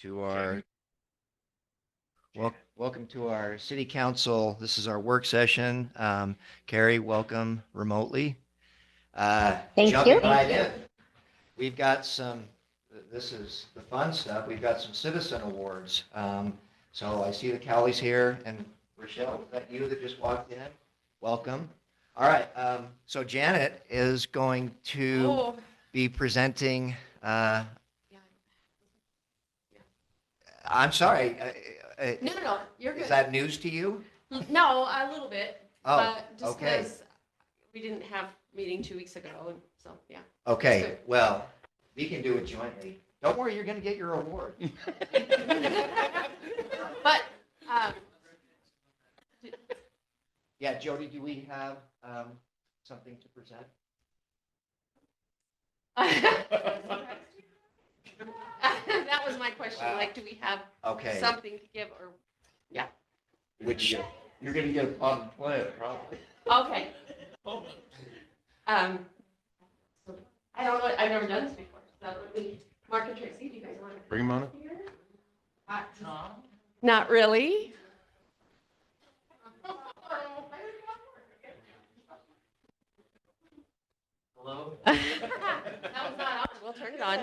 to our welcome to our city council. This is our work session. Carrie, welcome remotely. Thank Jumping you. right in. We've got some. This is the fun stuff. We've got some citizen awards. So I see the Cowleys here, and Rochelle, is that you that just walked in? Welcome. All right. So Janet is going to be presenting. I'm sorry. No, you're good. Is that news to you? No, a little bit, Oh, but just okay. because we didn't have meeting 2 weeks ago, and so, yeah. Okay, well, we can do it jointly. Don't worry, you're going to get your award. But, Yeah, Jody, do we have something to present? that was my question, Wow. like, do we have Okay. something to give, or, Which you're going to get a pot and plant, probably. okay. I don't know, I've never done this before, so, Mark and Tracy, do you guys want to? Bring him on up. Not really. Hello? That was not on, we'll turn it on.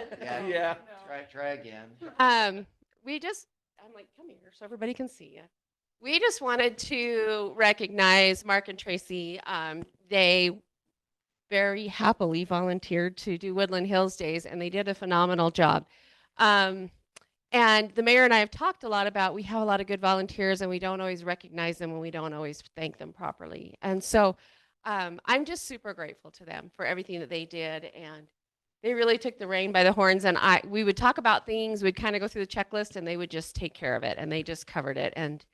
Yeah. Try again. I'm like, come here so everybody can see you. We just wanted to recognize Mark and Tracy. They very happily volunteered to do Woodland Hills Days, and they did a phenomenal job. And the mayor and I have talked a lot about, we have a lot of good volunteers and we don't always recognize them and we don't always thank them properly. And so I'm just super grateful to them for everything that they did. And they really took the rein by the horns, and we would talk about things, we'd kind of go through the checklist, and they would just take care of it, and they just covered it, and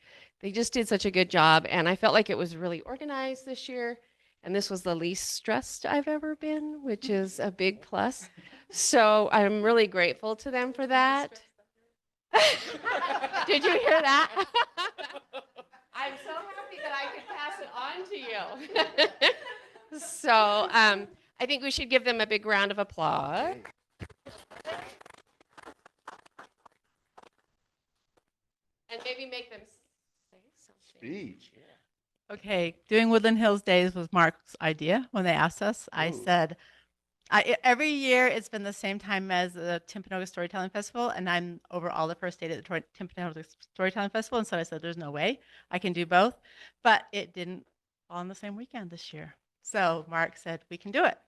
they just did such a good job. And I felt like it was really organized this year, and this was the least stressed I've ever been, which is a big plus. So I'm really grateful to them for that. Did you hear that? I'm so happy that I could pass it on to you. So I think we should give them a big round of applause. And maybe make them say something. Speech. Okay, doing Woodland Hills Days was Mark's idea when they asked us. I Ooh. said, every year it's been the same time as the Timpanogos Storytelling Festival, and I'm over all the first date at the Timpanogos Storytelling Festival, and so I said, there's no way I can do both, but it didn't fall on the same weekend this year. So Mark said, we can do it.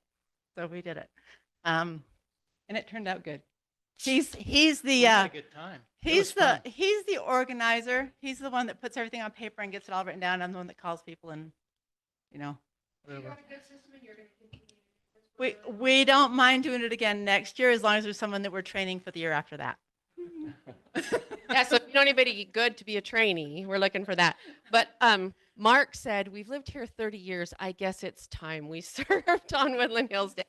So we did it. And it turned out good. He's the We had a good time. he's the organizer. He's the one that puts everything on paper and gets it all written down. I'm the one that calls people and, whatever. We don't mind doing it again next year as long as there's someone that we're training for the year after that. Yeah, so if you know anybody good to be a trainee, we're looking for that. But Mark said, we've lived here 30 years. I guess it's time we served on Woodland Hills Day.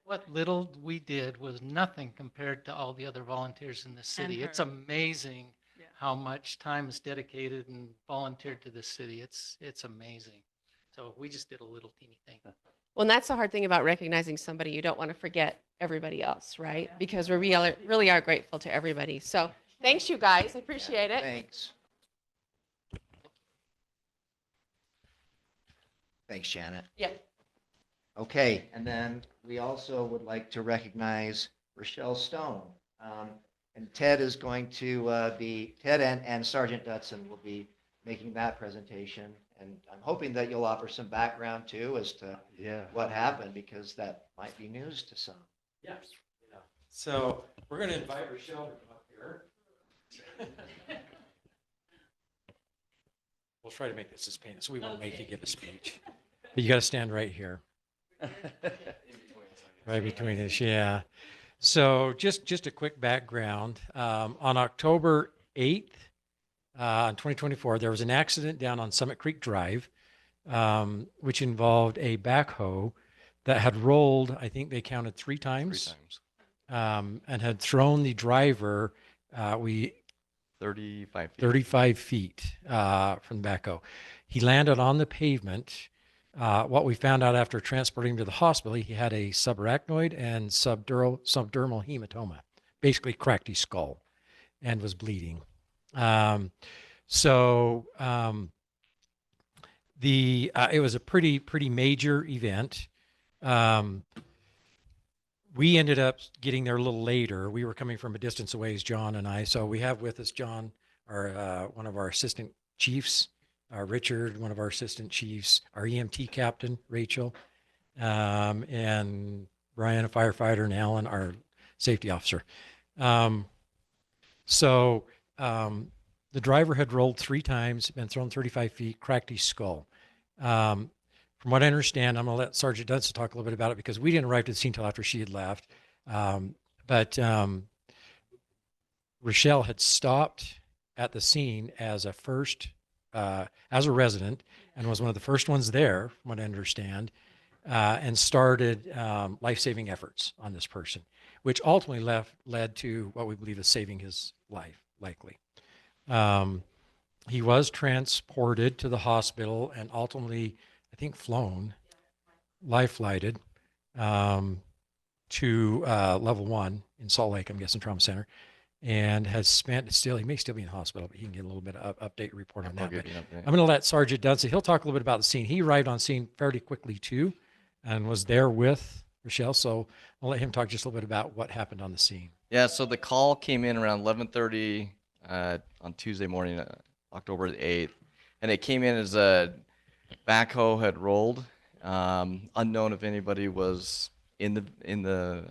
What little we did was nothing compared to all the other volunteers in the city. It's her. amazing Yeah. how much time is dedicated and volunteered to this city. It's amazing. So we just did a little teeny thing. Well, and that's the hard thing about recognizing somebody. You don't want to forget everybody else, right? Because we really are grateful to everybody. So thanks, you guys. I appreciate it. Thanks. Thanks, Janet. Yeah. Okay, and then we also would like to recognize Rochelle Stone. And Ted is going to Ted and Sergeant Dutson will be making that presentation. And I'm hoping that you'll offer some background too as to what happened, because that might be news to some. Yeah. So we're going to invite Rochelle to come up here. We'll try to make this as painless. We won't make you give a speech. But you got to stand right here. Right between us, yeah. So just a quick background. On October 8th, in 2024, there was an accident down on Summit Creek Drive, which involved a backhoe that had rolled, I think they counted three times. And had thrown the driver, 35 feet. 35 feet from the backhoe. He landed on the pavement What we found out after transporting him to the hospital, he had a subarachnoid and subdermal hematoma, basically cracked his skull and was bleeding. It was a pretty major event. We ended up getting there a little later. We were coming from a distance away, as John and I. So we have with us John, one of our assistant chiefs, Richard, one of our assistant chiefs, our EMT captain, Rachel, and Brian, a firefighter, and Alan, our safety officer. The driver had rolled 3 times, been thrown 35 feet, cracked his skull. From what I understand, I'm going to let Sergeant Dudson talk a little bit about it because we didn't arrive to the scene until after she had left. Rochelle had stopped at the scene as a resident and was one of the first ones there, from what I understand, and started life-saving efforts on this person, which ultimately led to what we believe is saving his life, likely. He was transported to the hospital and ultimately, I think, life-flighted to level 1 in Salt Lake, I'm guessing Trauma Center, and has spent he may still be in hospital, but he can get a little bit of update report on that. I'm going to let Sergeant Dudson, he'll talk a little bit about the scene. He arrived on scene fairly quickly too and was there with Rochelle. So I'll let him talk just a little bit about what happened on the scene. Yeah, so the call came in around 11:30 on Tuesday morning, October the 8th, and it came in as a backhoe had rolled. Unknown if anybody was in the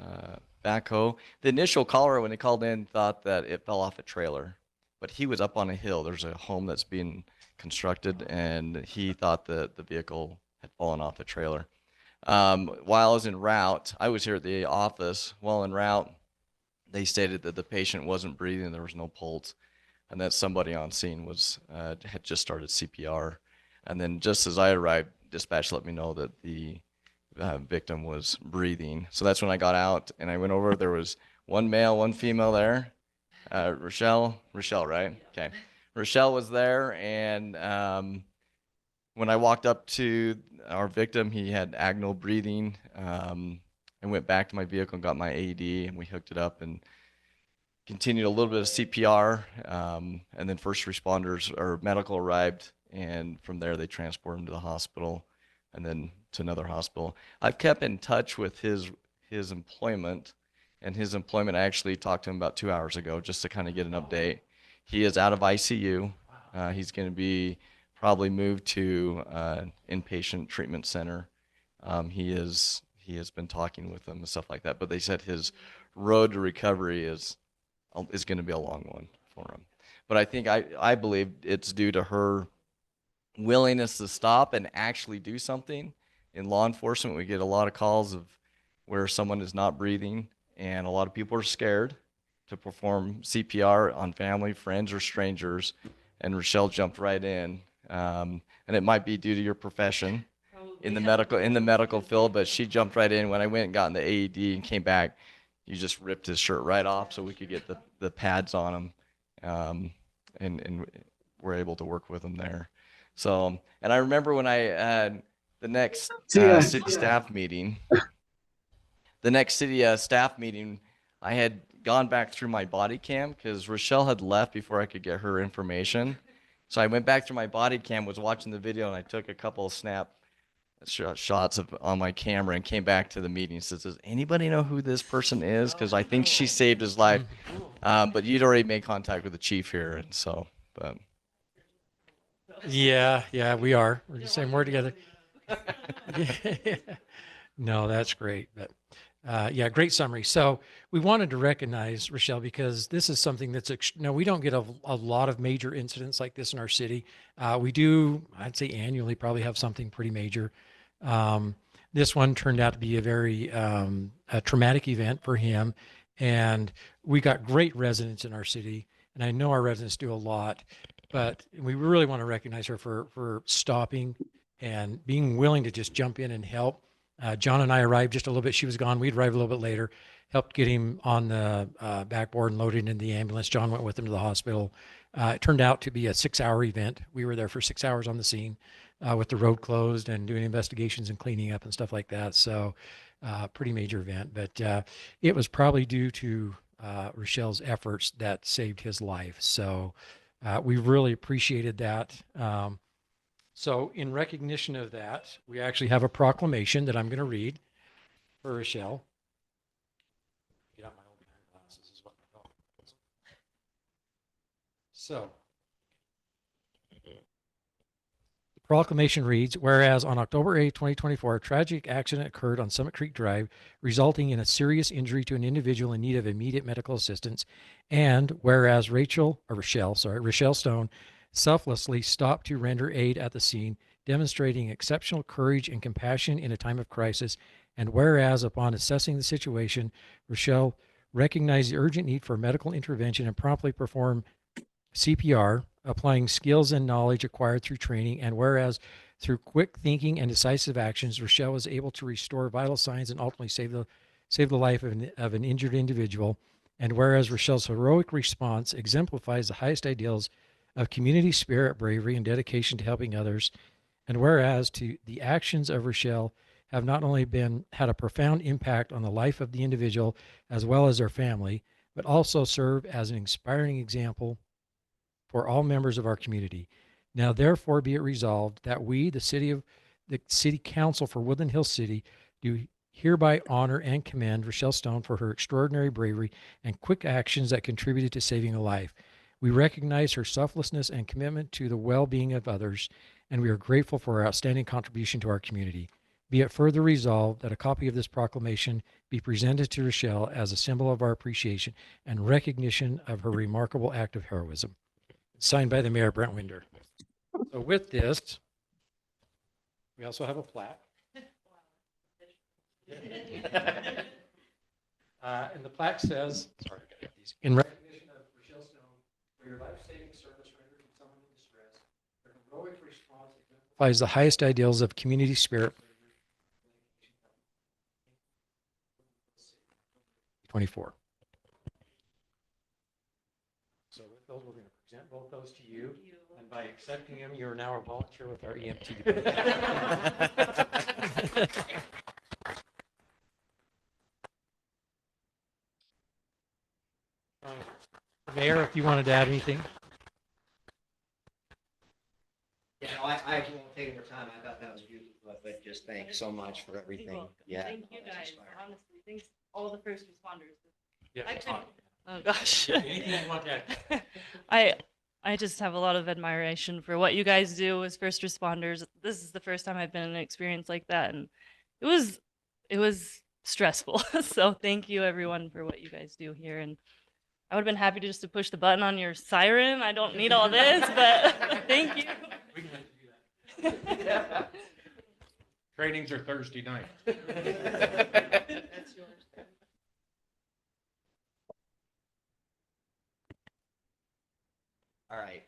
backhoe. The initial caller, when they called in, thought that it fell off a trailer, but he was up on a hill. There's a home that's being constructed, and he thought that the vehicle had fallen off the trailer. While I was en route, I was here at the office. While en route, they stated that the patient wasn't breathing, there was no pulse, and that somebody on scene had just started CPR. And then just as I arrived, dispatch let me know that the victim was breathing. So that's when I got out and I went over. There was one male, one female there. Rochelle, right? Okay. Rochelle was there, and when I walked up to our victim, he had agonal breathing. I went back to my vehicle and got my AED, and we hooked it up and continued a little bit of CPR. And then first responders or medical arrived, and from there they transported him to the hospital and then to another hospital. I've kept in touch with his employment, and his employment, I actually talked to him about 2 hours ago just to kind of get an update. He is out of ICU. He's going to be probably moved to inpatient treatment center. He has been talking with them and stuff like that, but they said his road to recovery is going to be a long one for him. But I believe it's due to her willingness to stop and actually do something. In law enforcement, we get a lot of calls of where someone is not breathing, and a lot of people are scared to perform CPR on family, friends, or strangers. And Rochelle jumped right in, and it might be due to your profession in the medical field, but she jumped right in. When I went and got in the AED and came back, you just ripped his shirt right off so we could get the pads on him, and we're able to work with him there. So, and I remember when I had the next city staff meeting, I had gone back through my body cam because Rochelle had left before I could get her information. So I went back through my body cam, was watching the video, and I took a couple of shots on my camera and came back to the meeting and says, does anybody know who this person is? Because I think she saved his life. But you'd already made contact with the chief here, and so, but. Yeah, we are. We're just saying we're together. Yeah. No, that's great. But yeah, great summary. So we wanted to recognize Rochelle because this is something that's, we don't get a lot of major incidents like this in our city. We do, I'd say annually, probably have something pretty major. This one turned out to be a very a traumatic event for him. And we got great residents in our city. And I know our residents do a lot, but we really want to recognize her for stopping and being willing to just jump in and help. John and I arrived just a little bit. She was gone. We'd arrived a little bit later, helped get him on the backboard and loaded into the ambulance. John went with him to the hospital. It turned out to be a 6-hour event. We were there for 6 hours on the scene. with the road closed and doing investigations and cleaning up and stuff like that. So pretty major event, but it was probably due to Rochelle's efforts that saved his life. So we really appreciated that. So in recognition of that, we actually have a proclamation that I'm going to read for Rochelle. Get out my old glasses as well. So the proclamation reads, whereas on October 8, 2024, a tragic accident occurred on Summit Creek Drive, resulting in a serious injury to an individual in need of immediate medical assistance. And whereas Rochelle Stone selflessly stopped to render aid at the scene, demonstrating exceptional courage and compassion in a time of crisis. And whereas upon assessing the situation, Rochelle recognized the urgent need for medical intervention and promptly performed CPR, applying skills and knowledge acquired through training. And whereas through quick thinking and decisive actions, Rochelle was able to restore vital signs and ultimately save the life of an injured individual. And whereas Rochelle's heroic response exemplifies the highest ideals of community spirit, bravery, and dedication to helping others. And whereas the actions of Rochelle have not only had a profound impact on the life of the individual as well as their family, but also serve as an inspiring example for all members of our community. Now, therefore, be it resolved that we, the City Council for Woodland Hills City, do hereby honor and commend Rochelle Stone for her extraordinary bravery and quick actions that contributed to saving a life. We recognize her selflessness and commitment to the well-being of others, and we are grateful for her outstanding contribution to our community. Be it further resolved that a copy of this proclamation be presented to Rochelle as a symbol of our appreciation and recognition of her remarkable act of heroism. Signed by the Mayor, Brent Winder. So with this, we also have a plaque. And the plaque says, sorry, I gotta get these. In recognition of Rochelle Stone for your life-saving service rendered to someone in distress, your heroic response exemplifies the highest ideals of community spirit. 24. So with those, we're going to present both those to you. And by accepting them, you are now a volunteer with our EMT department. Mayor, if you wanted to add anything. Yeah, no, I won't take your time. I thought that was beautiful, but just thanks so much for everything. Yeah. Thank you that's guys, inspiring. honestly, thanks all the first responders. Yeah, I couldn't- Oh, gosh. anything you want to add? I just have a lot of admiration for what you guys do as first responders. This is the first time I've been in an experience like that, and it was stressful. So thank you everyone for what you guys do here, and I would have been happy to just to push the button on your siren. I don't need all this, but thank you. We can have to do that. Trainings are Thursday night. That's yours. All right.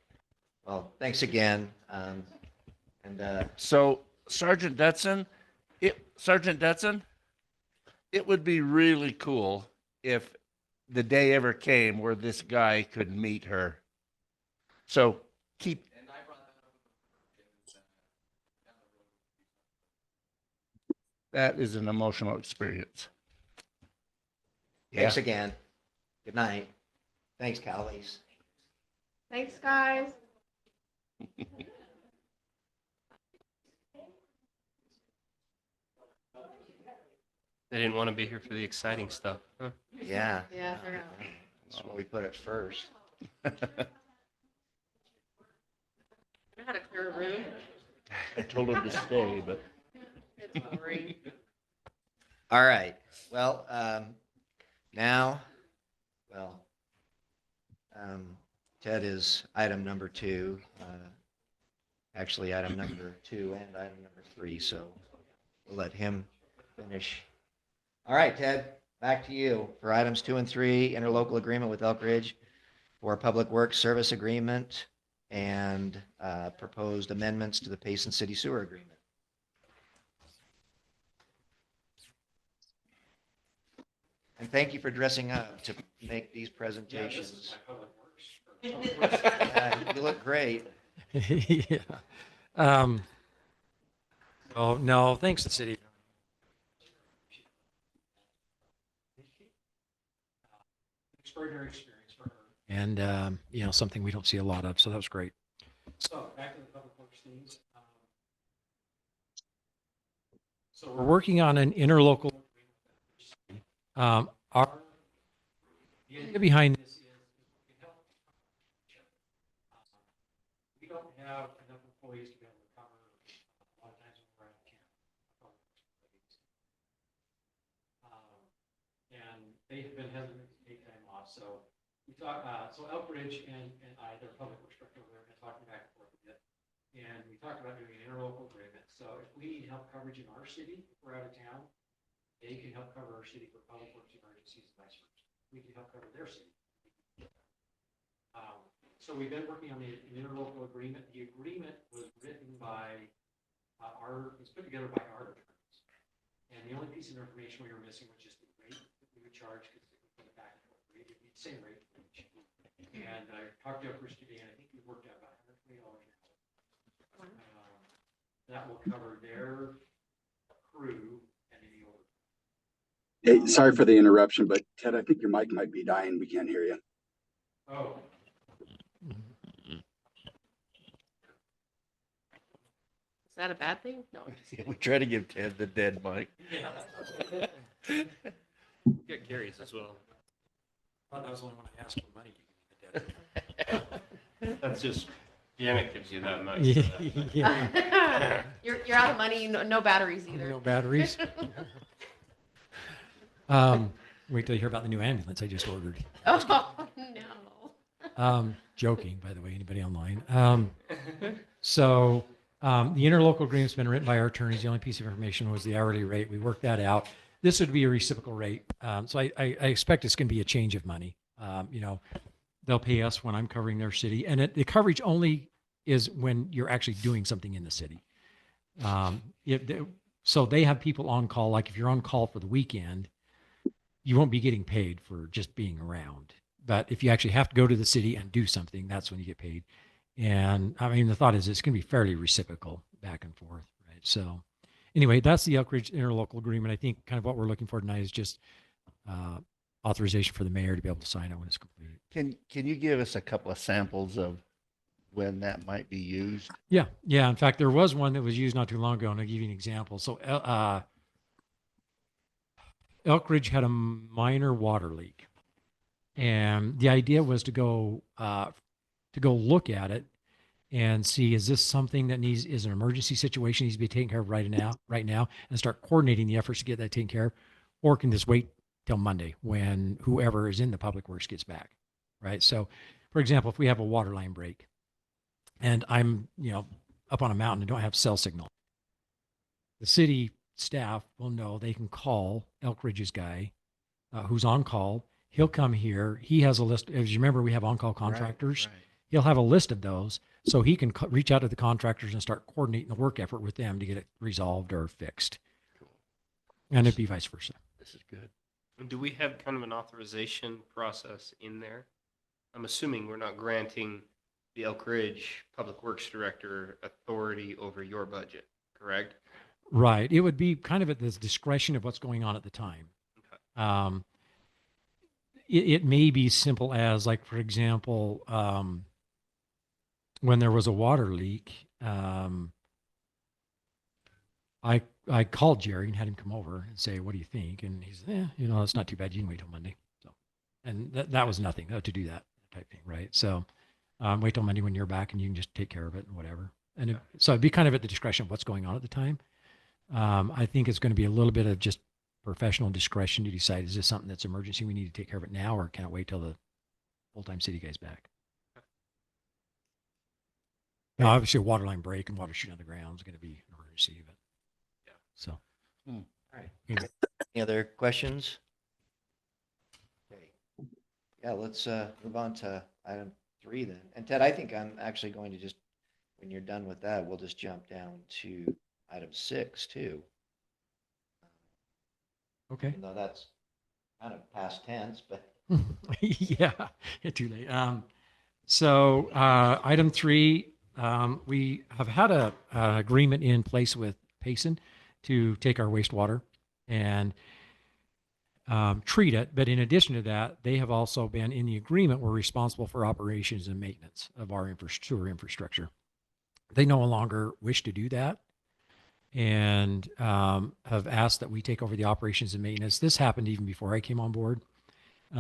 Well, thanks again. So Sergeant Detson, it would be really cool if the day ever came where this guy could meet her. So keep. That is an emotional experience. Thanks again. Good night. Thanks, Callie's. Thanks, guys. They didn't want to be here for the exciting stuff. Huh? Yeah. Yeah, I forgot. That's where we put it first. I had a clear room. I told him to stay, but. It's boring. All right. Well, now, Ted is item number 2. Actually, item number 2 and item number 3. So we'll let him finish. All right, Ted, back to you for items 2 and 3, interlocal agreement with Elk Ridge for public works service agreement and proposed amendments to the Payson City Sewer Agreement. And thank you for dressing up to make these presentations. Yeah, you look great. Yeah. Oh, no, thanks to the city. Extraordinary experience for her. And, you know, something we don't see a lot of, so that was great. So back to the public works things. So we're working on an interlocal. Our the idea behind this is we can help. We don't have enough employees to be able to cover a lot of times when we're out of camp. And they have been hesitant to take time off. So we thought, so Elkridge and I, their public works director, we were talking back and forth a bit. And we talked about doing an interlocal agreement. So if we need help coverage in our city, if we're out of town, they can help cover our city for public works emergencies and vice versa. We can help cover their city. So we've been working on an interlocal agreement. The agreement was written by was put together by our attorneys. And the only piece of information we were missing was just the rate that we would charge, because we put it back and forth rate. It'd be the same rate for each. And I talked to Elkridge today, and I think we worked out about $120 an hour. That will cover their crew and any over. Hey, sorry for the interruption, but Ted, I think your mic might be dying. We can't hear you. Oh. Is that a bad thing? No. We try to give Ted the dead mic. Get Gary's as well. That was the only one I asked for money. You give me the dead. That's just, Janet gives you that much. Yeah. You're out of money. No batteries either. No batteries. Wait till you hear about the new ambulance I just ordered. Oh no. Joking, by the way, anybody online. So the interlocal agreement's been written by our attorneys. The only piece of information was the hourly rate. We worked that out. This would be a reciprocal rate. So I expect it's going to be a change of money. You know, they'll pay us when I'm covering their city. And the coverage only is when you're actually doing something in the city. So they have people on call. Like if you're on call for the weekend, you won't be getting paid for just being around. But if you actually have to go to the city and do something, that's when you get paid. And I mean, the thought is it's going to be fairly reciprocal back and forth, right? So anyway, that's the Elkridge interlocal agreement. I think kind of what we're looking for tonight is just authorization for the mayor to be able to sign it when it's completed. Can you give us a couple of samples of when that might be used? Yeah. In fact, there was one that was used not too long ago, and I'll give you an example. So Elkridge had a minor water leak, and the idea was to go look at it and see, is this something that is an emergency situation needs to be taken care of right now, and start coordinating the efforts to get that taken care of, or can this wait till Monday when whoever is in the public works gets back, right? So, for example, if we have a water line break, and I'm up on a mountain and don't have cell signal, the city staff will know they can call Elkridge's guy who's on call. He'll come here. He has a list. As you remember, we have on-call contractors. Right. He'll have a list of those, so he can reach out to the contractors and start coordinating the work effort with them to get it resolved or fixed. Cool. And it'd be vice versa. This is good. And do we have kind of an authorization process in there? I'm assuming we're not granting the Elkridge Public Works Director authority over your budget, correct? Right. It would be kind of at the discretion of what's going on at the time. Okay. It may be simple as, like, for example, when there was a water leak, I called Jerry and had him come over and say, what do you think? And he said, it's not too bad. You can wait till Monday. So, and that was nothing to do that type thing. Right. So wait till Monday when you're back and you can just take care of it and whatever. And so it'd be kind of at the discretion of what's going on at the time. I think it's going to be a little bit of just professional discretion to decide, is this something that's emergency? We need to take care of it now, or can it wait till the full-time city guy's back? Now, obviously a water line break and water shooting on the ground is going to be an emergency, but yeah. So. All right. Any other questions? Okay. Yeah, let's move on to item 3 then. And Ted, I think I'm actually going to just, when you're done with that, we'll just jump down to item 6 too. Okay. Even though that's kind of past tense, but. Yeah, too late. So item 3, we have had an agreement in place with Payson to take our wastewater and treat it. But in addition to that, they have also been in the agreement. We're responsible for operations and maintenance of our sewer infrastructure. They no longer wish to do that and have asked that we take over the operations and maintenance. This happened even before I came on board.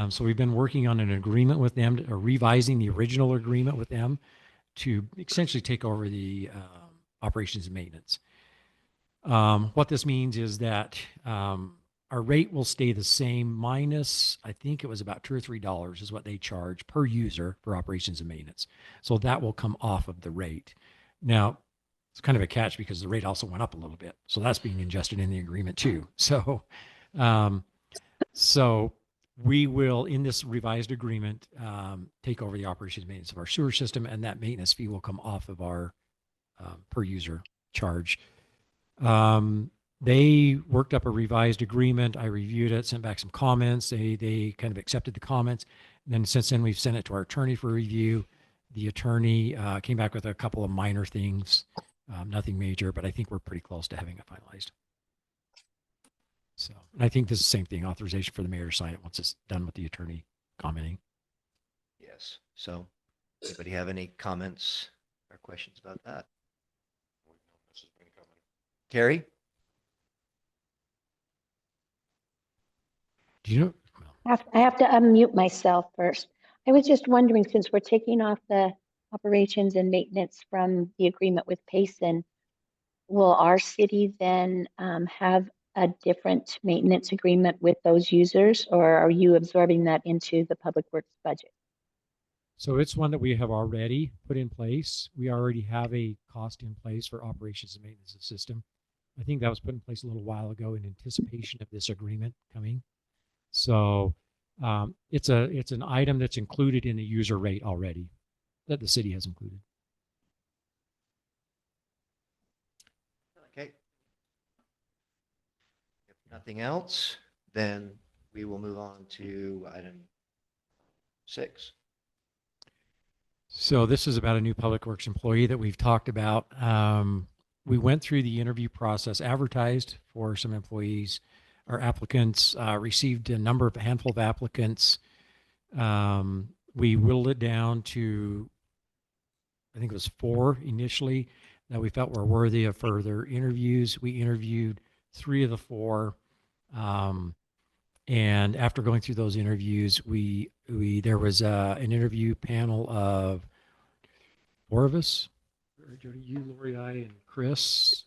So we've been working on an agreement with them, revising the original agreement with them to essentially take over the operations and maintenance. What this means is that our rate will stay the same minus, I think it was about $2 or $3 is what they charge per user for operations and maintenance. So that will come off of the rate. Now, it's kind of a catch because the rate also went up a little bit. So that's being ingested in the agreement too. So, so we will, in this revised agreement, take over the operations and maintenance of our sewer system, and that maintenance fee will come off of our per user charge. They worked up a revised agreement. I reviewed it, sent back some comments. They kind of accepted the comments. And then since then, we've sent it to our attorney for review. The attorney came back with a couple of minor things, nothing major, but I think we're pretty close to having it finalized. So, and I think this is the same thing, authorization for the mayor to sign it once it's done with the attorney commenting. Yes. So anybody have any comments or questions about that? Terry? Do you know? I have to unmute myself first. I was just wondering, since we're taking off the operations and maintenance from the agreement with Payson, will our city then have a different maintenance agreement with those users, or are you absorbing that into the public works budget? So it's one that we have already put in place. We already have a cost in place for operations and maintenance of the system. I think that was put in place a little while ago in anticipation of this agreement coming. So it's an item that's included in the user rate already that the city has included. Okay. If nothing else, then we will move on to item 6. So this is about a new public works employee that we've talked about. We went through the interview process, advertised for some employees. Our applicants received a handful of applicants. We whittled it down to, I think it was 4 initially that we felt were worthy of further interviews. We interviewed 3 of the 4. And after going through those interviews, there was an interview panel of 4 of us, Jody, you, Lori, I, and Chris.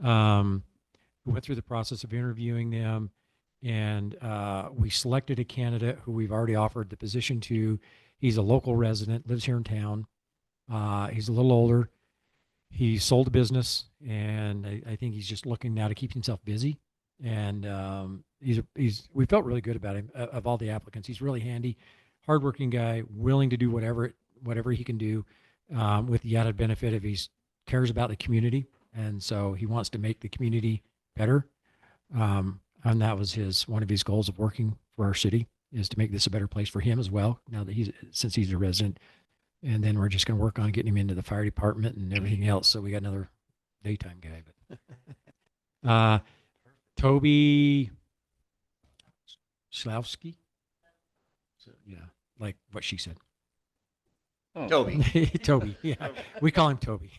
We went through the process of interviewing them, and we selected a candidate who we've already offered the position to. He's a local resident, lives here in town. He's a little older. He sold a business, and I think he's just looking now to keep himself busy. And we felt really good about him. Of all the applicants, he's really handy, hardworking guy, willing to do whatever he can do, with the added benefit of he cares about the community, and so he wants to make the community better. And that was one of his goals of working for our city, is to make this a better place for him as well. Now that since he's a resident, and then we're just going to work on getting him into the fire department and everything else. So we got another daytime guy. But Toby Slawski. So, yeah, like what she said. Toby. Toby, yeah. We call him Toby.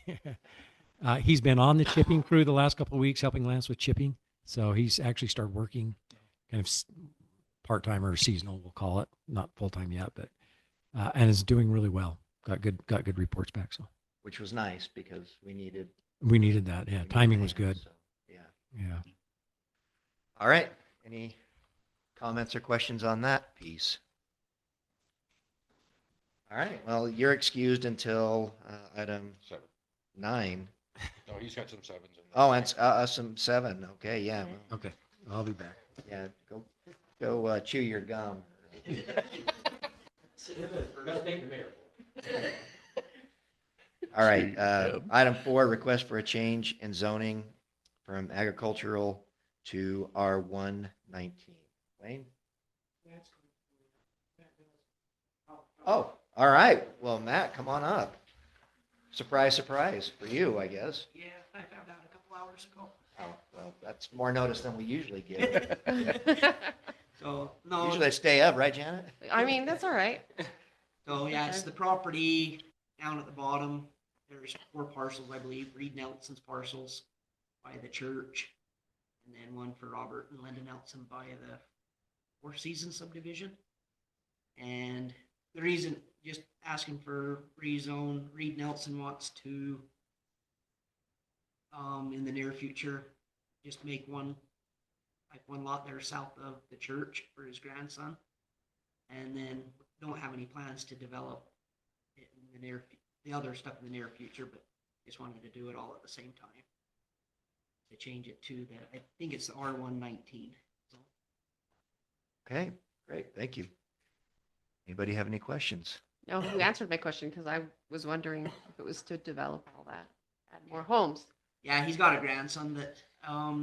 He's been on the chipping crew the last couple of weeks, helping Lance with chipping. So he's actually started working kind of part-time or seasonal, we'll call it. Not full-time yet, but and is doing really well. Got good reports back. So Which was nice because we needed that. Yeah, timing was good. So, yeah. Yeah. All right. Any comments or questions on that piece? All right. Well, you're excused until item 9. No, he's got some 7s in there. Oh, and some 7. Okay. Yeah. Well, Okay, I'll be back. yeah. Go chew your gum. All right. Item 4, request for a change in zoning from agricultural to R119. Wayne? Oh, all right. Well, Matt, come on up. Surprise, surprise for you, I guess. Yeah, I found out a couple couple hours ago. Oh, well, that's more notice than we usually give. So, no, Usually they stay up, right, Janet? I mean, that's all right. so yeah, it's the property down at the bottom. There's 4 parcels, I believe, Reed Nelson's parcels by the church. And then one for Robert and Linda Nelson by the Four Seasons subdivision. And the reason, just asking for rezone, Reed Nelson wants to, in the near future, just make one lot there south of the church for his grandson. And then don't have any plans to develop it in the other stuff in the near future, but just wanted to do it all at the same time. To change it to I think it's the R119. Okay, great, thank you. Anybody have any questions? No, you answered my question because I was wondering if it was to develop all that, add more homes. Yeah, he's got a grandson that,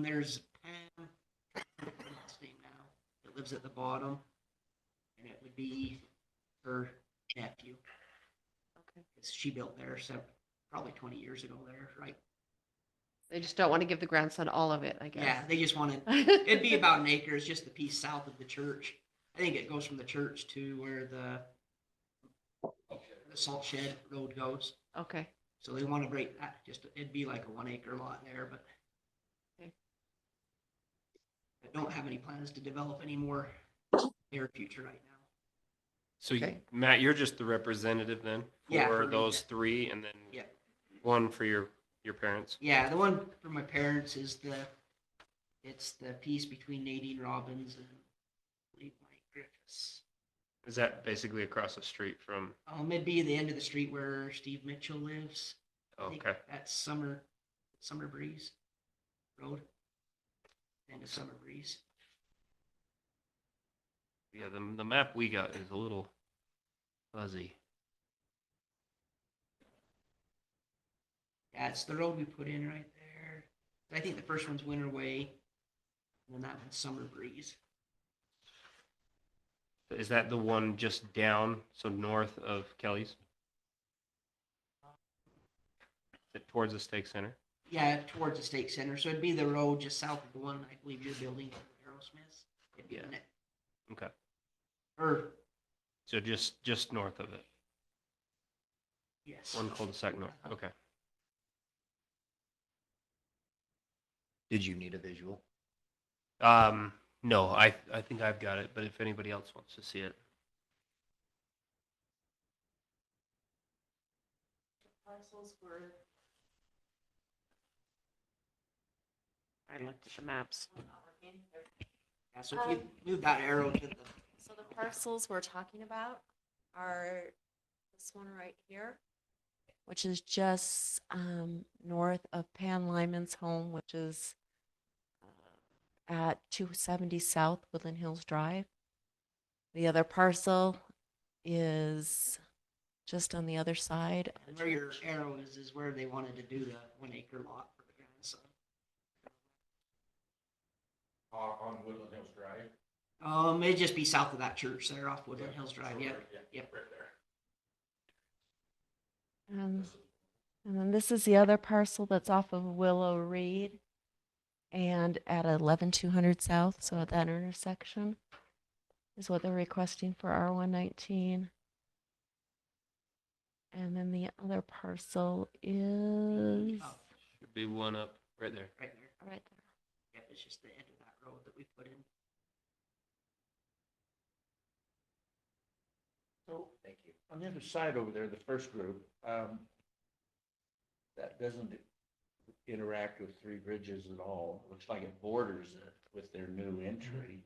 there's Pam, what's his name now, that lives at the bottom. And it would be her nephew. Okay. 'Cause she built there, probably 20 years ago there, right? They just don't want to give the grandson all of it, I guess. Yeah, they just wanted, it'd be about an acre, it's just the piece south of the church. I think it goes from the church to where the salt shed road goes. Okay. So they want to break that, it'd be like a 1 acre lot there, but Okay. I don't have any plans to develop any more near future right now. So Okay. Matt, you're just the representative then Yeah, for for me, those yeah. 3, and then Yeah. one for your parents. Yeah, the one for my parents is it's the piece between Nadine Robbins and I believe Mike Griffiths. Is that basically across the street from? It'd be the end of the street where Steve Mitchell lives. I think Okay. that's Summer Breeze Road. End of Summer Breeze. Yeah, the map we got is a little fuzzy. Yeah, it's the road we put in right there. I think the first one's Winter Way, and then that one's Summer Breeze. Is that the one just down, so north of Kelly's? Is it towards the Stake Center? Yeah, towards the State Center. So it'd be the road just south of the one I believe you're building for Aerosmiths. It'd be Yeah. the next, Okay. or So just north of it. yes. One cul-de-sac north. Okay. Did you need a visual? No, I think I've got it, but if anybody else wants to see it. Parcels were. I looked at the maps. Yeah, so if you move that arrow to the, So the parcels we're talking about are this one right here, which is just north of Pan Lyman's home, which is at 270 South Woodland Hills Drive. The other parcel is just on the other side. and where your arrow is where they wanted to do the 1 acre lot for the grandson. On Woodland Hills Drive. It'd just be south of that church there off Woodland Hills Drive. Yep. Yep. Right there. And then this is the other parcel that's off of Willow Reed and at 11200 South, so at that intersection is what they're requesting for R119. And then the other parcel is Oh, Should be one up right there. right there. right there. Yep, it's just the end of that road that we put in. So, thank you. On the other side over there, the first group, that doesn't interact with Three Bridges at all. Looks like it borders it with their new entry.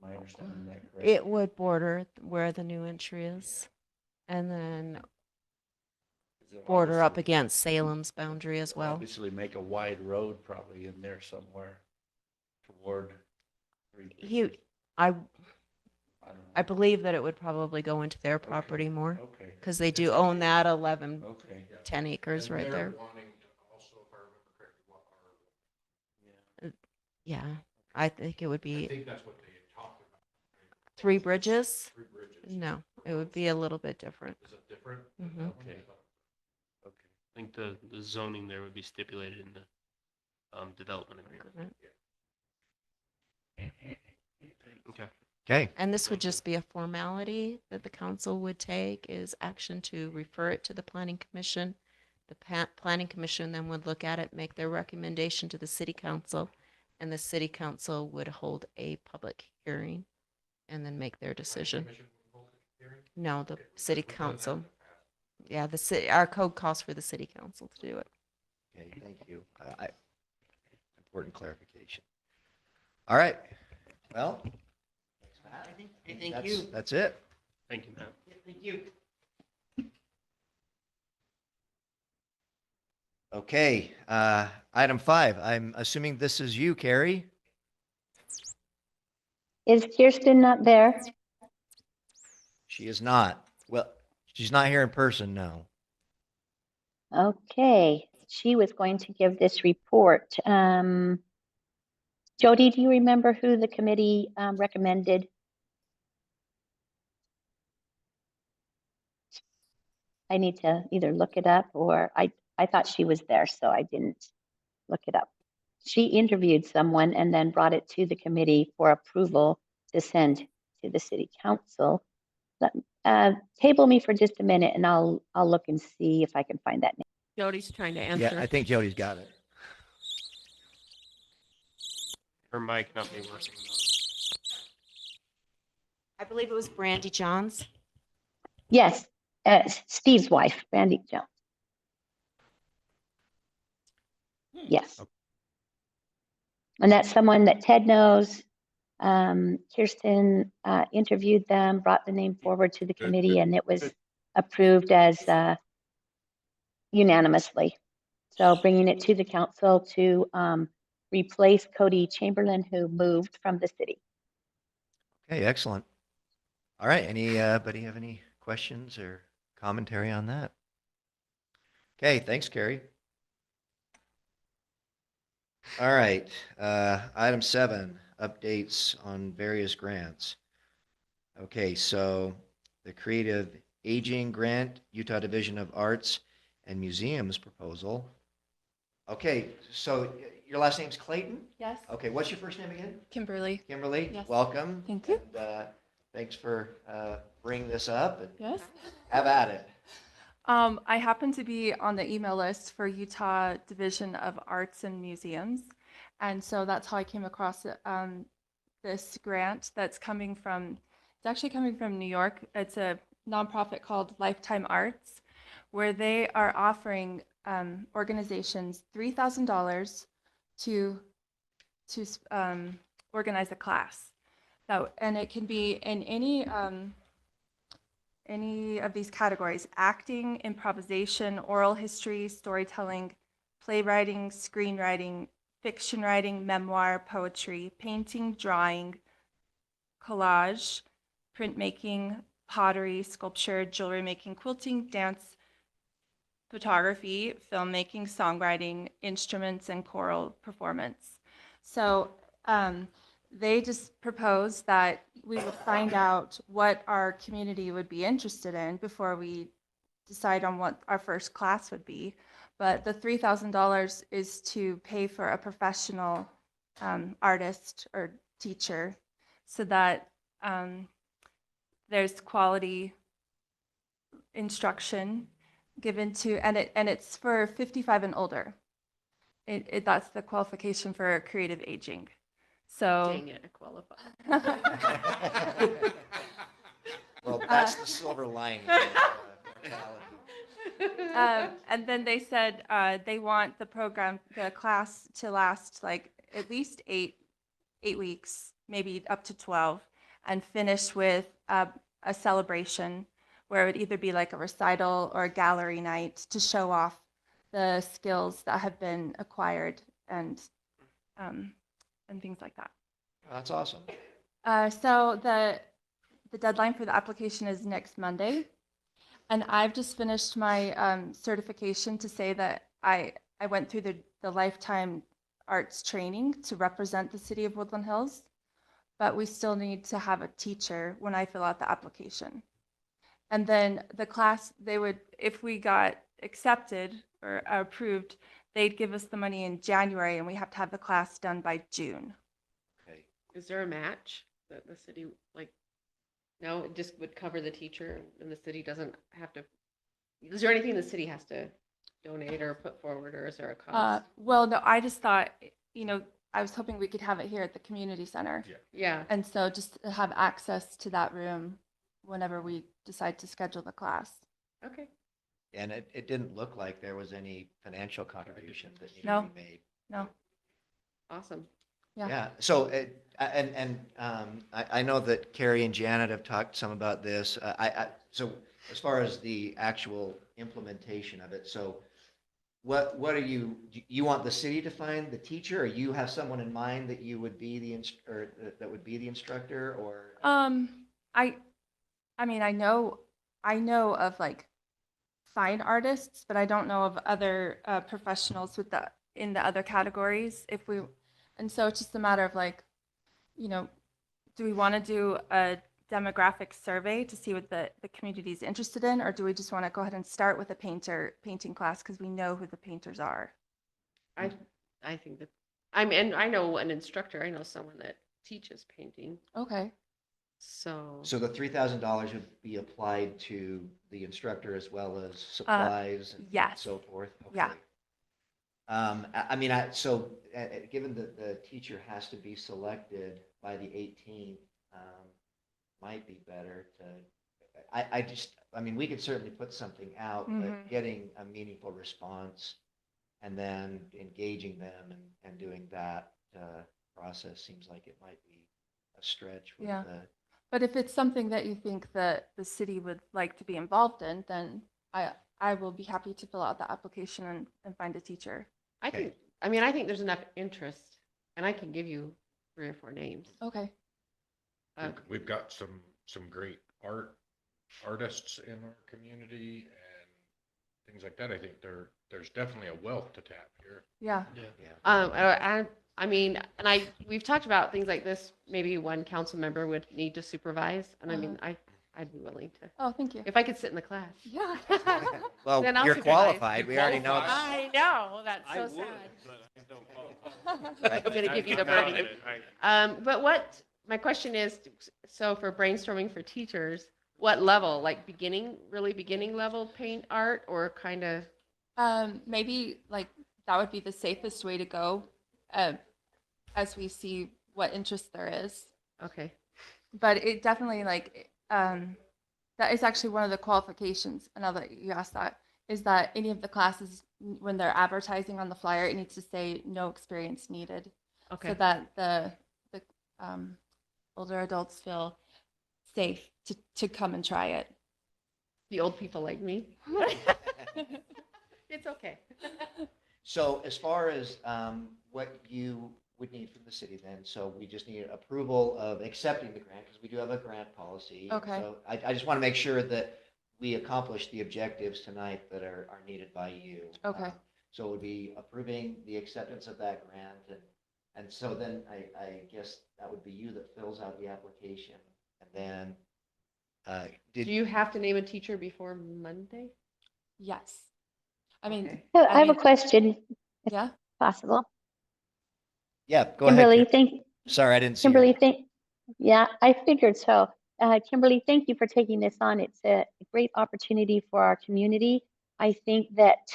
Am I understanding that correctly? It would border where the new entry is and then Is it border up obviously- against Salem's boundary as well. Obviously make a wide road probably in there somewhere toward Three He, Bridges. I, I don't I know. believe that it would probably go into their property more Okay, because they do own that 11, okay. 10 acres right there. Yeah, I think it would be that's what they talked about. Three Bridges. Three Bridges. No, it would be a little bit different. Is it different? Mhm. Okay. Okay. I think the zoning there would be stipulated in the development agreement. Okay. Okay. And this would just be a formality that the council would take is action to refer it to the planning commission. The planning commission then would look at it, make their recommendation to the city council, and the city council would hold a public hearing and then make their decision. No, the city council. Yeah, the city, our code calls for the city council to do it. Okay, thank you. Important clarification. All right. Well, I thank that's, you. that's it. Thank you, Matt. Yeah, thank you. Okay, item 5. I'm assuming this is you, Carrie. Is Kirsten not there? She is not. Well, she's not here in person, no. Okay, she was going to give this report. Jody, do you remember who the committee recommended? I need to either look it up or I thought she was there, so I didn't look it up. She interviewed someone and then brought it to the committee for approval to send to the city council. Table me for just a minute and I'll look and see if I can find that name. Jody's trying to answer. Yeah, I think Jody's got it. Her mic not be working. I believe it was Brandy Johns. Yes, Steve's wife, Brandy Jones. Yes. And that's someone that Ted knows. Kirsten interviewed them, brought the name forward to the committee, and it was approved as unanimously. So bringing it to the council to replace Cody Chamberlain, who moved from the city. Okay, excellent. All right, anybody have any questions or commentary on that? Okay, thanks, Carrie. All right, item 7, updates on various grants. Okay, so the Creative Aging Grant, Utah Division of Arts and Museums proposal. Okay, so your last name's Clayton? Yes. Okay, what's your first name again? Kimberly. Kimberly, Yes. welcome. Thank you. And, thanks for bringing this up. And Yes. have at it. I happen to be on the email list for Utah Division of Arts and Museums. And so that's how I came across this grant that's coming from, it's actually coming from New York. It's a nonprofit called Lifetime Arts, where they are offering organizations $3,000 to organize a class. So, and it can be in any of these categories: acting, improvisation, oral history, storytelling, playwriting, screenwriting, fiction writing, memoir, poetry, painting, drawing, collage, printmaking, pottery, sculpture, jewelry making, quilting, dance, photography, filmmaking, songwriting, instruments, and choral performance. So they just proposed that we would find out what our community would be interested in before we decide on what our first class would be. But the $3,000 is to pay for a professional artist or teacher so that there's quality instruction given to, and it's for 55 and older. That's the qualification for creative aging. So Dang it, I qualify. Well, that's the silver lining. Of, mortality. And then they said they want the class to last like at least eight weeks, maybe up to 12, and finish with a celebration where it would either be like a recital or a gallery night to show off the skills that have been acquired and things like that. That's awesome. So the deadline for the application is next Monday. And I've just finished my certification to say that I went through the Lifetime Arts training to represent the city of Woodland Hills, but we still need to have a teacher when I fill out the application. And then the class, they would, if we got accepted or approved, they'd give us the money in January and we have to have the class done by June. Okay. Is there a match that the city, like, no, it just would cover the teacher and the city doesn't have to, is there anything the city has to donate or put forward, or is there a cost? Well, no, I just thought, I was hoping we could have it here at the community center. Yeah. And so just to have access to that room whenever we decide to schedule the class. Okay. And it didn't look like there was any financial contribution that needed No. to be made. No. Awesome. Yeah. Yeah, so, I know that Carrie and Janet have talked some about this. So as far as the actual implementation of it, so what are you want the city to find the teacher, or you have someone in mind that you would be that would be the instructor, or? I mean, I know of like fine artists, but I don't know of other professionals in the other categories. And so it's just a matter of like, do we want to do a demographic survey to see what the community is interested in, or do we just want to go ahead and start with a painting class because we know who the painters are? I think that, and I know an instructor, I know someone that teaches painting. Okay. So So the $3,000 would be applied to the instructor as well as supplies and yes. so forth? Yeah. Okay. Given that the teacher has to be selected by the 18th, might be better to, we could certainly put something out, but getting a meaningful response and then engaging them and doing that process seems like it might be a stretch with Yeah. the. But if it's something that you think that the city would like to be involved in, then I will be happy to fill out the application and find a teacher. I think there's enough interest, and I can give you 3 or 4 names. Okay. We've got some great artists in our community and things like that. I think there's definitely a wealth to tap here. Yeah. We've talked about things like this. Maybe one council member would need to supervise, and I'd be willing to. Oh, thank you. If I could sit in the class. Yeah. Well, Then I'll you're supervise. qualified. We already know. I know, that's so sad. I'm gonna give you the birdie. But my question is, so for brainstorming for teachers, what level, like beginning level paint art, or kind of? Maybe like that would be the safest way to go, as we see what interest there is. Okay. But it definitely that is actually one of the qualifications. And now that you asked that, is that any of the classes, when they're advertising on the flyer, it needs to say no experience needed. Okay. So that the older adults feel safe to come and try it. The old people like me. It's okay. So as far as what you would need from the city then, so we just need approval of accepting the grant, because we do have a grant policy. Okay. So I just want to make sure that we accomplish the objectives tonight that are needed by you. Okay. So it would be approving the acceptance of that grant, and so then I guess that would be you that fills out the application, and then Do you have to name a teacher before Monday? Yes. I mean, Okay. So I have a question, if yeah. possible. Yeah, go Kimberly, ahead. Sorry, I didn't see. Kimberly, yeah, I figured so. Kimberly, thank you for taking this on. It's a great opportunity for our community. I think that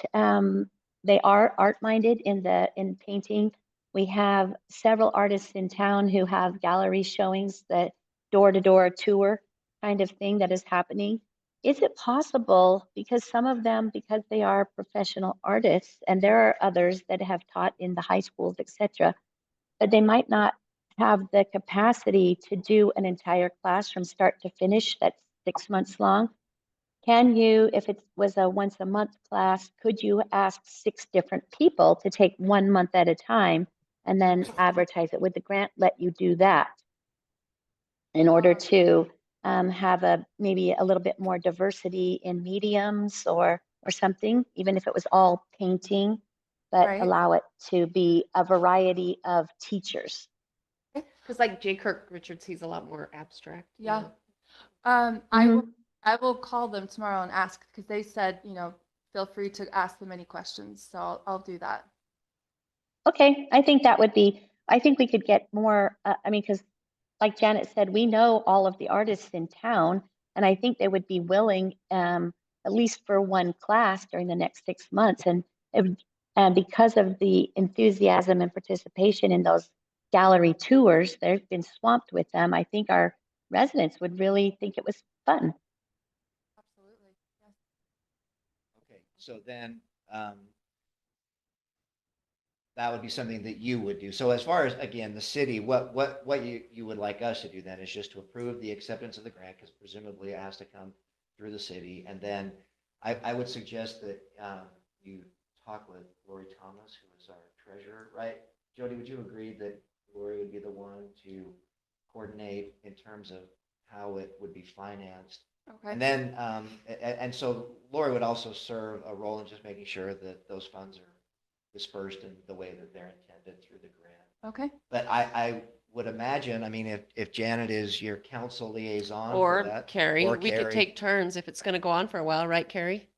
they are art-minded in painting. We have several artists in town who have gallery showings, the door-to-door tour kind of thing that is happening. Is it possible, because some of them, because they are professional artists, and there are others that have taught in the high schools, etc., but they might not have the capacity to do an entire class from start to finish that's 6 months long? Can you, if it was a once a month class, could you ask 6 different people to take 1 month at a time and then advertise it? Would the grant let you do that in order to have maybe a little bit more diversity in mediums or something, even if it was all painting, but Right. allow it to be a variety of teachers? Because like J. Kirk Richards, he's a lot more abstract. you Yeah. know. I will call them tomorrow and ask, because they said, feel free to ask them any questions. So I'll do that. Okay, I think that would be, I think we could get more, I mean, because like Janet said, we know all of the artists in town, and I think they would be willing, at least for one class during the next 6 months. And because of the enthusiasm and participation in those gallery tours, they've been swamped with them. I think our residents would really think it was fun. Absolutely. Yes. Okay, so then, that would be something that you would do. So as far as, again, the city, what you would like us to do then is just to approve the acceptance of the grant, because presumably it has to come through the city. And then I would suggest that, you talk with Lori Thomas, who is our treasurer, right? Jody, would you agree that Lori would be the one to coordinate in terms of how it would be financed? Okay. And then, and so Lori would also serve a role in just making sure that those funds are dispersed in the way that they're intended through the grant. Okay. But I would imagine, I mean, if Janet is your council liaison for Or that. Carrie, or we could Carrie. take turns if it's going to go on for a while, right, Carrie?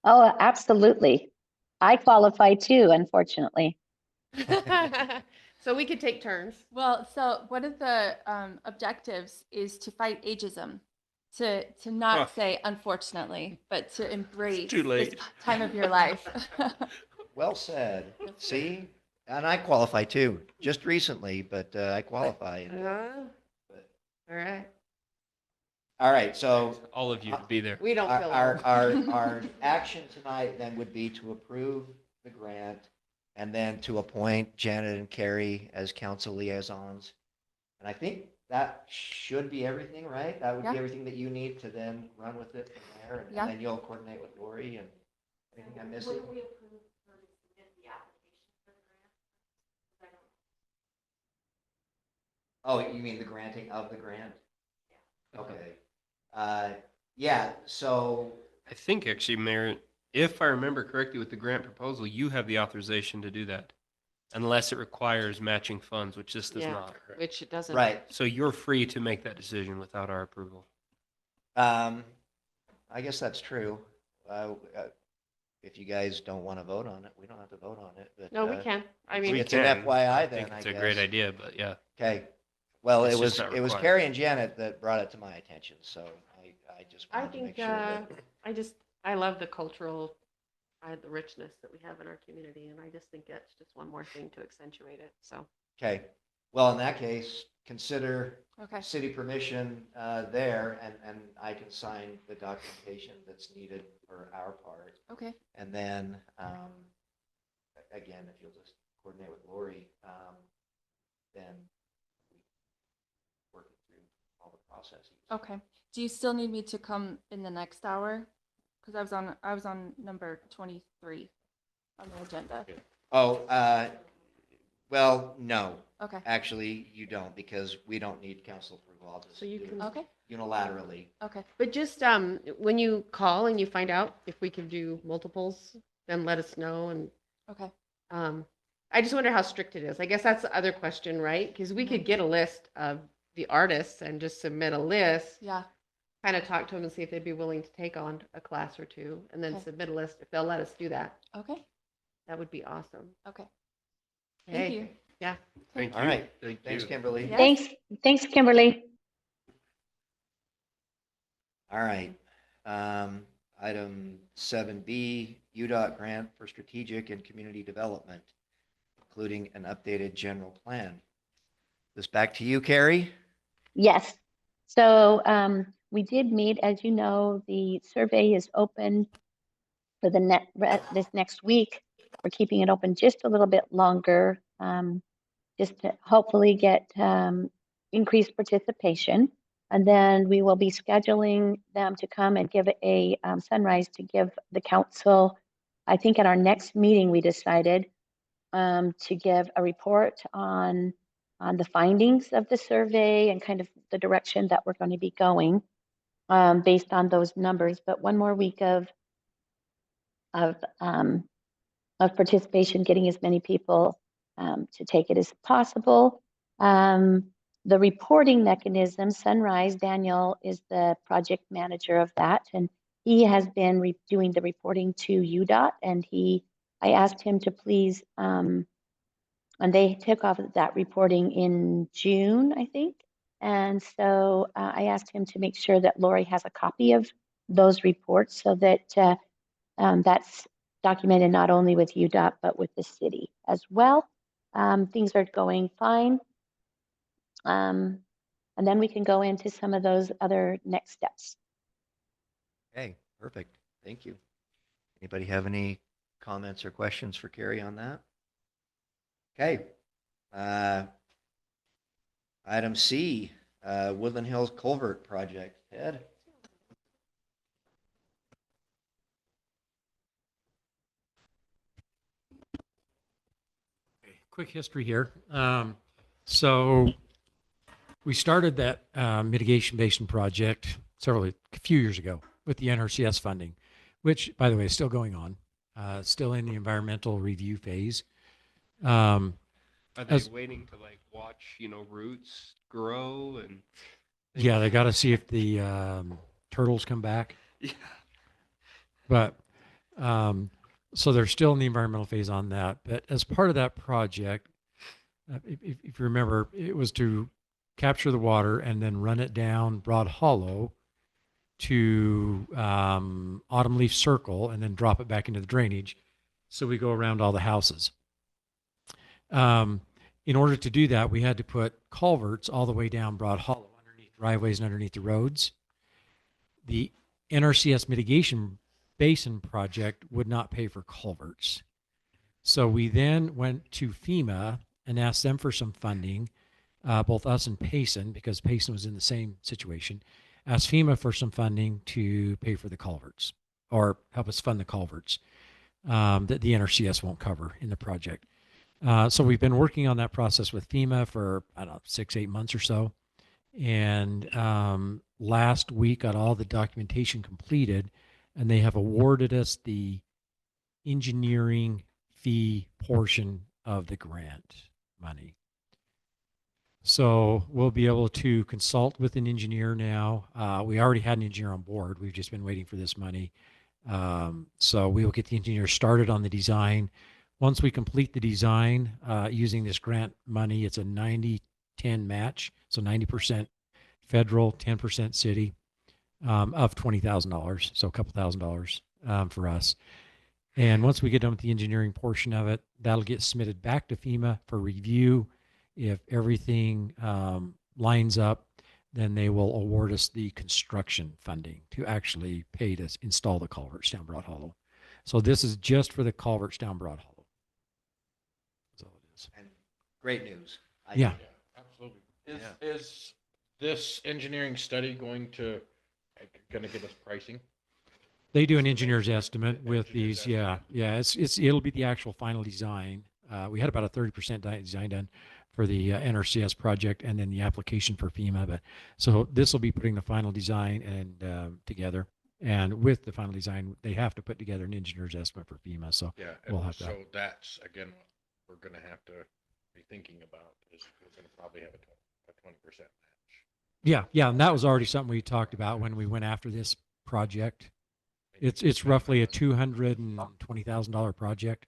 Oh, absolutely. I qualify too, unfortunately. So we could take turns. Well, so one of the objectives is to fight ageism, to not say unfortunately, but to embrace too late. this time of your life. Well said. See? And I qualify too, just recently, but I qualify. All right. All right, so All of you to be there. We don't feel our action tonight then would be to approve the grant and then to appoint Janet and Carrie as council liaisons. And I think that should be everything, right? That would Yeah. be everything that you need to then run with it from there. And Yeah. then you'll coordinate with Lori and anything I'm missing? Oh, you mean the granting of the grant? Okay. Yeah, so, I think actually, Mayor, if I remember correctly with the grant proposal, you have the authorization to do that. Unless it requires matching funds, which this does Yeah, not. which it doesn't. right. So you're free to make that decision without our approval. I guess that's true. If you guys don't want to vote on it, we don't have to vote on it, but. No, we can. I mean, It's an FYI then, think I it's a great guess. idea, but yeah. Okay. Well, It's it was, just not it was required. Carrie and Janet that brought it to my attention, so I just I wanted to make think, sure that. I love the cultural, the richness that we have in our community, and I just think it's just one more thing to accentuate it, so. Okay, well, in that case, consider Okay. city permission there, and I can sign the documentation that's needed for our part. Okay. And then, again, if you'll just coordinate with Lori, then we work it through all the processes. Okay. Do you still need me to come in the next hour? Because I was on number 23 on the agenda. Oh, well, no. Okay. Actually, you don't, because we don't need council approval. I'll just So you do can- it Okay. unilaterally. Okay. But just, when you call and you find out if we can do multiples, then let us know, and, Okay. I just wonder how strict it is. I guess that's the other question, right? Because we could get a list of the artists and just submit a list, Yeah. kind of talk to them and see if they'd be willing to take on a class or two, and then Okay. submit a list if they'll let us do that. Okay. That would be awesome. Okay. Hey, Thank you. Yeah. Thank All you. right. Thank Thanks, you. Kimberly. Yes. Thanks, Kimberly. All right. Item 7B, UDOT grant for strategic and community development, including an updated general plan. This back to you, Carrie? Yes. So we did meet, as you know, the survey is open for this next week. We're keeping it open just a little bit longer, just to hopefully get increased participation. And then we will be scheduling them to come and give a sunrise to give the council. I think at our next meeting, we decided to give a report on the findings of the survey and kind of the direction that we're going to be going based on those numbers. But one more week of participation, getting as many people to take it as possible. The reporting mechanism, Sunrise, Daniel is the project manager of that, and he has been doing the reporting to UDOT, and I asked him to please, and they took off that reporting in June, I think. And so I asked him to make sure that Lori has a copy of those reports so that that's documented not only with UDOT, but with the city as well. Things are going fine. And then we can go into some of those other next steps. Okay, perfect. Thank you. Anybody have any comments or questions for Carrie on that? Okay. Item C, Woodland Hills Culvert Project. Ted? Quick history here. So we started that mitigation basin project a few years ago with the NRCS funding, which, by the way, is still going on, still in the environmental review phase. Are they waiting to like watch, roots grow and? Yeah, they got to see if the turtles come back. Yeah. But so they're still in the environmental phase on that. But as part of that project, if you remember, it was to capture the water and then run it down Broad Hollow to Autumn Leaf Circle and then drop it back into the drainage. So we go around all the houses. In order to do that, we had to put culverts all the way down Broad Hollow, underneath driveways and underneath the roads. The NRCS mitigation basin project would not pay for culverts. So we then went to FEMA and asked them for some funding, both us and Payson, because Payson was in the same situation, asked FEMA for some funding to pay for the culverts or help us fund the culverts that the NRCS won't cover in the project. So we've been working on that process with FEMA for, 6-8 months or so. And last week got all the documentation completed, and they have awarded us the engineering fee portion of the grant money. So we'll be able to consult with an engineer now. We already had an engineer on board. We've just been waiting for this money. So we will get the engineer started on the design. Once we complete the design using this grant money, it's a 90-10 match. So 90% federal, 10% city of $20,000. So a couple $1,000 for us. And once we get done with the engineering portion of it, that'll get submitted back to FEMA for review. If everything lines up, then they will award us the construction funding to actually pay to install the culverts down Broad Hollow. So this is just for the culverts down Broad Hollow. That's all it is. And great news. Yeah. Absolutely. Is this engineering study going to give us pricing? They do an engineer's estimate with these. Yeah. It'll be the actual final design. We had about a 30% design done for the NRCS project, and then the application for FEMA. But so this will be putting the final design and together. And with the final design, they have to put together an engineer's estimate for FEMA. So yeah, we'll have so to. that's again what we're going to have to be thinking about is we're going to probably have a 20% match. Yeah, and that was already something we talked about when we went after this project. It's roughly a $220,000 project,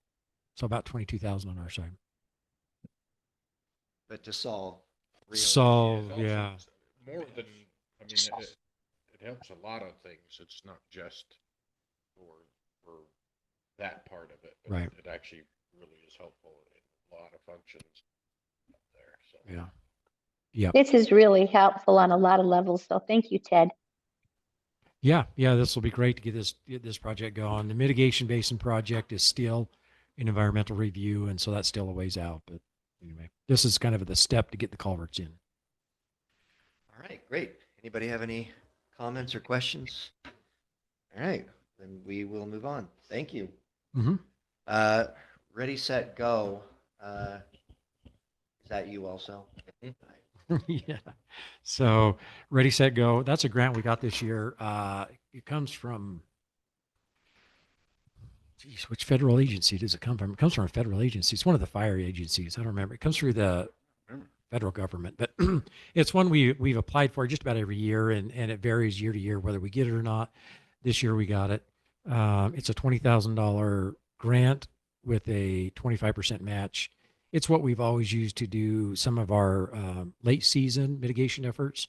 so about $22,000 on our side. But to solve. Yeah. More than, it helps a lot of things. It's not just for that part of it. But right. It actually really is helpful in a lot of functions there. So. Yeah. Yeah. This is really helpful on a lot of levels. So thank you, Ted. Yeah. This will be great to get this project going. The mitigation basin project is still in environmental review, and so that's still a ways out. But anyway, this is kind of the step to get the culverts in. All right, great. Anybody have any comments or questions? All right, then we will move on. Thank you. Mm-hmm. Ready, set, go. Is that you also? Yeah. So Ready, Set, Go. That's a grant we got this year. It comes from, which federal agency does it come from? It comes from a federal agency. It's one of the fire agencies. I don't remember. It comes through the federal government, but it's one we've applied for just about every year, and it varies year to year whether we get it or not. This year we got it. It's a $20,000 grant with a 25% match. It's what we've always used to do some of our late season mitigation efforts.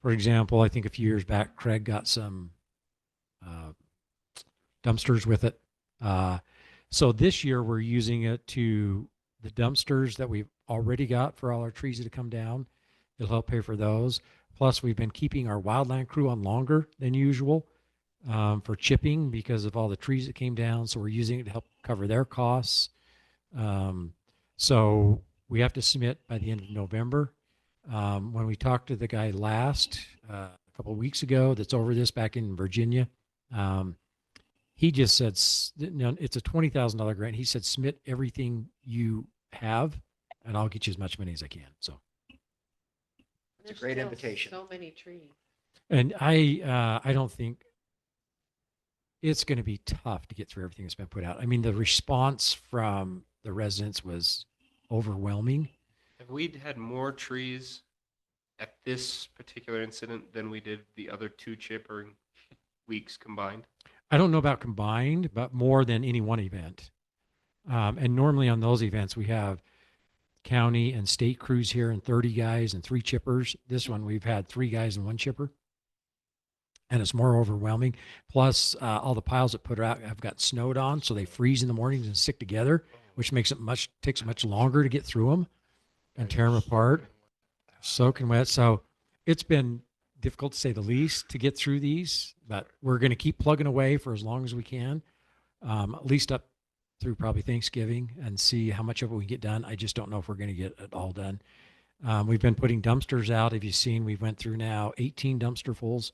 For example, I think a few years back, Craig got some dumpsters with it. So this year we're using it to the dumpsters that we've already got for all our trees that have come down. It'll help pay for those. Plus, we've been keeping our wildland crew on longer than usual for chipping because of all the trees that came down. So we're using it to help cover their costs. So we have to submit by the end of November. When we talked to the guy last, a couple of weeks ago, that's over this back in Virginia, he just said, it's a $20,000 grant. He said, submit everything you have and I'll get you as much money as I can. So It's a great invitation. So many trees. and I don't think it's going to be tough to get through everything that's been put out. I mean, the response from the residents was overwhelming. Have we had more trees at this particular incident than we did the other two chipping weeks combined? I don't know about combined, but more than any one event. And normally on those events, we have county and state crews here and 30 guys and 3 chippers. This one, we've had 3 guys and 1 chipper. And it's more overwhelming. Plus, all the piles that put out have got snowed on, so they freeze in the mornings and stick together, which makes it takes much longer to get through them and tear them apart. Soaking wet. So it's been difficult to say the least to get through these, but we're going to keep plugging away for as long as we can, at least up through probably Thanksgiving, and see how much of it we can get done. I just don't know if we're going to get it all done. We've been putting dumpsters out. Have you seen, we went through now 18 dumpster fulls.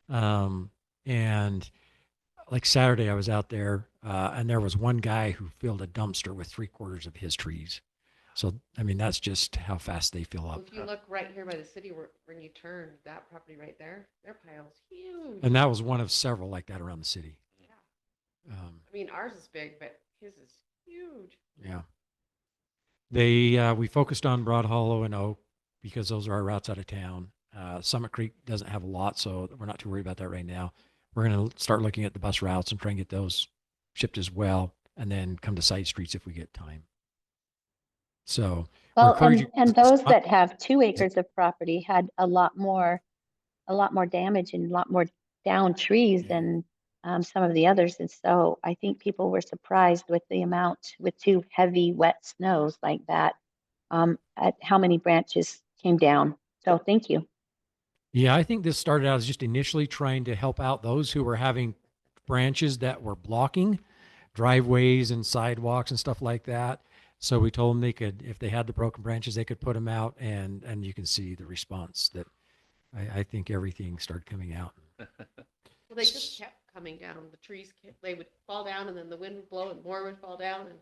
And like Saturday I was out there, and there was one guy who filled a dumpster with 3/4 of his trees. So, I mean, that's just how fast they fill up. If you look right here by the city, when you turn that property right there, their pile's huge. And that was one of several like that around the city. Yeah. I mean, ours is big, but his is huge. Yeah. We focused on Broad Hollow and Oak because those are our routes out of town. Summit Creek doesn't have a lot, so we're not too worried about that right now. We're going to start looking at the bus routes and try and get those shipped as well, and then come to side streets if we get time. So, Well, and those that have 2 acres of property had a lot more damage and a lot more down trees than some of the others. And so I think people were surprised with the amount, with 2 heavy wet snows like that, at how many branches came down. So thank you. Yeah, I think this started out as just initially trying to help out those who were having branches that were blocking driveways and sidewalks and stuff like that. So we told them they could, if they had the broken branches, they could put them out, and you can see the response that I think everything started coming out. Well, they just kept coming down. The trees, they would fall down, and then the wind would blow, and more would fall down. And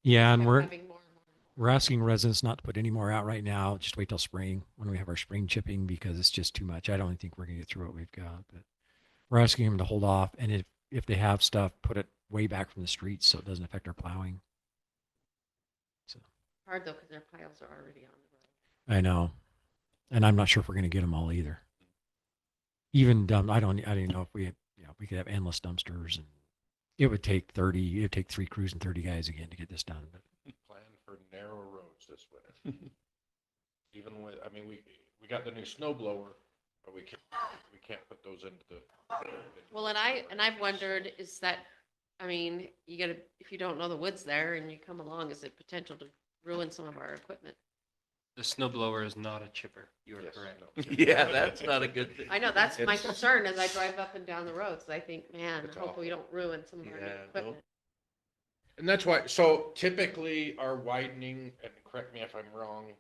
Yeah, and kept we're having more and more. we're asking residents not to put any more out right now. Just wait till spring when we have our spring chipping, because it's just too much. I don't think we're going to get through what we've got, but we're asking them to hold off. And if they have stuff, put it way back from the streets so it doesn't affect our plowing. So Hard though, because their piles are already on the road. I know, and I'm not sure if we're going to get them all either. Even dumb, I don't even know if we could have endless dumpsters, and it would take 3 crews and 30 guys again to get this done. But Plan for narrow roads this winter. Even with, I mean, we got the new snow blower, but we can't put those into the. Well, and I've wondered, is that, I mean, if you don't know the woods there and you come along, is it potential to ruin some of our equipment? The snow blower is not a chipper. You are correct. Yeah, that's not a good thing. I know, that's my concern as I drive up and down the roads. I think, man, It's hopefully we don't ruin some of our new Yeah, equipment. And that's why, so typically our widening, and correct me if I'm wrong,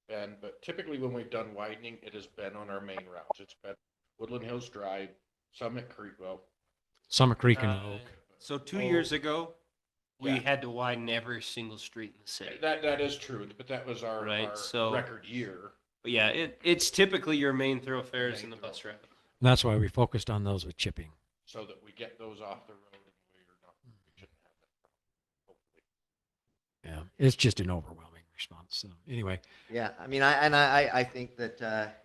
Ben, but typically when we've done widening, it has been on our main routes. It's been Woodland Hills Drive, Summit Creek, Summit Creek and Oak. So 2 years ago, we Yeah. had to widen every single street in the city. That is true, but that was our record year. But yeah, it's typically your main thoroughfares in the bus route. And that's why we focused on those with chipping. So that we get those off the road and we shouldn't have that problem, hopefully. Yeah, it's just an overwhelming response. So anyway, Yeah, I mean, I think that,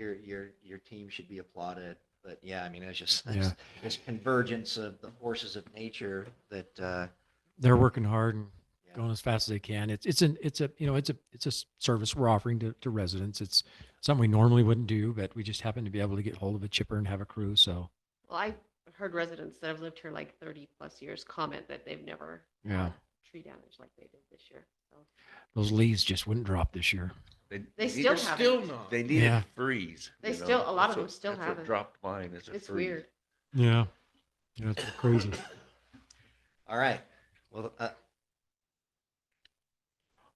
your team should be applauded. But yeah, I mean, it's just Yeah. this convergence of the forces of nature that, They're working hard and Yeah. going as fast as they can. It's a service we're offering to residents. It's something we normally wouldn't do, but we just happen to be able to get hold of a chipper and have a crew. So Well, I've heard residents that have lived here like 30+ years comment that they've never Yeah. had tree damage like they did this year. So those leaves just wouldn't drop this year. They still They're haven't. still not. They need Yeah. to freeze. They you know? still- a lot of That's them what- still that's what haven't. dropped mine is a It's freeze. weird. Yeah. Yeah, it's crazy. all right. Well,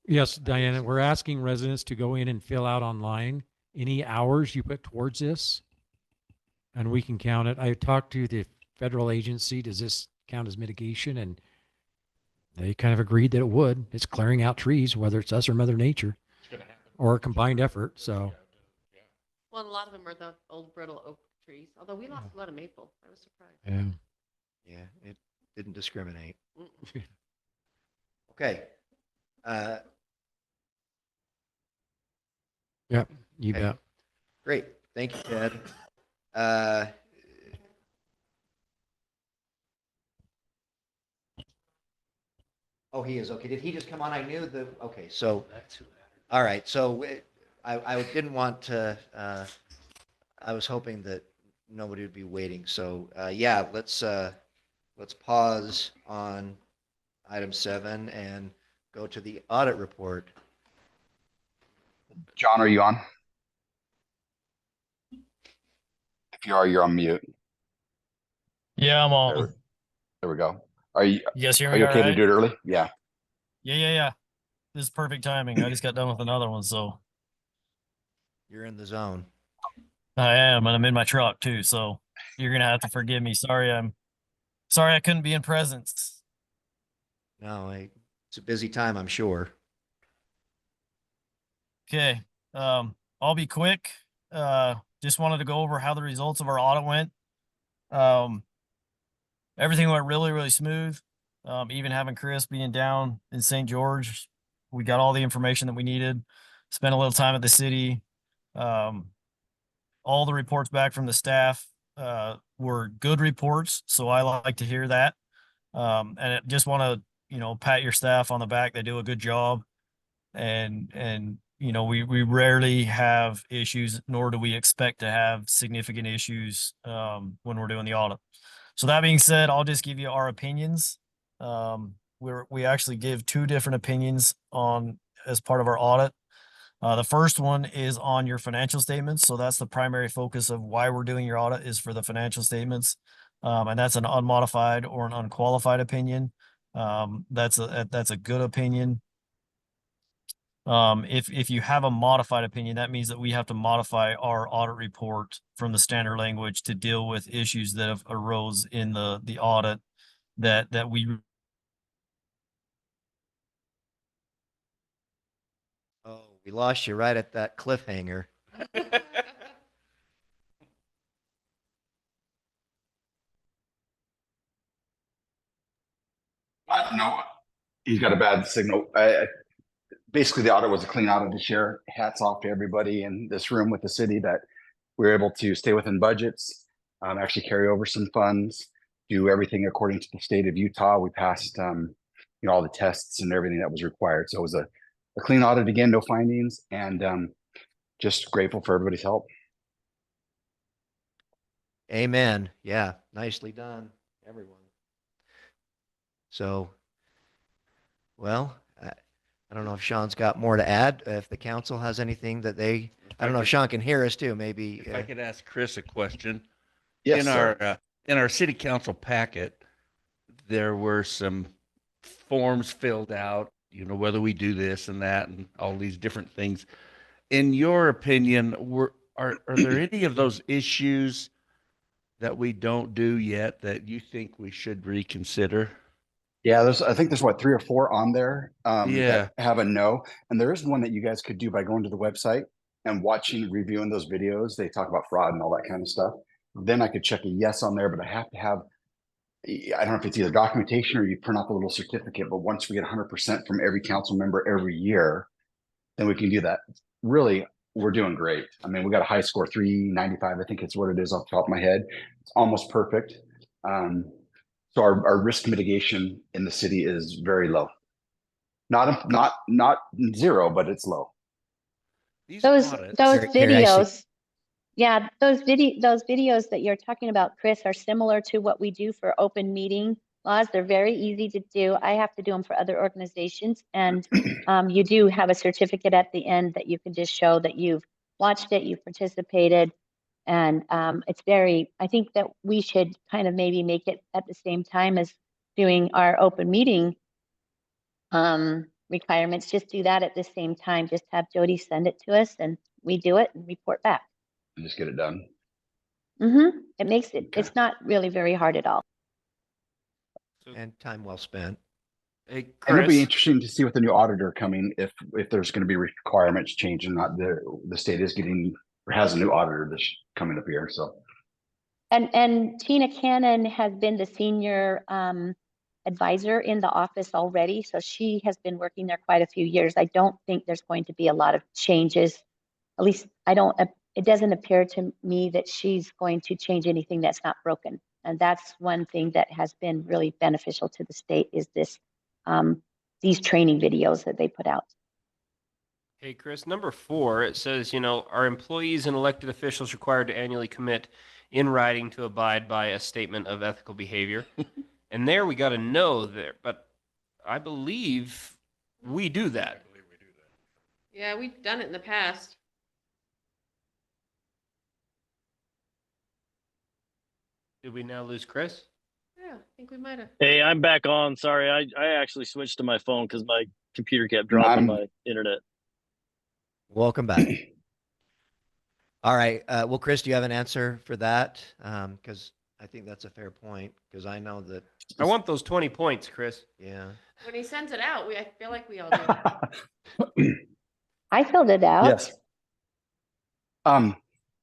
Yes, Diana, we're asking residents to go in and fill out online any hours you put towards this, and we can count it. I talked to the federal agency, does this count as mitigation? And they kind of agreed that it would. It's clearing out trees, whether it's us or Mother Nature, It's gonna happen. or a combined effort. So, Well, and a lot of them are the old brittle oak trees, although we lost a lot of maple. I was surprised. yeah. yeah, it didn't discriminate. Mm-mm. Okay. Yep, you Okay. bet. Great. Thank you, Ted. Oh, he is. Okay. Did he just come on? I knew okay. So, all right. So I didn't want to, I was hoping that nobody would be waiting. So, yeah, let's pause on item 7 and go to the audit report. John, are you on? If you are, you're on mute. Yeah, I'm There, on. there we go. Are you, You guys hear are me you all okay to right? do it early? Yeah. Yeah. This is perfect timing. I just got done with another one, so You're in the zone. I am, and I'm in my truck too, so you're gonna have to forgive me. Sorry I couldn't be in presence. No, it's a busy time, I'm sure. Okay. I'll be quick. Just wanted to go over how the results of our audit went. Everything went really, really smooth. Even having Chris being down in St. George, we got all the information that we needed. Spent a little time at the city. All the reports back from the staff were good reports, so I like to hear that. And I just want to, pat your staff on the back. They do a good job, and we rarely have issues, nor do we expect to have significant issues when we're doing the audit. So that being said, I'll just give you our opinions. We actually give 2 different opinions as part of our audit. The first one is on your financial statements. So that's the primary focus of why we're doing your audit, is for the financial statements. And that's an unmodified or an unqualified opinion. That's a good opinion. If you have a modified opinion, that means that we have to modify our audit report from the standard language to deal with issues that have arose in the audit that we. Oh, we lost you right at that cliffhanger. No, he's got a bad signal. Basically, the audit was a clean audit this year. Hats off to everybody in this room with the city that we were able to stay within budgets, actually carry over some funds, do everything according to the state of Utah. We passed, all the tests and everything that was required. So it was a clean audit again, no findings, and just grateful for everybody's help. Amen. Yeah, nicely done, everyone. So, well, I don't know if Sean's got more to add. If the council has anything that I don't know if Sean can hear us too, maybe. If I could ask Chris a question. Yes, in sir. In our city council packet, there were some forms filled out, whether we do this and that and all these different things. In your opinion, are there any of those issues that we don't do yet that you think we should reconsider? Yeah, I think there's 3 or 4 on there Yeah. that have a no. And there is one that you guys could do by going to the website and reviewing those videos. They talk about fraud and all that kind of stuff. Then I could check a yes on there, but I have to have, I don't know if it's either documentation or you print out the little certificate, but once we get 100% from every council member every year, then we can do that. Really, we're doing great. I mean, we got a high score, 395, I think it's what it is off the top of my head. It's almost perfect. So our risk mitigation in the city is very low. Not zero, but it's low. Those Carrie, I see. videos, yeah, those videos that you're talking about, Chris, are similar to what we do for open meeting laws. They're very easy to do. I have to do them for other organizations, and you do have a certificate at the end that you can just show that you've watched it, you've participated, and it's very. I think that we should kind of maybe make it at the same time as doing our open meeting requirements. Just do that at the same time. Just have Jody send it to us, and we do it and report back. Just get it done. It makes it. Okay. It's not really very hard at all. And time well spent. Hey, And it'll be Chris, interesting to see with the new auditor coming if there's going to be requirements changing. Not the state is getting or has a new auditor that's coming up here. So And Tina Cannon has been the senior advisor in the office already, so she has been working there quite a few years. I don't think there's going to be a lot of changes. At least I don't. It doesn't appear to me that she's going to change anything that's not broken. And that's one thing that has been really beneficial to the state is this these training videos that they put out. hey, Chris, number 4, it says, are employees and elected officials required to annually commit in writing to abide by a statement of ethical behavior? And there we got to know there, but I believe we do that. Yeah, we've done it in the past. Did we now lose Chris? Yeah, I think we might have. Hey, I'm back on. Sorry, I actually switched to my phone because my computer kept dropping my internet. Welcome back. All right. Well, Chris, do you have an answer for that? Because I think that's a fair point. Because I know that. I want those 20 points, Chris. Yeah. When he sends it out, I feel like we all do. I filled it out. yes.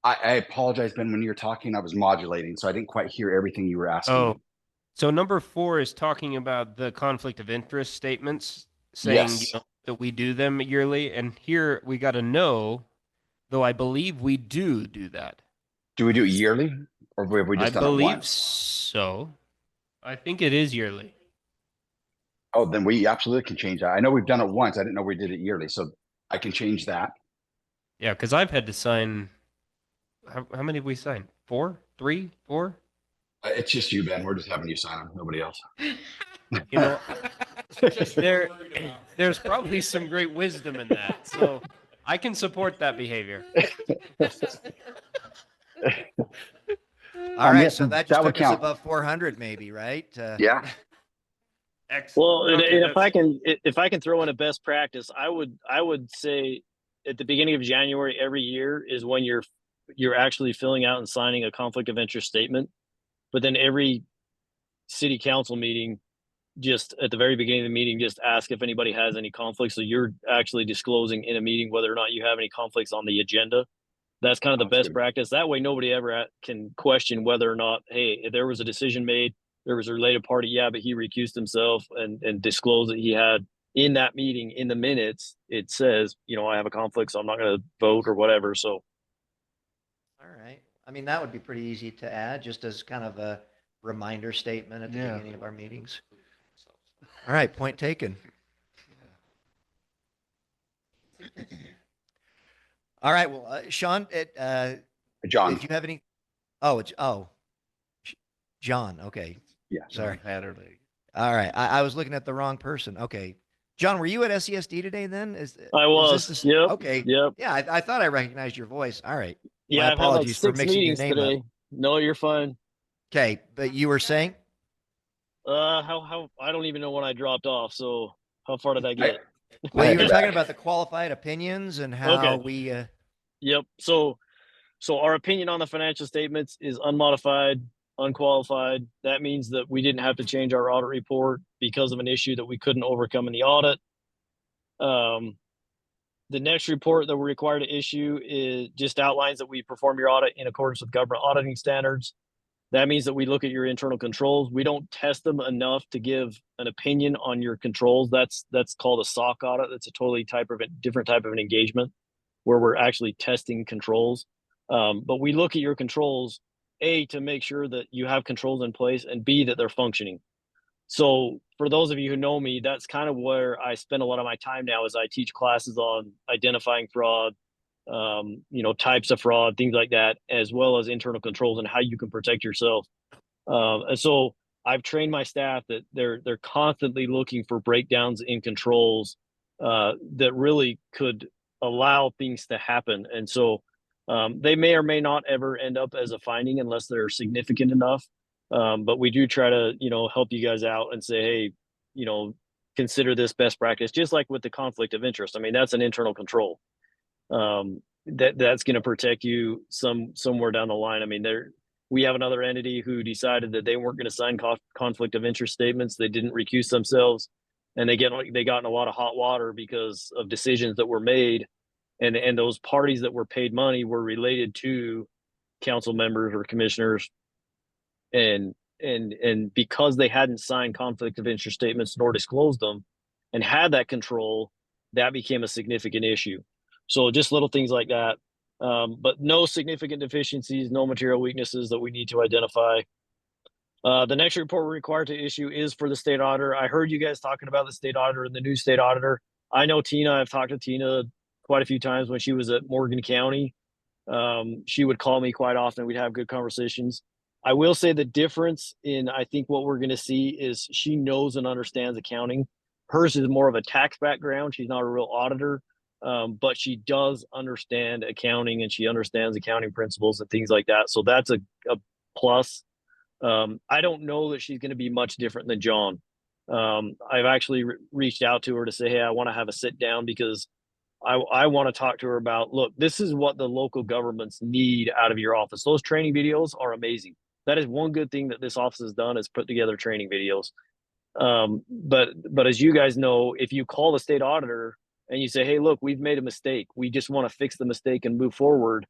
I apologize, Ben. When you were talking, I was modulating, so I didn't quite hear everything you were asking. Oh, so number 4 is talking about the conflict of interest statements, saying Yes. that we do them yearly. And here we got to know, though I believe we do that. Do we do it yearly, or have we just I done it believe once? so. I think it is yearly. Oh, then we absolutely can change that. I know we've done it once. I didn't know we did it yearly, so I can change that. Yeah, because I've had to sign. How many have we signed? 4? 3? 4? It's just you, Ben. We're just having you sign them. Nobody else. There's probably some great wisdom in that. So I can support that behavior. All right. So that just would took us count. above 400, maybe, right? Yeah. Excellent. Well, and Okay, if I can throw in a best practice, I would say at the beginning of January every year is when you're actually filling out and signing a conflict of interest statement. But then every city council meeting, just at the very beginning of the meeting, just ask if anybody has any conflicts. So you're actually disclosing in a meeting whether or not you have any conflicts on the agenda. That's kind of the best practice. That way, nobody ever can question whether or not, hey, if there was a decision made, there was a related party, yeah, but he recused himself and disclosed that he had in that meeting in the minutes. It says, I have a conflict, so I'm not going to vote or whatever. So. All right. I mean, that would be pretty easy to add just as kind of a reminder statement at the beginning of our meetings. All right. Point taken. All right. Well, Sean, John. did you have any? John. Okay. Yeah. Sorry. All right. I was looking at the wrong person. Okay. John, were you at SESD today then? I was. Yep. Okay. Yep. Yeah. I thought I recognized your voice. All right. Yeah. My I've had like apologies for 6 mixing your meetings name today. up. No, you're fine. Okay. But you were saying? How I don't even know when I dropped off. So how far did I get? Well, you were talking about the qualified opinions and how we. Yep. So our opinion on the financial statements is unmodified, unqualified. That means that we didn't have to change our audit report because of an issue that we couldn't overcome in the audit. The next report that we're required to issue just outlines that we perform your audit in accordance with government auditing standards. That means that we look at your internal controls. We don't test them enough to give an opinion on your controls. That's called a SOC audit. That's a totally different type of an engagement. where we're actually testing controls. But we look at your controls, A, to make sure that you have controls in place, and B, that they're functioning. So for those of you who know me, that's kind of where I spend a lot of my time now, as I teach classes on identifying fraud, types of fraud, things like that, as well as internal controls and how you can protect yourself. And so I've trained my staff that they're constantly looking for breakdowns in controls that really could allow things to happen. And so they may or may not ever end up as a finding unless they're significant enough. But we do try to, help you guys out and say, hey, consider this best practice, just like with the conflict of interest. I mean, that's an internal control. That's going to protect you somewhere down the line. I mean, we have another entity who decided that they weren't going to sign conflict of interest statements. They didn't recuse themselves, and they got in a lot of hot water because of decisions that were made, and those parties that were paid money were related to council members or commissioners, and because they hadn't signed conflict of interest statements nor disclosed them and had that control, that became a significant issue. So just little things like that. But no significant deficiencies, no material weaknesses that we need to identify. The next report we're required to issue is for the state auditor. I heard you guys talking about the state auditor and the new state auditor. I know Tina. I've talked to Tina quite a few times when she was at Morgan County. She would call me quite often. We'd have good conversations. I will say the difference in, I think, what we're going to see is she knows and understands accounting. Hers is more of a tax background. She's not a real auditor. But she does understand accounting, and she understands accounting principles and things like that. So that's a plus. I don't know that she's going to be much different than John. I've actually reached out to her to say, hey, I want to have a sit down because I want to talk to her about, look, this is what the local governments need out of your office. Those training videos are amazing. That is one good thing that this office has done, is put together training videos. But as you guys know, if you call the state auditor and you say, hey, look, we've made a mistake, we just want to fix the mistake and move forward,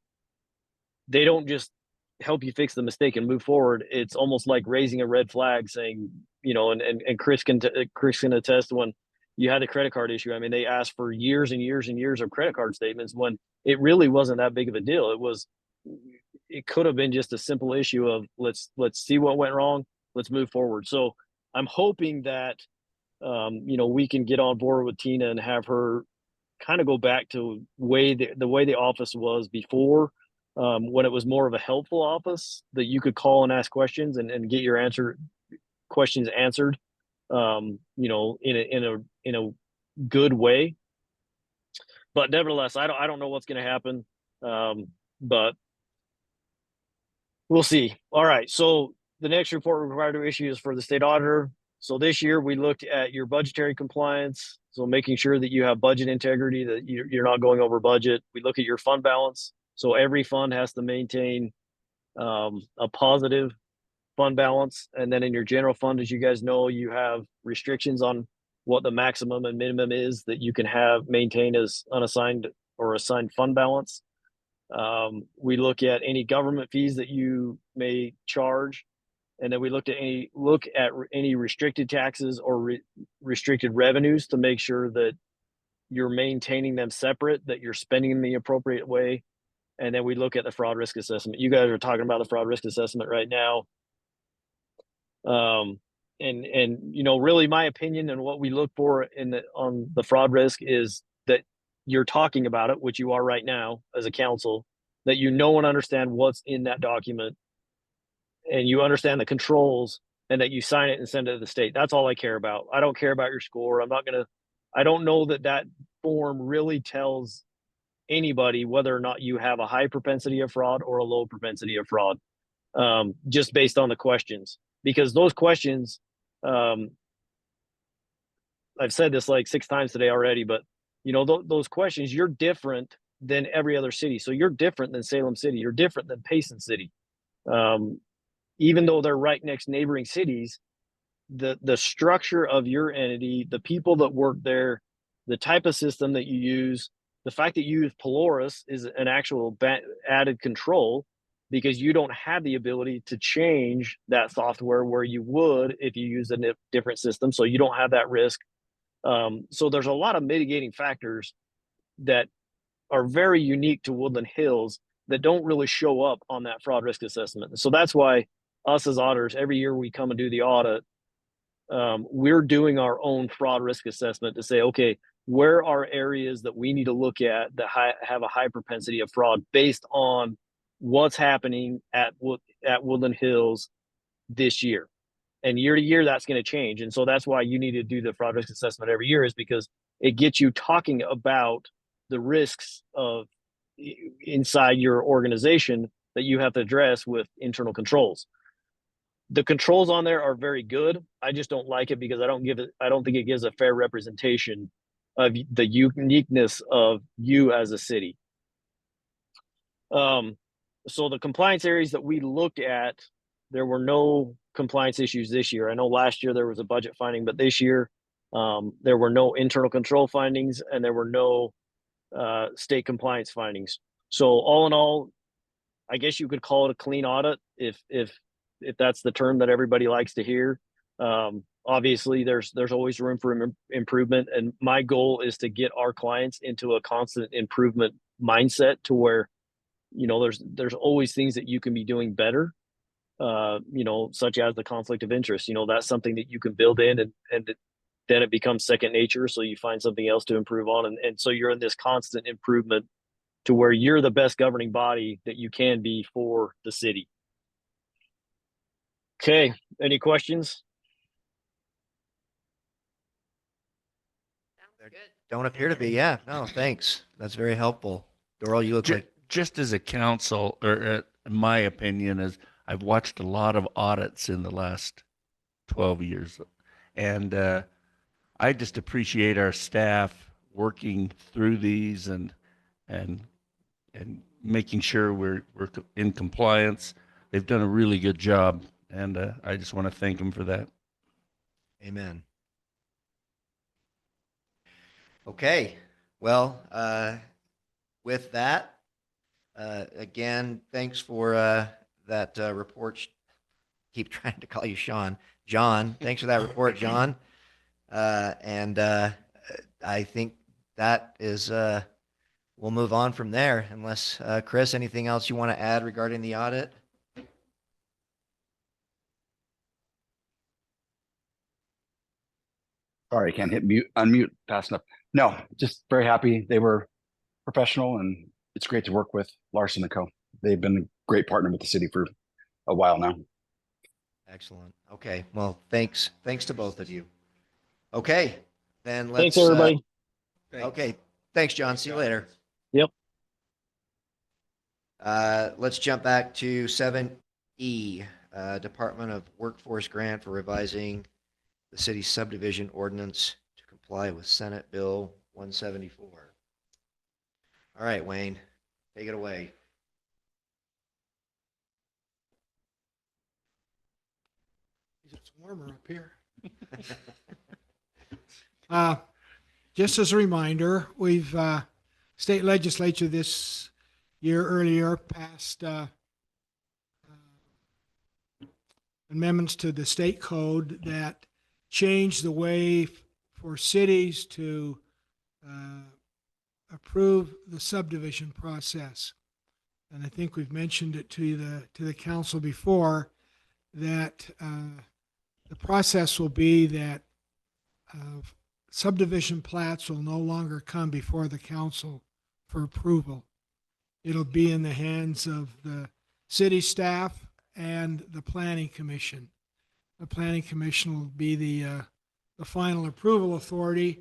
they don't just help you fix the mistake and move forward. It's almost like raising a red flag, saying, and Chris can attest, when you had the credit card issue, I mean, they asked for years and years and years of credit card statements when it really wasn't that big of a deal. It could have been just a simple issue of let's see what went wrong, let's move forward. So I'm hoping that we can get on board with Tina and have her kind of go back to the way the office was before, when it was more of a helpful office that you could call and ask questions and get your questions answered, in a good way. But nevertheless, I don't know what's going to happen, but we'll see. All right, so the next report we're required to issue is for the state auditor. So this year we looked at your budgetary compliance, so making sure that you have budget integrity, that you're not going over budget. We look at your fund balance. So every fund has to maintain a positive fund balance. And then in your general fund, as you guys know, you have restrictions on what the maximum and minimum is that you can maintain as unassigned or assigned fund balance. We look at any government fees that you may charge. And then we look at any restricted taxes or restricted revenues to make sure that you're maintaining them separate, that you're spending them the appropriate way. And then we look at the fraud risk assessment. You guys are talking about the fraud risk assessment right now. Really my opinion and what we look for on the fraud risk is that you're talking about it, which you are right now as a council, that you know and understand what's in that document, and you understand the controls, and that you sign it and send it to the state. That's all I care about. I don't care about your score. I don't know that form really tells anybody whether or not you have a high propensity of fraud or a low propensity of fraud, just based on the questions. Because those questions, I've said this like 6 times today already, but those questions, you're different than every other city. So you're different than Salem City. You're different than Payson City. Even though they're right next neighboring cities, the structure of your entity, the people that work there, the type of system that you use, the fact that you use Polaris is an actual added control, because you don't have the ability to change that software where you would if you use a different system. So you don't have that risk. So there's a lot of mitigating factors that are very unique to Woodland Hills that don't really show up on that fraud risk assessment. So that's why us as auditors, every year we come and do the audit, we're doing our own fraud risk assessment to say, okay, where are areas that we need to look at that have a high propensity of fraud based on what's happening at Woodland Hills this year. And year to year, that's going to change. And so that's why you need to do the fraud risk assessment every year, is because it gets you talking about the risks of inside your organization that you have to address with internal controls. The controls on there are very good. I just don't like it because I don't think it gives a fair representation of the uniqueness of you as a city. So the compliance areas that we looked at, there were no compliance issues this year. I know last year there was a budget finding, but this year there were no internal control findings and there were no state compliance findings. So all in all, I guess you could call it a clean audit if that's the term that everybody likes to hear. Obviously there's always room for improvement, and my goal is to get our clients into a constant improvement mindset to where, you know, there's always things that you can be doing better, you know, such as the conflict of interest. You know, that's something that you can build in, and then it becomes second nature. So you find something else to improve on. And so you're in this constant improvement to where you're the best governing body that you can be for the city. Okay, any questions? Don't appear to be. Yeah, no, thanks. That's very helpful. Doral, you look like. Just as a council, or in my opinion, is I've watched a lot of audits in the last 12 years. And I just appreciate our staff working through these and making sure we're in compliance. They've done a really good job, and I just want to thank them for that. Amen. Okay, well, with that, again, thanks for that report. Keep trying to call you Sean. John, thanks for that report, John. And I think that is, we'll move on from there, unless, Chris, anything else you want to add regarding the audit? Sorry, I can't hit unmute fast enough. No, just very happy. They were professional, and it's great to work with Larson & Co. They've been a great partner with the city for a while now. Excellent. Okay. Well, thanks to both of you. Okay. Then let's. Thanks, everybody. Okay. Thanks, John. See you later. Yep. Let's jump back to 7E, Department of Workforce grant for revising the city's subdivision ordinance to comply with Senate Bill 174. All right, Wayne, take it away. It's warmer up here. Just as a reminder, we've state legislature this year earlier passed amendments to the state code that change the way for cities to approve the subdivision process. And I think we've mentioned it to the council before that the process will be that subdivision plats will no longer come before the council for approval. It'll be in the hands of the city staff and the planning commission. The planning commission will be the final approval authority,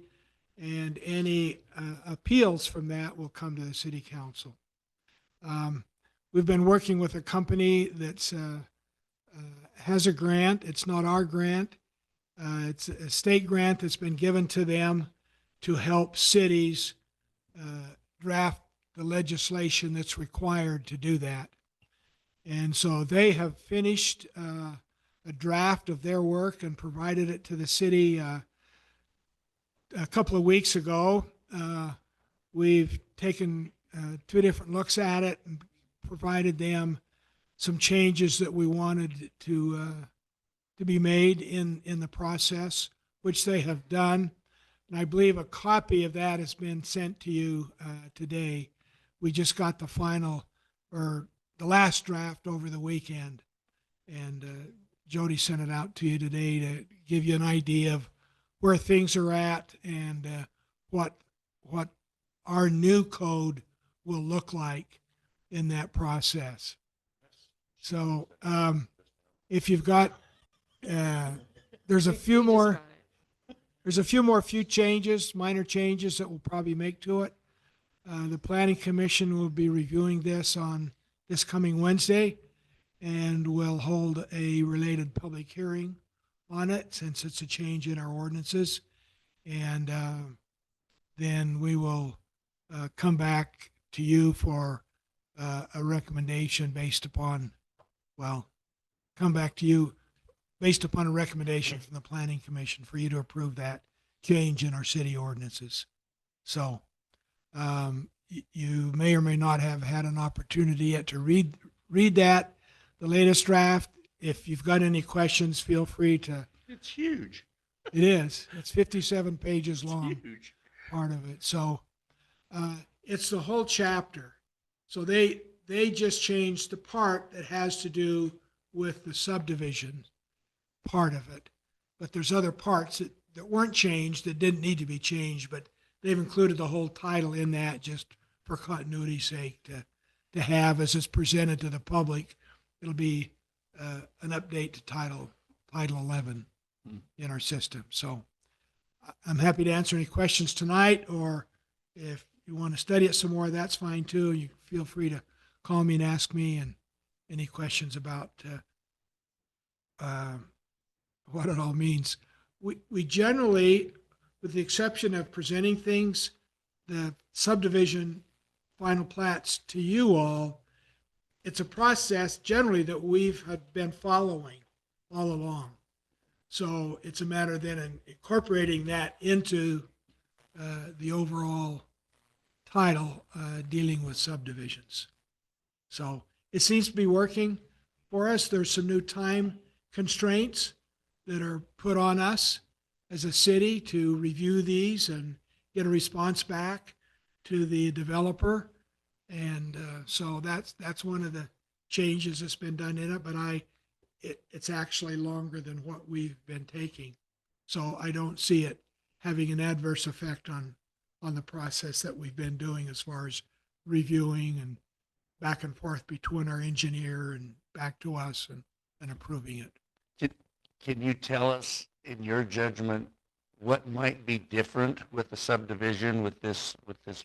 and any appeals from that will come to the city council. We've been working with a company that's has a grant. It's not our grant. It's a state grant that's been given to them to help cities draft the legislation that's required to do that. And so they have finished a draft of their work and provided it to the city a couple of weeks ago. We've taken 2 different looks at it and provided them some changes that we wanted to be made in the process, which they have done. And I believe a copy of that has been sent to you today. we just got the final or the last draft over the weekend. And Jody sent it out to you today to give you an idea of where things are at and what our new code will look like in that process. So if you've got, there's a few more changes, minor changes that we'll probably make to it. The Planning Commission will be reviewing this on this coming Wednesday, and we'll hold a related public hearing on it since it's a change in our ordinances. And then we will come back to you for a recommendation based upon, come back to you based upon a recommendation from the Planning Commission for you to approve that change in our city ordinances. So you may or may not have had an opportunity yet to read that, the latest draft. If you've got any questions, feel free to. It's huge. It is. It's 57 pages long. It's huge. Part of it. So it's the whole chapter. So they just changed the part that has to do with the subdivision part of it. But there's other parts that weren't changed, that didn't need to be changed, but they've included the whole title in that just for continuity's sake to have as it's presented to the public. It'll be an update to Title 11 in our system. So I'm happy to answer any questions tonight, or if you want to study it some more, that's fine too. You feel free to call me and ask me and any questions about what it all means. We generally, with the exception of presenting things, the subdivision final plats to you all, it's a process generally that we've been following all along. So it's a matter then of incorporating that into the overall title dealing with subdivisions. So it seems to be working for us. There's some new time constraints that are put on us as a city to review these and get a response back to the developer. And so that's one of the changes that's been done in it, but it's actually longer than what we've been taking. So I don't see it having an adverse effect on the process that we've been doing as far as reviewing and back and forth between our engineer and back to us and approving it. Can you tell us, in your judgment, what might be different with the subdivision with this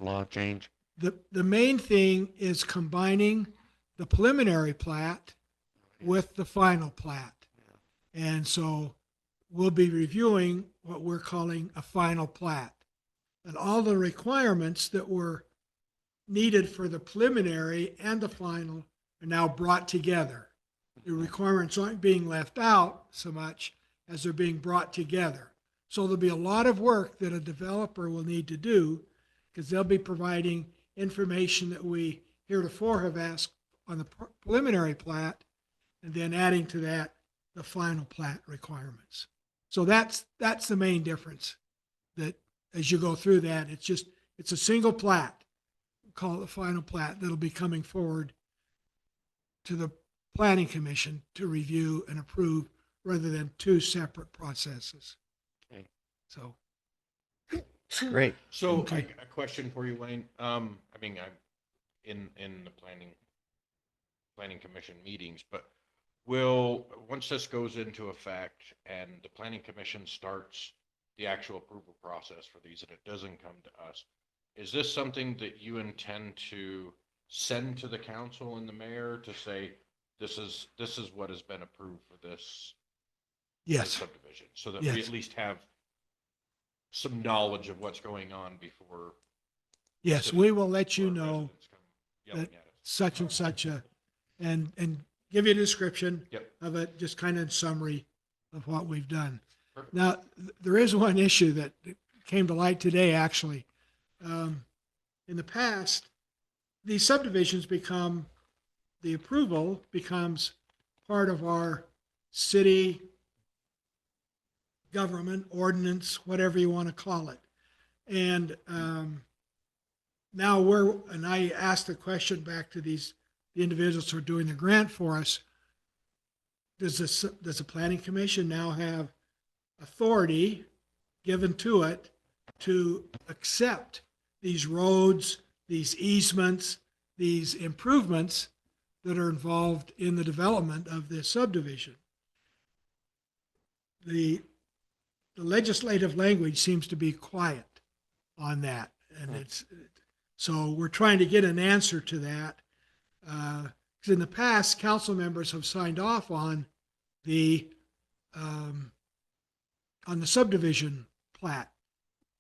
law change? The main thing is combining the preliminary plat with the final plat. And so we'll be reviewing what we're calling a final plat. And all the requirements that were needed for the preliminary and the final are now brought together. The requirements aren't being left out so much as they're being brought together. So there'll be a lot of work that a developer will need to do, because they'll be providing information that we heretofore have asked on the preliminary plat, and then adding to that the final plat requirements. So that's the main difference, that as you go through that, it's a single plat, we'll call it the final plat, that'll be coming forward to the Planning Commission to review and approve, rather than two separate processes. Okay. So. Great. So Okay. a question for you, Wayne. I mean, I'm in the planning commission meetings, but once this goes into effect and the planning commission starts the actual approval process for these and it doesn't come to us, is this something that you intend to send to the council and the mayor to say, this is what has been approved for this Yes. subdivision, so that Yes. we at least have some knowledge of what's going on before? Yes, we will let you know residents come yelling that at us. such and such and give you a description Yep. of it, just kind of in summary of what we've done. Perfect. Now, there is one issue that came to light today, actually. In the past, these subdivisions the approval becomes part of our city government ordinance, whatever you want to call it. And now and I asked the question back to the individuals who are doing the grant for us. Does the planning commission now have authority given to it to accept these roads, these easements, these improvements that are involved in the development of this subdivision? The legislative language seems to be quiet on that. And so we're trying to get an answer to that. Because in the past, council members have signed off on the subdivision plat.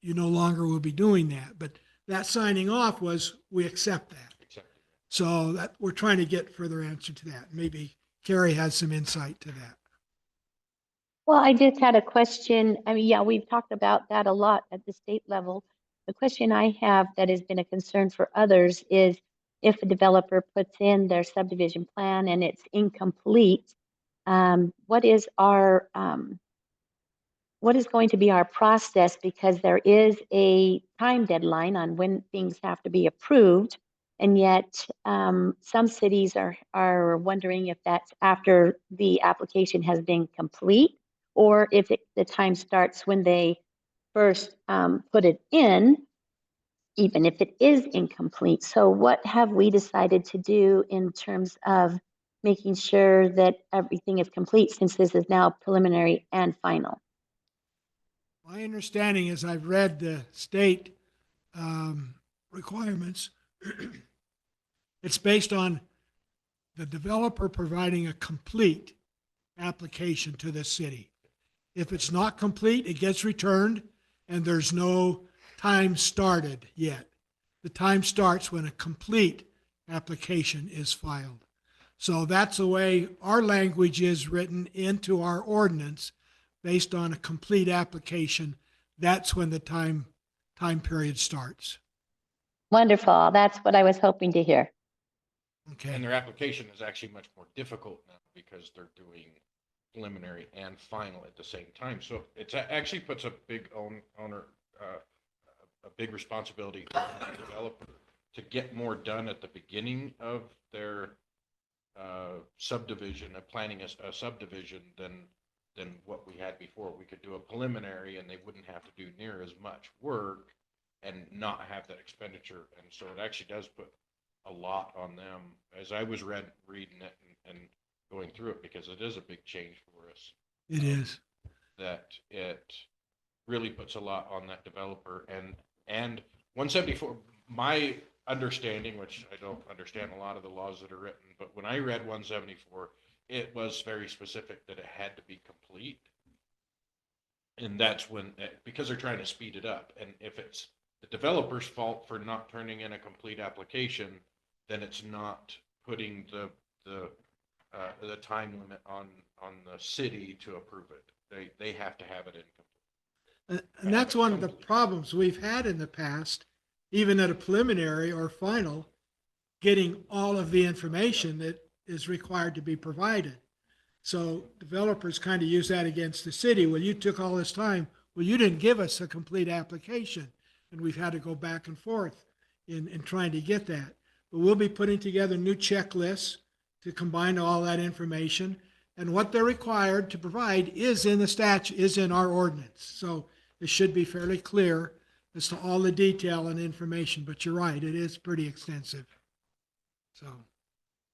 You no longer will be doing that, but that signing off was, we accept that. So that we're trying to get further answer to that. Maybe Carrie has some insight to that. Well, I just had a question. I mean, yeah, we've talked about that a lot at the state level. The question I have that has been a concern for others is if a developer puts in their subdivision plan and it's incomplete, what is going to be our process? Because there is a time deadline on when things have to be approved. And yet some cities are wondering if that's after the application has been complete, or if the time starts when they first put it in, even if it is incomplete. So what have we decided to do in terms of making sure that everything is complete, since this is now preliminary and final? My understanding is, I've read the state requirements. It's based on the developer providing a complete application to the city. If it's not complete, it gets returned and there's no time started yet. The time starts when a complete application is filed. So that's the way our language is written into our ordinance. Based on a complete application, that's when the time period starts. Wonderful. That's what I was hoping to hear. Okay. And their application is actually much more difficult now because they're doing preliminary and final at the same time. So it actually puts a big a big responsibility on the developer to get more done at the beginning of their subdivision, planning a subdivision than what we had before. We could do a preliminary and they wouldn't have to do near as much work and not have that expenditure. And so it actually does put a lot on them, as I was reading it and going through it, because it is a big change for us. It is. That it really puts a lot on that developer. And 174, my understanding, which I don't understand a lot of the laws that are written, but when I read 174, it was very specific that it had to be complete. And that's when, because they're trying to speed it up. And if it's the developer's fault for not turning in a complete application, then it's not putting the time limit on the city to approve it. They have to have it incomplete. And that's one of the problems we've had in the past, even at a preliminary or final, getting all of the information that is required to be provided. So developers kind of use that against the city. Well, you took all this time. Well, you didn't give us a complete application. And we've had to go back and forth in trying to get that. But we'll be putting together new checklists to combine all that information. And what they're required to provide is in the statute, is in our ordinance. So it should be fairly clear as to all the detail and information. But you're right, it is pretty extensive. So.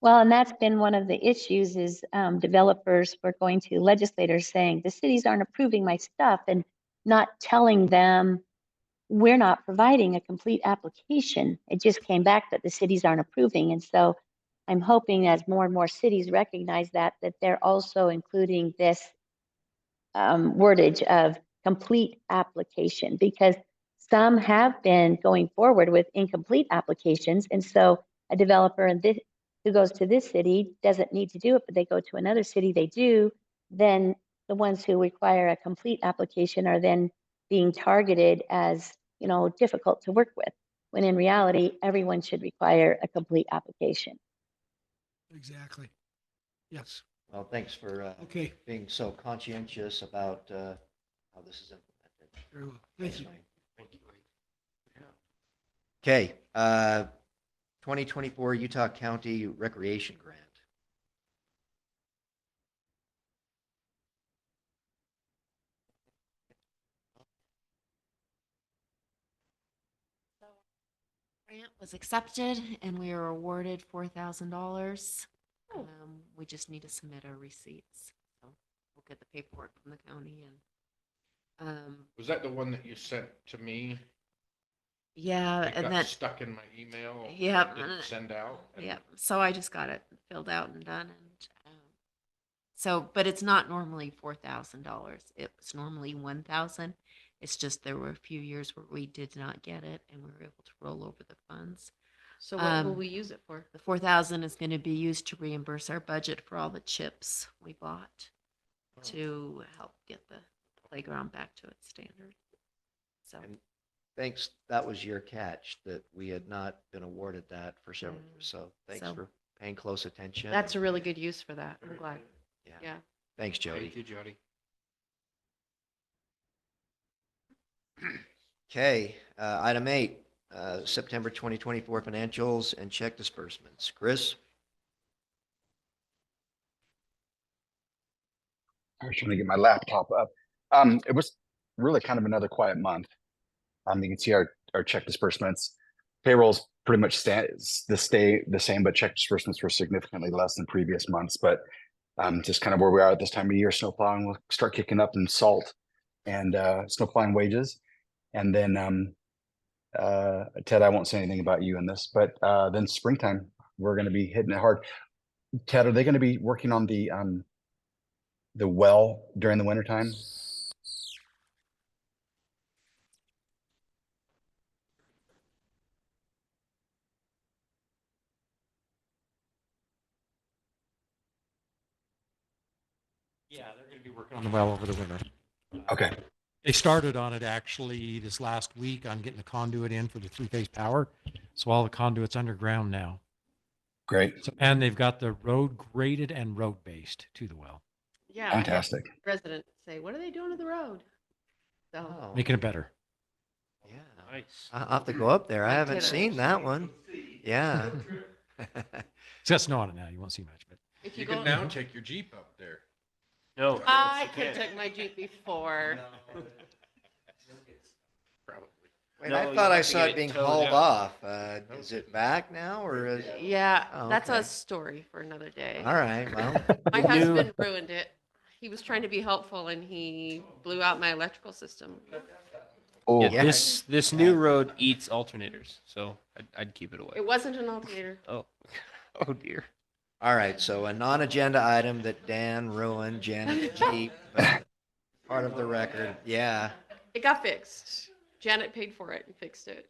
Well, and that's been one of the issues is developers were going to legislators saying the cities aren't approving my stuff and not telling them we're not providing a complete application. It just came back that the cities aren't approving. And so I'm hoping as more and more cities recognize that they're also including this wordage of complete application, because some have been going forward with incomplete applications. And so a developer who goes to this city doesn't need to do it, but they go to another city, they do, then the ones who require a complete application are then being targeted as, difficult to work with, when in reality, everyone should require a complete application. Exactly. Yes. Well, thanks for being so conscientious about how this is implemented. Very well. Thank you. Mike. Thank you, Mike. Yeah. Okay, 2024 Utah County Recreation Grant. Grant was accepted and we were awarded $4,000. We just need to submit our receipts. So we'll get the paperwork from the county and, Was that the one that you sent to me? yeah, It and got then, stuck in my email. and Yep, Didn't send out. and- yeah, so I just got it filled out and done and, so, but it's not normally $4,000. It was normally 1,000. It's just there were a few years where we did not get it and we were able to roll over the funds. So what will we use it for? The 4,000 is going to be used to reimburse our budget for all the chips we bought to help get the playground back to its standard. So, And thanks, that was your catch, that we had not been awarded that for several years. So thanks So- for paying close attention. That's a really good use for that. I'm glad. Yeah. Yeah. Thanks, Jody. Thank you, Jody. Okay, item 8, September 2024 financials and check disbursements. Chris? I was trying to get my laptop up. It was really kind of another quiet month. You can see our check disbursements. Payroll's pretty much the same, but check disbursements were significantly less than previous months. But just kind of where we are at this time of year, snow plowing will start kicking up in salt and snow plowing wages. And then Ted, I won't say anything about you in this, but then springtime, we're going to be hitting it hard. Ted, are they going to be working on the well during the wintertime? Yeah, they're going to be working on the well over the winter. Okay. They started on it actually this last week on getting the conduit in for the three-phase power. So all the conduit's underground now. Great. So, and they've got the road graded and road based to the well, Yeah. I had Fantastic. Residents say, what are they doing to the road? So, Oh, making it better. yeah. Nice. I'll have to go up there. I Not haven't kidding. seen that one. Yeah. It's got snow on it now. You won't see much, but if You you go, can now take your Jeep up there. No. I you could have can't. took my Jeep before. Probably. Wait, No, I you thought I have to saw get it it being towed hauled out. off. Is it back now or is? Yeah, Oh, that's okay. a story for another day. All right, well, My The new- husband ruined it. He was trying to be helpful and he blew out my electrical system. Oh, Yeah, this new road eats alternators, so I'd keep it away. It wasn't an alternator. Oh, oh dear. all right, so a non-agenda item that Dan ruined, Janet's Jeep, but part of the record. Yeah, It got fixed. Janet paid for it and fixed it.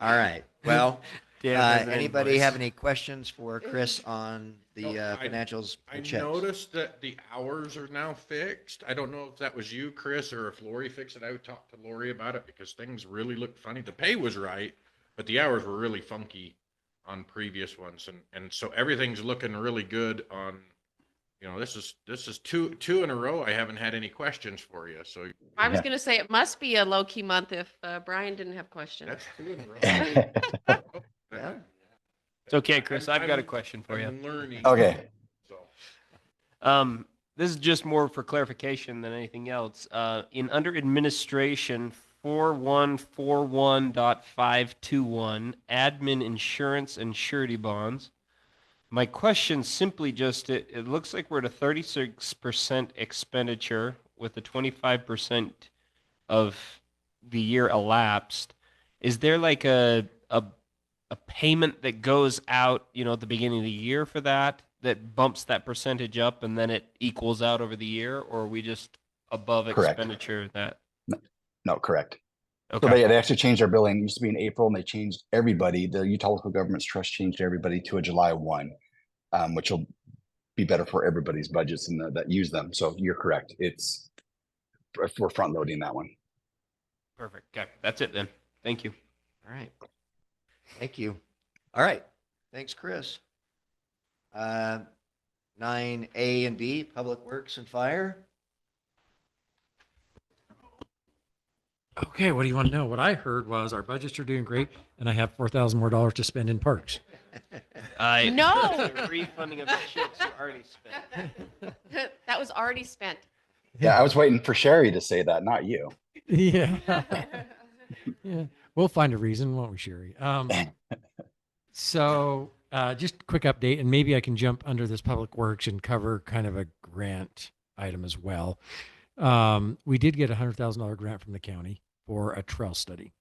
all right. Well, Dan has an anybody invoice. have any questions for Chris on the No, financials? I and checks? noticed that the hours are now fixed. I don't know if that was you, Chris, or if Lori fixed it. I would talk to Lori about it because things really looked funny. The pay was right, but the hours were really funky on previous ones. And so everything's looking really good on, this is two in a row. I haven't had any questions for you. So I was Yeah. going to say it must be a low key month if Brian didn't have questions. that's 2 in a row. Yeah. It's okay, Chris. I've got a I'm- question for you. I'm learning. Okay. So. This is just more for clarification than anything else. In under administration 4141.521, admin insurance and surety bonds. My question simply just, it looks like we're at a 36% expenditure with the 25% of the year elapsed. Is there like a payment that goes out, at the beginning of the year for that bumps that percentage up and then it equals out over the year, or are we just above Correct. expenditure that? No, correct. Okay. So they actually changed their billing. It used to be in April and they changed everybody. The Utah Local Governments Trust changed everybody to a July 1, which will be better for everybody's budgets and that use them. So you're correct. We're front loading that one. Perfect. Okay. That's it then. Thank you. All right. Thank you. All right. Thanks, Chris. 9A and B, Public Works and Fire. Okay, what do you want to know? What I heard was our budgets are doing great, and I have $4,000 more to spend in parks. No. The refunding of the checks you already spent. That was already spent. Yeah, I was waiting for Sherry to say that, not you. Yeah. Yeah. We'll find a reason, won't we, Sherry? So just a quick update, and maybe I can jump under this public works and cover kind of a grant item as well. We did get a $100,000 grant from the county for a trail study.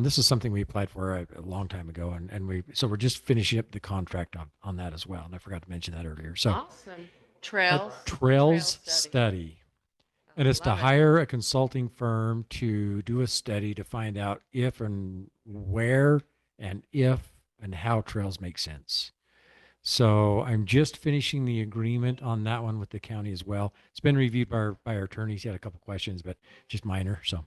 This is something we applied for a long time ago, and we're just finishing up the contract on that as well. And I forgot to mention that earlier. So Awesome. Trails. Trails study. And it's to love it. hire a consulting firm to do a study to find out if and where and if and how trails make sense. So I'm just finishing the agreement on that one with the county as well. It's been reviewed by our attorneys. He had a couple questions, but just minor. So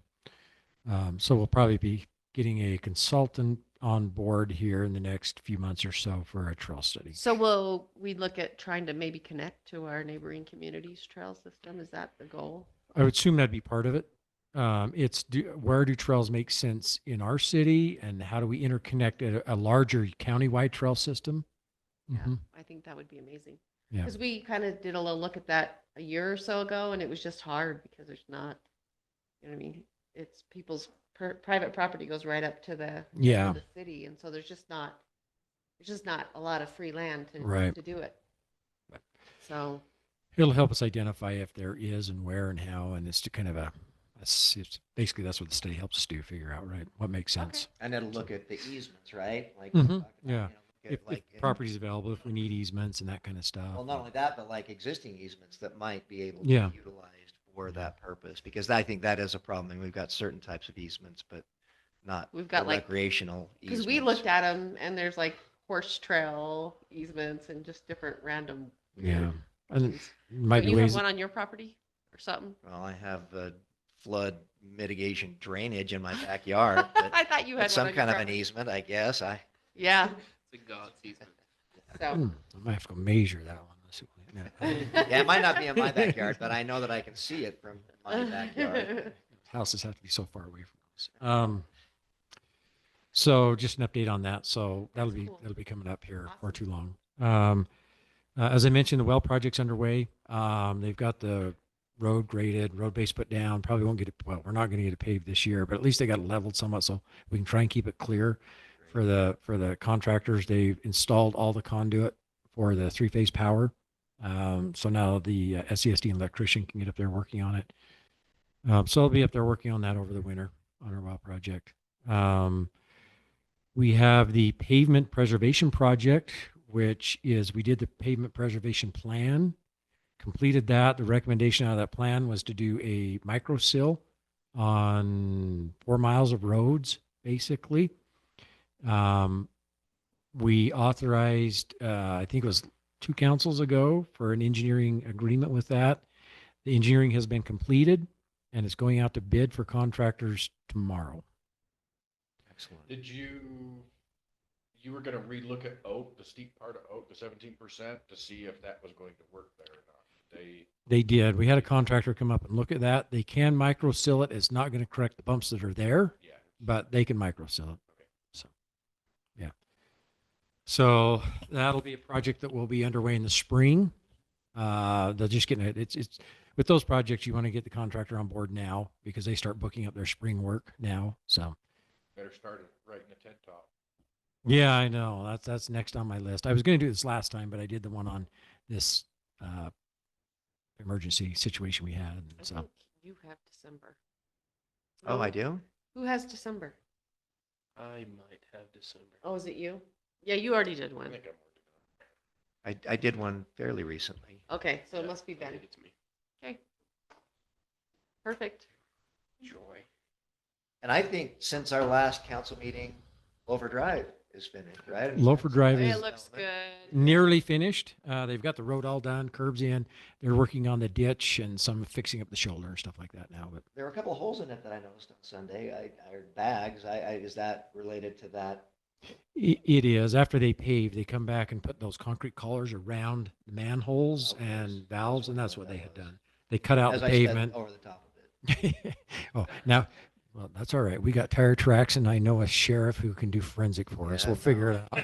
we'll probably be getting a consultant on board here in the next few months or so for a trail study. So will we look at trying to maybe connect to our neighboring communities' trail system? Is that the goal? I would assume that'd be part of it. Where do trails make sense in our city, and how do we interconnect a larger countywide trail system? Yeah, I think that would be amazing. Yeah. Because we kind of did a little look at that a year or so ago, and it was just hard because there's not, you know what I mean? It's people's private property goes right up to the Yeah. to the city, and so there's just not a lot of free land Right. to do it. So It'll help us identify if there is and where and how, and it's to kind of it's basically that's what the study helps us do, figure out, right, what makes sense. And it'll look at the easements, right? Like, Mhm. we're talking about, Yeah. look at, If like, property's available, if we need easements and that kind of stuff. well, not only that, but like existing easements that might be able to Yeah. be utilized for that purpose, because I think that is a problem. And we've got certain types of easements, but not we've got the like recreational because easements. we looked at them, and there's like horse trail easements and just different random. Yeah. And it might Don't be you have ways. one on your property or something? Well, I have flood mitigation drainage in my backyard. But I thought you had that's one some on your kind of an property. easement, I guess. Yeah. It's a God's easement. So I might have to go measure that one. Let's see what- Yeah, it might not be in my backyard, but I know that I can see it from my backyard. Houses have to be so far away from us. So just an update on that. So that'll be coming up here for too long. As I mentioned, the well project's underway. They've got the road graded, road base put down. Probably won't get it. Well, we're not going to get it paved this year, but at least they got it leveled somewhat, so we can try and keep it clear for the contractors. They've installed all the conduit for the 3-phase power. So now the SCSD electrician can get up there working on it. So I'll be up there working on that over the winter on our well project. We have the pavement preservation project, which is we did the pavement preservation plan, completed that. The recommendation out of that plan was to do a micro sill on 4 miles of roads, basically. We authorized, I think it was 2 councils ago, for an engineering agreement with that. The engineering has been completed and it's going out to bid for contractors tomorrow. Excellent. Did you were going to relook at Oak, the steep part of Oak, the 17%, to see if that was going to work there or not? They did. We had a contractor come up and look at that. They can micro sill it. It's not going to correct the bumps that are there, but they can micro sill it. So, yeah. So that'll be a project that will be underway in the spring. They'll just get it. It's with those projects, you want to get the contractor on board now because they start booking up their spring work now. So Better start writing a TED talk. yeah, I know. That's next on my list. I was going to do this last time, but I did the one on this emergency situation we had. I So think you have December. Oh, No? I do? Who has December? I might have December. Oh, is it you? Yeah, you already did one. I did one fairly recently. Okay, so it must be Ben. It's me. Okay. Perfect. Joy. And I think since our last council meeting, Overdrive is finished, right? Loafer Drive It is looks good. nearly finished. They've got the road all done, curbs in. They're working on the ditch and some fixing up the shoulder and stuff like that now. But There were a couple of holes in it that I noticed on Sunday. I heard bags. Is that related to that? it is after they pave, they come back and put those concrete collars around the manholes and valves, and that's what they had done. They cut out As the I said, pavement. over the top of it. Oh, now Well, that's all right. We got tire tracks, and I know a sheriff who can do forensic for us. Yeah, We'll figure it out.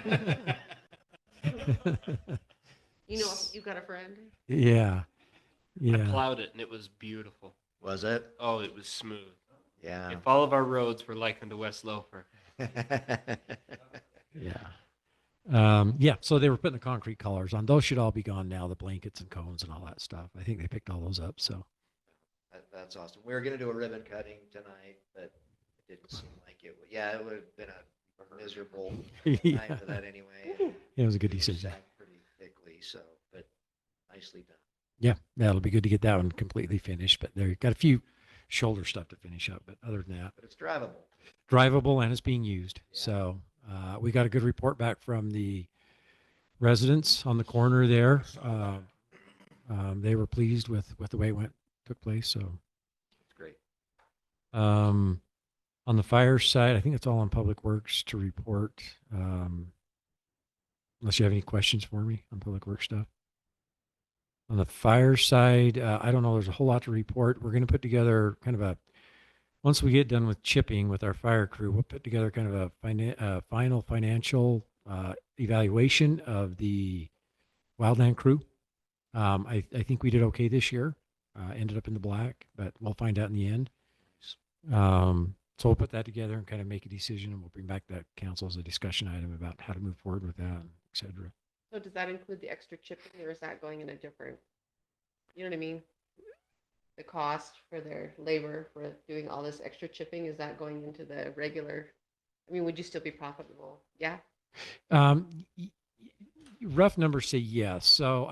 You know, you got a friend. Yeah. I Yeah. plowed it and it was beautiful. Was it? Oh, it was smooth. Yeah. If all of our roads were like unto West Loafer. Yeah. Yeah. So they were putting the concrete colors on. Those should all be gone now, the blankets and cones and all that stuff. I think they picked all those up. So That's awesome. We were gonna do a ribbon cutting tonight, but it didn't seem like it would. Yeah, it would have been a miserable Yeah. night for that anyway. it was a good decision. Sagged pretty thickly, so, but nicely done. Yeah. That'll be good to get that one completely finished. But they've got a few shoulder stuff to finish up. But other than that, But it's drivable. drivable and it's being used. Yeah. So we got a good report back from the residents on the corner there. They were pleased with the way it took place. So It's great. on the fire side, I think it's all on Public Works to report. Unless you have any questions for me on Public Works stuff. On the fire side, I don't know. There's a whole lot to report. We're going to put together kind of once we get done with chipping with our fire crew, we'll put together kind of a final financial evaluation of the wildland crew. I think we did okay this year. Ended up in the black, but we'll find out in the end. So we'll put that together and kind of make a decision, and we'll bring back that council as a discussion item about how to move forward with that, et cetera. So does that include the extra chipping, or is that going in a different, you know what I mean? The cost for their labor for doing all this extra chipping, is that going into the regular? I mean, would you still be profitable? Yeah. Rough numbers say yes. So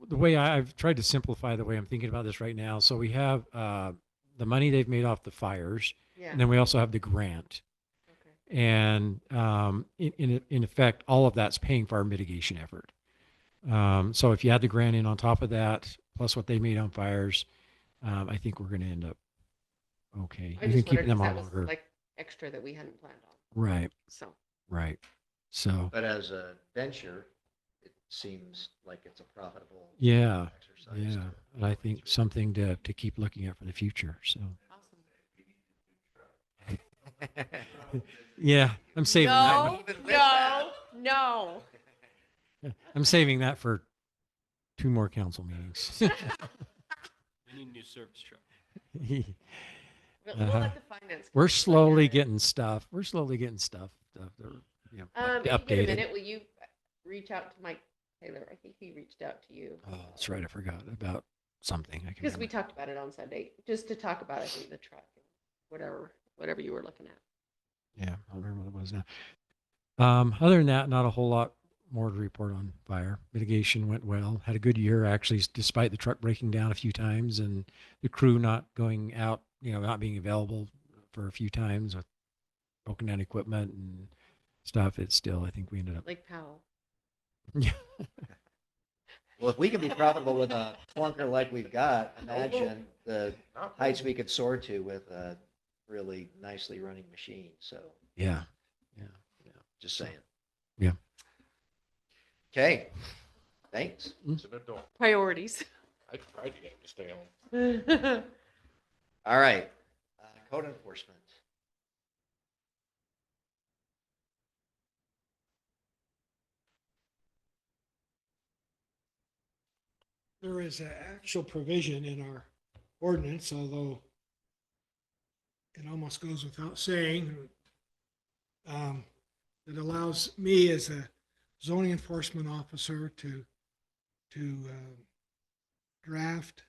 the way I've tried to simplify the way I'm thinking about this right now. So we have the money they've made off the fires, Yeah. and then we also have the grant. And in effect, all of that's paying for our mitigation effort. So if you add the grant in on top of that, plus what they made on fires, I think we're going to end up okay. I Even just keeping wondered, them 'cause on that was longer. like extra that we hadn't planned on. Right. So. Right. So But as a venture, it seems like it's a profitable yeah, exercise. yeah, and I think something to keep looking at for the future. So yeah, I'm saving that. No. I'm saving that for 2 more council meetings. We need a new service truck. We'll let the finance We're committee slowly figure it. getting stuff. We're slowly getting stuff. That If you get a updated. minute, will you reach out to Mike Taylor? I think he reached out to you. Oh, that's right. I forgot about something. I can Because we remember. talked about it on Sunday, just to talk about, I think, the truck, whatever you were looking at. Yeah, I don't remember what it was now. Other than that, not a whole lot more to report on fire. Mitigation went well. Had a good year, actually, despite the truck breaking down a few times and the crew not going out, not being available for a few times with broken down equipment and stuff. It's still, I think we ended up. Lake Powell. Yeah. Well, if we can be profitable with a clunker like we've got, imagine the heights we could soar to with a really nicely running machine. So Yeah. just saying. Yeah. Okay. Thanks. It's an adult. Priorities. I tried to get him to stay home. All right. Code enforcement. There is an actual provision in our ordinance, although it almost goes without saying, that allows me as a zoning enforcement officer to draft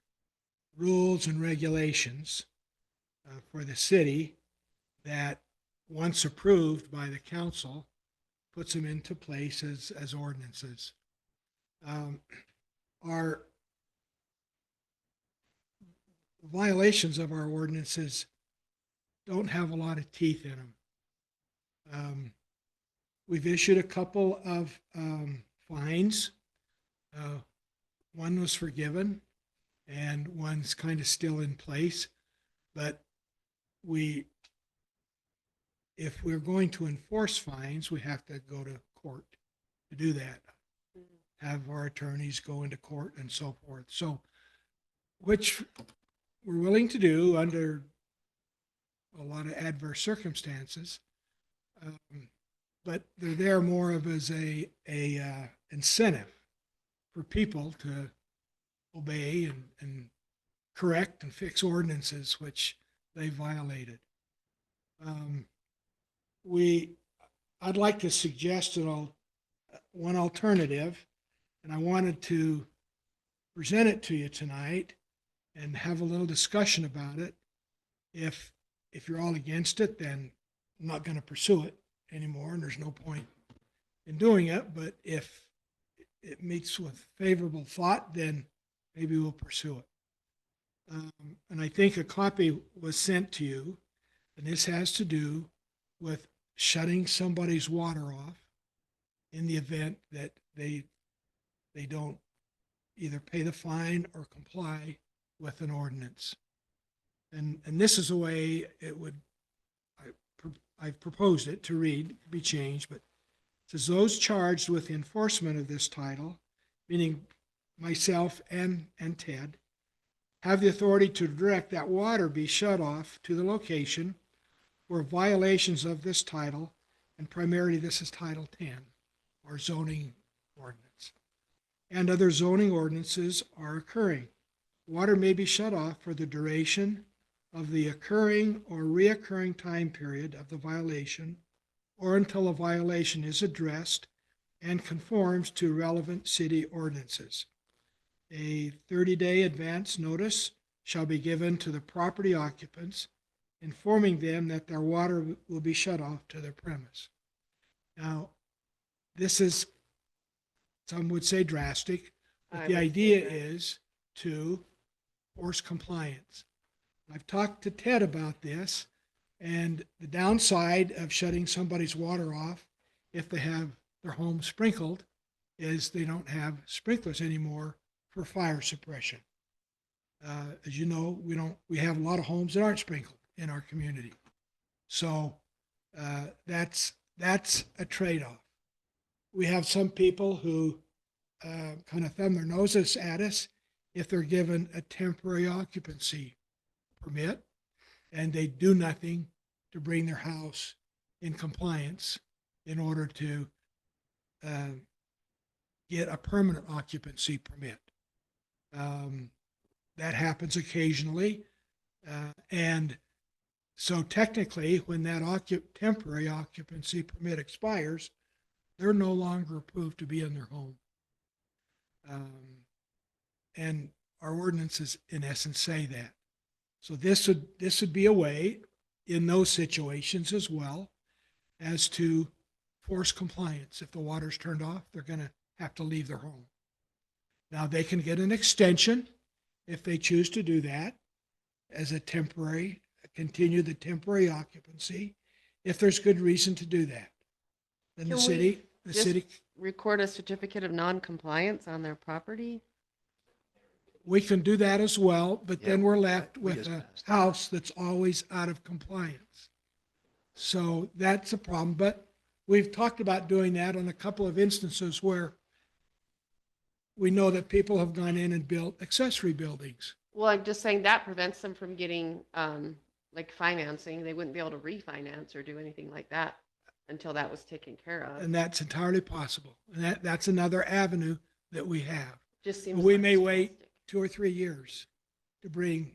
rules and regulations for the city that, once approved by the council, puts them into place as ordinances. Our violations of our ordinances don't have a lot of teeth in them. We've issued a couple of fines. One was forgiven and one's kind of still in place. But if we're going to enforce fines, we have to go to court to do that. Have our attorneys go into court and so forth. So, which we're willing to do under a lot of adverse circumstances. But they're there more of as a incentive for people to obey and correct and fix ordinances which they violated. I'd like to suggest one alternative, and I wanted to present it to you tonight and have a little discussion about it. If you're all against it, then I'm not going to pursue it anymore, and there's no point in doing it. But if it meets with favorable thought, then maybe we'll pursue it. And I think a copy was sent to you, and this has to do with shutting somebody's water off in the event that they don't either pay the fine or comply with an ordinance. And this is a way it would, I've proposed it to read, be changed, but it says those charged with enforcement of this title, meaning myself and Ted, have the authority to direct that water be shut off to the location where violations of this title, and primarily this is Title 10, our zoning ordinance, and other zoning ordinances are occurring. Water may be shut off for the duration of the occurring or reoccurring time period of the violation, or until a violation is addressed and conforms to relevant city ordinances. A 30-day advance notice shall be given to the property occupants, informing them that their water will be shut off to their premise. Now, this is, some would say drastic, but the idea is to force compliance. I've talked to Ted about this, and the downside of shutting somebody's water off if they have their home sprinkled is they don't have sprinklers anymore for fire suppression. As you know, we have a lot of homes that aren't sprinkled in our community. So that's a trade-off. We have some people who kind of thumb their noses at us if they're given a temporary occupancy permit and they do nothing to bring their house in compliance in order to get a permanent occupancy permit. That happens occasionally. And so technically, when that temporary occupancy permit expires, they're no longer approved to be in their home. And our ordinances, in essence, say that. So this would be a way in those situations as well as to force compliance. If the water's turned off, they're going to have to leave their home. Now, they can get an extension if they choose to do that as a temporary, continue the temporary occupancy, if there's good reason to do that. Then Can the we city, record a certificate of non-compliance on their property? we can do that as well, but Yeah, then we're left we with just a passed that. house that's always out of compliance. So that's a problem, but we've talked about doing that on a couple of instances where we know that people have gone in and built accessory buildings. Well, I'm just saying that prevents them from getting like financing. They wouldn't be able to refinance or do anything like that until that was taken care of. And that's entirely possible. And that's another avenue that we have. Just seems We like may it's wait drastic. 2 or 3 years to bring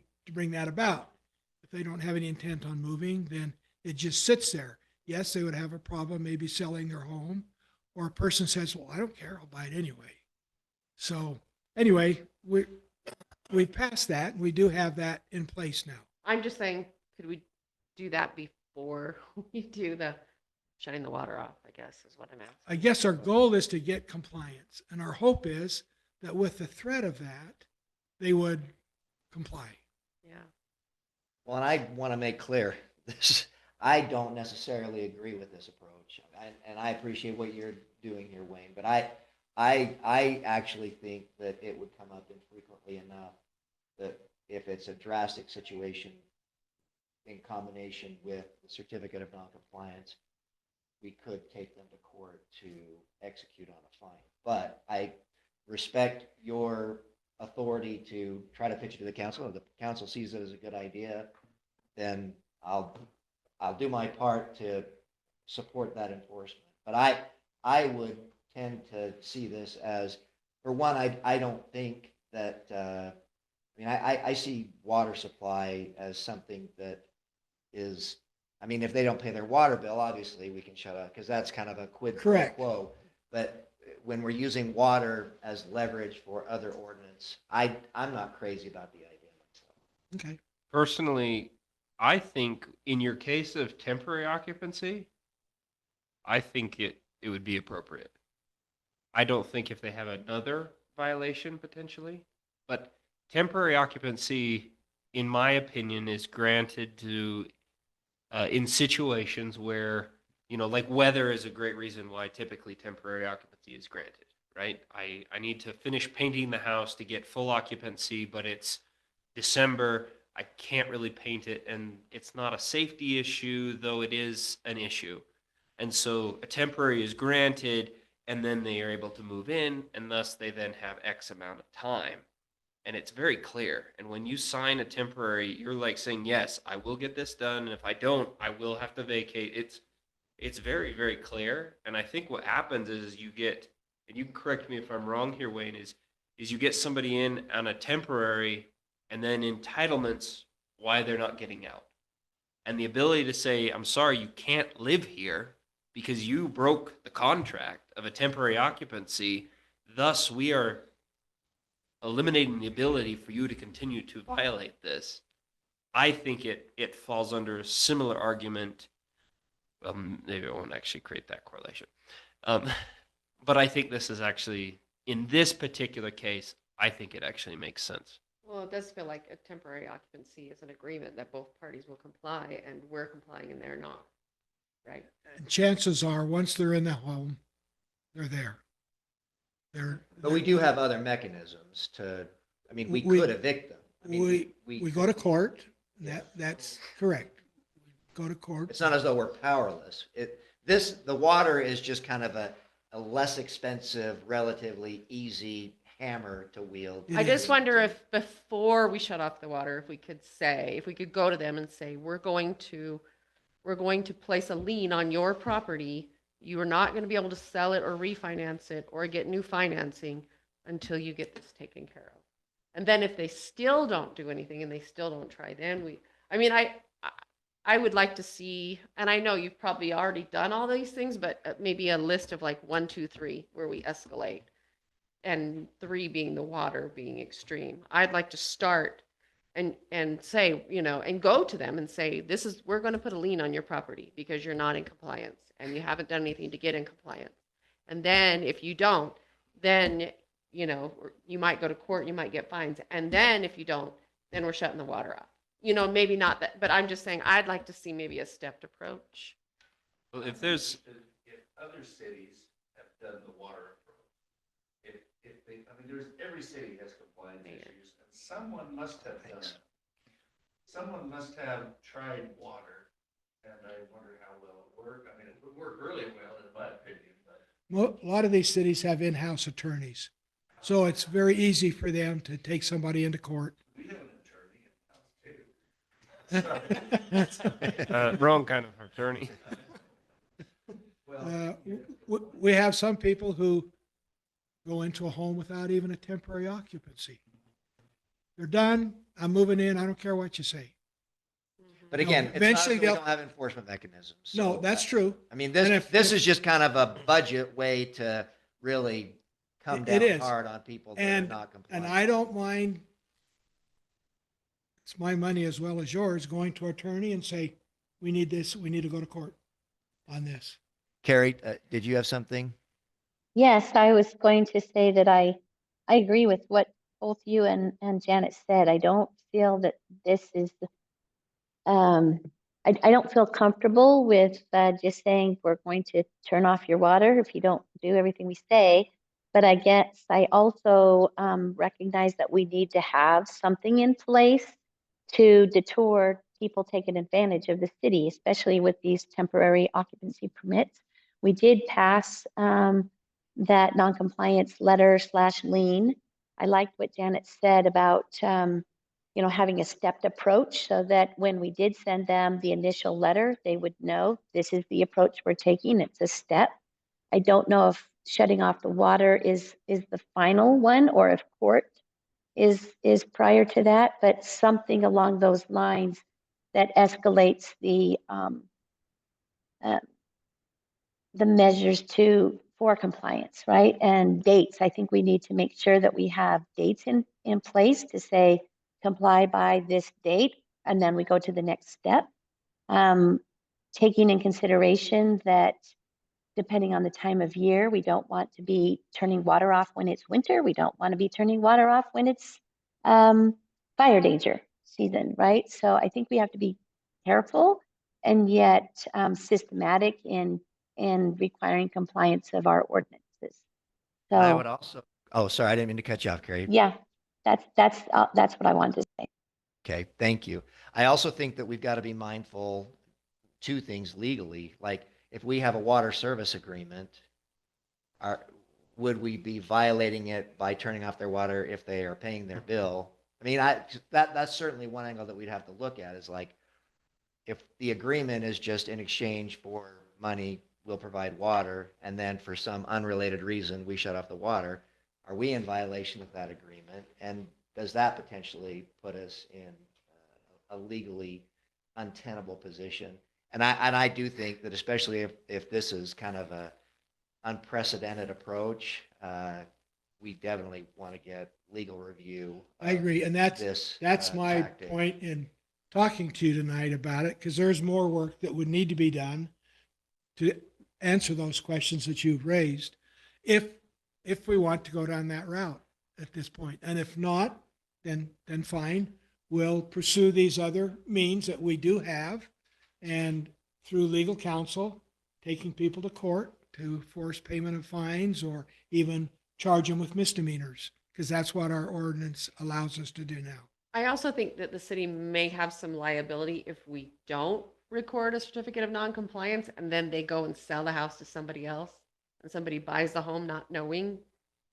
that about. If they don't have any intent on moving, then it just sits there. Yes, they would have a problem maybe selling their home, or a person says, well, I don't care, I'll buy it anyway. So anyway, we passed that, and we do have that in place now. I'm just saying, could we do that before we do the shutting the water off, I guess, is what I'm asking. I guess our goal is to get compliance, and our hope is that with the threat of that, they would comply. Yeah. Well, and I want to make clear, I don't necessarily agree with this approach. And I appreciate what you're doing here, Wayne, but I actually think that it would come up infrequently enough that if it's a drastic situation in combination with the certificate of noncompliance, we could take them to court to execute on a fine. But I respect your authority to try to pitch it to the council. If the council sees it as a good idea, then I'll do my part to support that enforcement. But I would tend to see this as, for one, I don't think that, I mean, I see water supply as something that is, I mean, if they don't pay their water bill, obviously we can shut off, because that's kind of a quid pro Correct. quo. But when we're using water as leverage for other ordinance, I'm not crazy about the idea myself. Okay. Personally, I think in your case of temporary occupancy, I think it would be appropriate. I don't think if they have another violation potentially, but temporary occupancy, in my opinion, is granted to in situations where, like weather is a great reason why typically temporary occupancy is granted, right? I need to finish painting the house to get full occupancy, but it's December. I can't really paint it, and it's not a safety issue, though it is an issue. And so a temporary is granted, and then they are able to move in, and thus they then have X amount of time. And it's very clear. And when you sign a temporary, you're like saying, yes, I will get this done. And if I don't, I will have to vacate. It's very, very clear. And I think what happens is you get, and you can correct me if I'm wrong here, Wayne, is you get somebody in on a temporary and then entitlements why they're not getting out. And the ability to say, I'm sorry, you can't live here because you broke the contract of a temporary occupancy. Thus, we are eliminating the ability for you to continue to violate this. I think it falls under a similar argument. Well, maybe I won't actually create that correlation. But I think this is actually, in this particular case, I think it actually makes sense. Well, it does feel like a temporary occupancy is an agreement that both parties will comply, and we're complying and they're not, right? And chances are, once they're in the home, they're there. But we do have other mechanisms to, I mean, we We- could evict them. I mean, We go to court. That's correct. Go to court. It's not as though we're powerless. The water is just kind of a less expensive, relatively easy hammer to wield. I just wonder if before we shut off the water, if we could go to them and say, we're going to place a lien on your property. You are not going to be able to sell it or refinance it or get new financing until you get this taken care of. And then if they still don't do anything and they still don't try, then I would like to see, and I know you've probably already done all these things, but maybe a list of like 1, 2, 3 where we escalate, and 3 being the water being extreme. I'd like to start and say, and go to them and say, we're going to put a lien on your property because you're not in compliance and you haven't done anything to get in compliance. And then if you don't, then, you might go to court, you might get fines. And then if you don't, then we're shutting the water off. Maybe not that, but I'm just saying, I'd like to see maybe a stepped approach. Well, if other cities have done the water approach, every city has compliance issues, and someone must have done it. Someone must have tried water, and I wonder how well it worked. I mean, it would work really well, in my opinion, but. A lot of these cities have in-house attorneys. So it's very easy for them to take somebody into court. We have an attorney in-house too. Wrong kind of attorney. We have some people who go into a home without even a temporary occupancy. They're done. I'm moving in. I don't care what you say. But again, it's not eventually that we they'll- don't have enforcement mechanisms. No, So, that's true. I mean, And this is just kind of a budget way to really come It down is. hard on people that And, are not compliant. and I don't mind, it's my money as well as yours, going to attorney and say, we need this, we need to go to court on this. Carrie, did you have something? Yes, I was going to say that I agree with what both you and Janet said. I don't feel that this is, I don't feel comfortable with just saying we're going to turn off your water if you don't do everything we say. But I guess I also recognize that we need to have something in place to deter people taking advantage of the city, especially with these temporary occupancy permits. We did pass that noncompliance letter /lien. I liked what Janet said about, having a stepped approach so that when we did send them the initial letter, they would know this is the approach we're taking. It's a step. I don't know if shutting off the water is the final one or if court is prior to that, but something along those lines that escalates the measures for compliance, right? And dates. I think we need to make sure that we have dates in place to say comply by this date, and then we go to the next step. Taking in consideration that depending on the time of year, we don't want to be turning water off when it's winter. We don't want to be turning water off when it's fire danger season, right? So I think we have to be careful and yet systematic in requiring compliance of our ordinances. So I would also, oh, sorry, I didn't mean to cut you off, Carrie. yeah, that's what I wanted to say. Okay, thank you. I also think that we've got to be mindful, two things legally, like if we have a water service agreement, would we be violating it by turning off their water if they are paying their bill? I mean, that's certainly one angle that we'd have to look at is like, if the agreement is just in exchange for money, we'll provide water, and then for some unrelated reason, we shut off the water, are we in violation of that agreement? And does that potentially put us in a legally untenable position? And I do think that especially if this is kind of a unprecedented approach, we definitely want to get legal review. I agree. And that's my tactic. point in talking to you tonight about it, because there's more work that would need to be done to answer those questions that you've raised if we want to go down that route at this point. And if not, then fine. We'll pursue these other means that we do have, and through legal counsel, taking people to court to force payment of fines or even charge them with misdemeanors, because that's what our ordinance allows us to do now. I also think that the city may have some liability if we don't record a certificate of non-compliance and then they go and sell the house to somebody else and somebody buys the home not knowing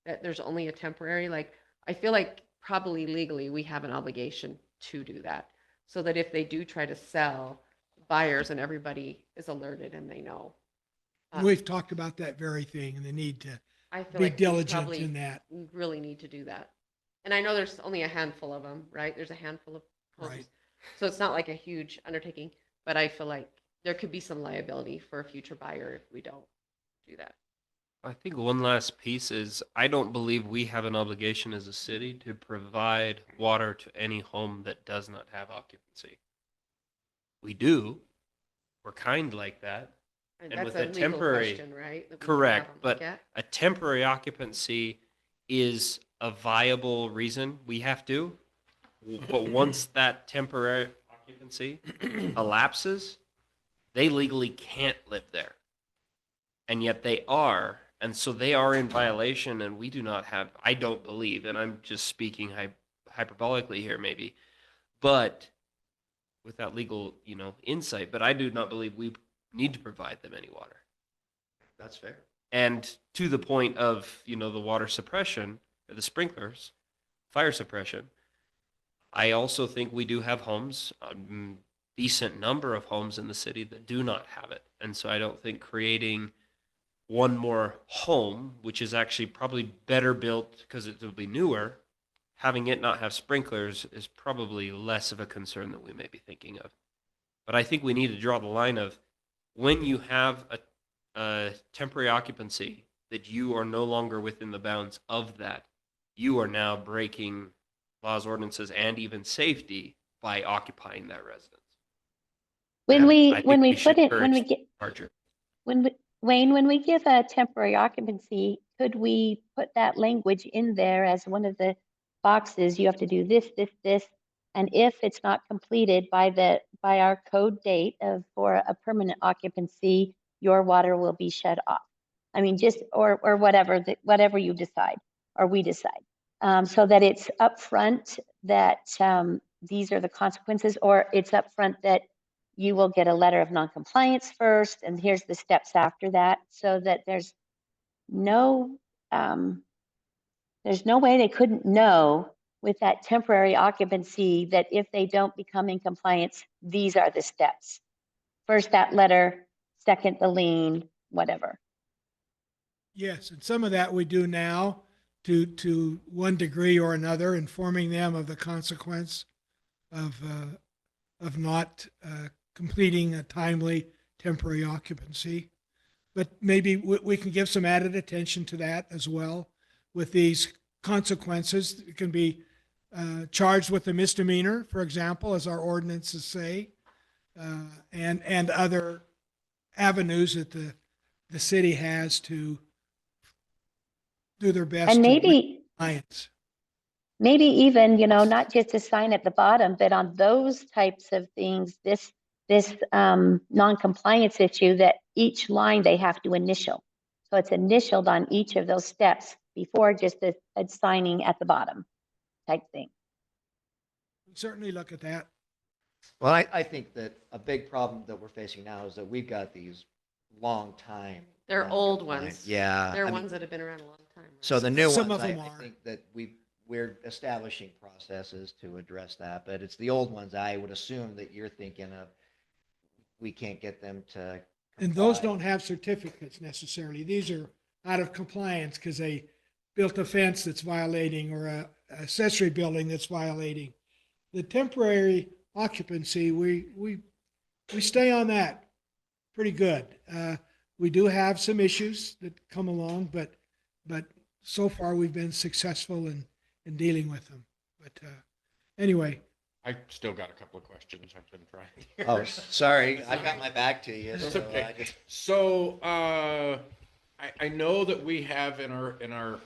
that there's only a temporary, like, I feel like probably legally we have an obligation to do that so that if they do try to sell, buyers and everybody is alerted and they know. We've talked about that very thing and the need to I feel be like we diligent probably in that. really need to do that. And I know there's only a handful of them, right? There's a handful of homes. Right. So it's not like a huge undertaking, but I feel like there could be some liability for a future buyer if we don't do that. I think one last piece is I don't believe we have an obligation as a city to provide water to any home that does not have occupancy. We do. We're kind like that. And that's with a a legal temporary, question, right? that we can have correct, them but look at. a temporary occupancy is a viable reason we have to. But once that temporary occupancy elapses, they legally can't live there. And yet they are. And so they are in violation, and we do not have, I don't believe, and I'm just speaking hyperbolically here maybe, but without legal, insight, but I do not believe we need to provide them any water. That's fair. And to the point of, the water suppression, or the sprinklers, fire suppression, I also think we do have homes, a decent number of homes in the city that do not have it. And so I don't think creating one more home, which is actually probably better built because it will be newer, having it not have sprinklers is probably less of a concern than we may be thinking of. But I think we need to draw the line of when you have a temporary occupancy that you are no longer within the bounds of that, you are now breaking laws, ordinances, and even safety by occupying that residence. When we give a temporary occupancy, could we put that language in there as one of the boxes? You have to do this, and if it's not completed by our code date for a permanent occupancy, your water will be shut off. I mean, or whatever you decide or we decide, so that it's upfront that these are the consequences, or it's upfront that you will get a letter of noncompliance first, and here's the steps after that, so that there's no way they couldn't know with that temporary occupancy, that if they don't become in compliance, these are the steps. First, that letter, second, the lien, whatever. Yes, and some of that we do now to one degree or another, informing them of the consequence of not completing a timely temporary occupancy. But maybe we can give some added attention to that as well with these consequences. It can be charged with a misdemeanor, for example, as our ordinances say, and other avenues that the city has to do their best And to maybe, compliance. maybe even, you know, not just a sign at the bottom, but on those types of things, this non-compliance issue, that each line they have to initial. So it's initialed on each of those steps before just a signing at the bottom type thing. Certainly look at that. Well, I think that a big problem that we're facing now is that we've got these long time. They're old non-compliant- ones. Yeah. They're I mean, ones that have been around a long time. So the new Some ones, of them I are. think that we're establishing processes to address that, but it's the old ones I would assume that you're thinking of. We can't get them to. And those comply. don't have certificates necessarily. These are out of compliance because they built a fence that's violating or a accessory building that's violating. The temporary occupancy, we stay on that pretty good. We do have some issues that come along, but so far we've been successful in dealing with them. But anyway, I still got a couple of questions I've been trying. Oh, sorry, I've got my back to you. It's so okay. I just- So, I know that we have in our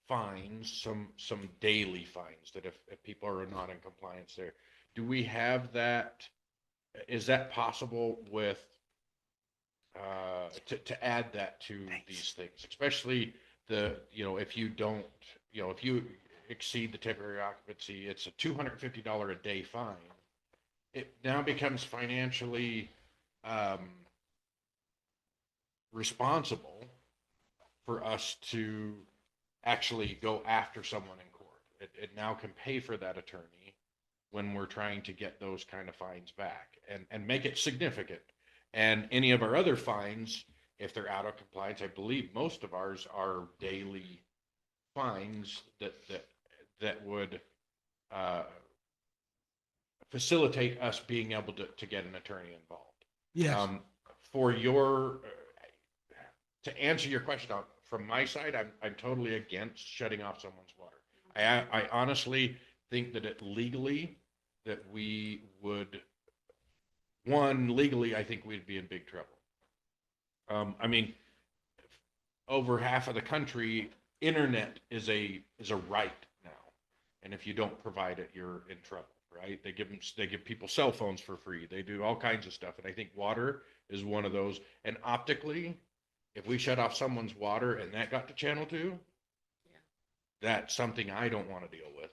fines, some daily fines that if people are not in compliance there. Do we have that? Is that possible with, to add that to these things, especially if you don't, if you exceed the temporary occupancy, it's a $250 a day fine. It now becomes financially responsible for us to actually go after someone in court. It now can pay for that attorney when we're trying to get those kind of fines back and make it significant. And any of our other fines, if they're out of compliance, I believe most of ours are daily fines that would facilitate us being able to get an attorney involved. yes. For to answer your question, from my side, I'm totally against shutting off someone's water. I honestly think that legally that we would, legally, I think we'd be in big trouble. I mean, over half of the country, internet is a right now, and if you don't provide it, you're in trouble, right? They give people cell phones for free. They do all kinds of stuff, and I think water is one of those. And optically, if we shut off someone's water and that got to channel 2, that's something I don't want to deal with.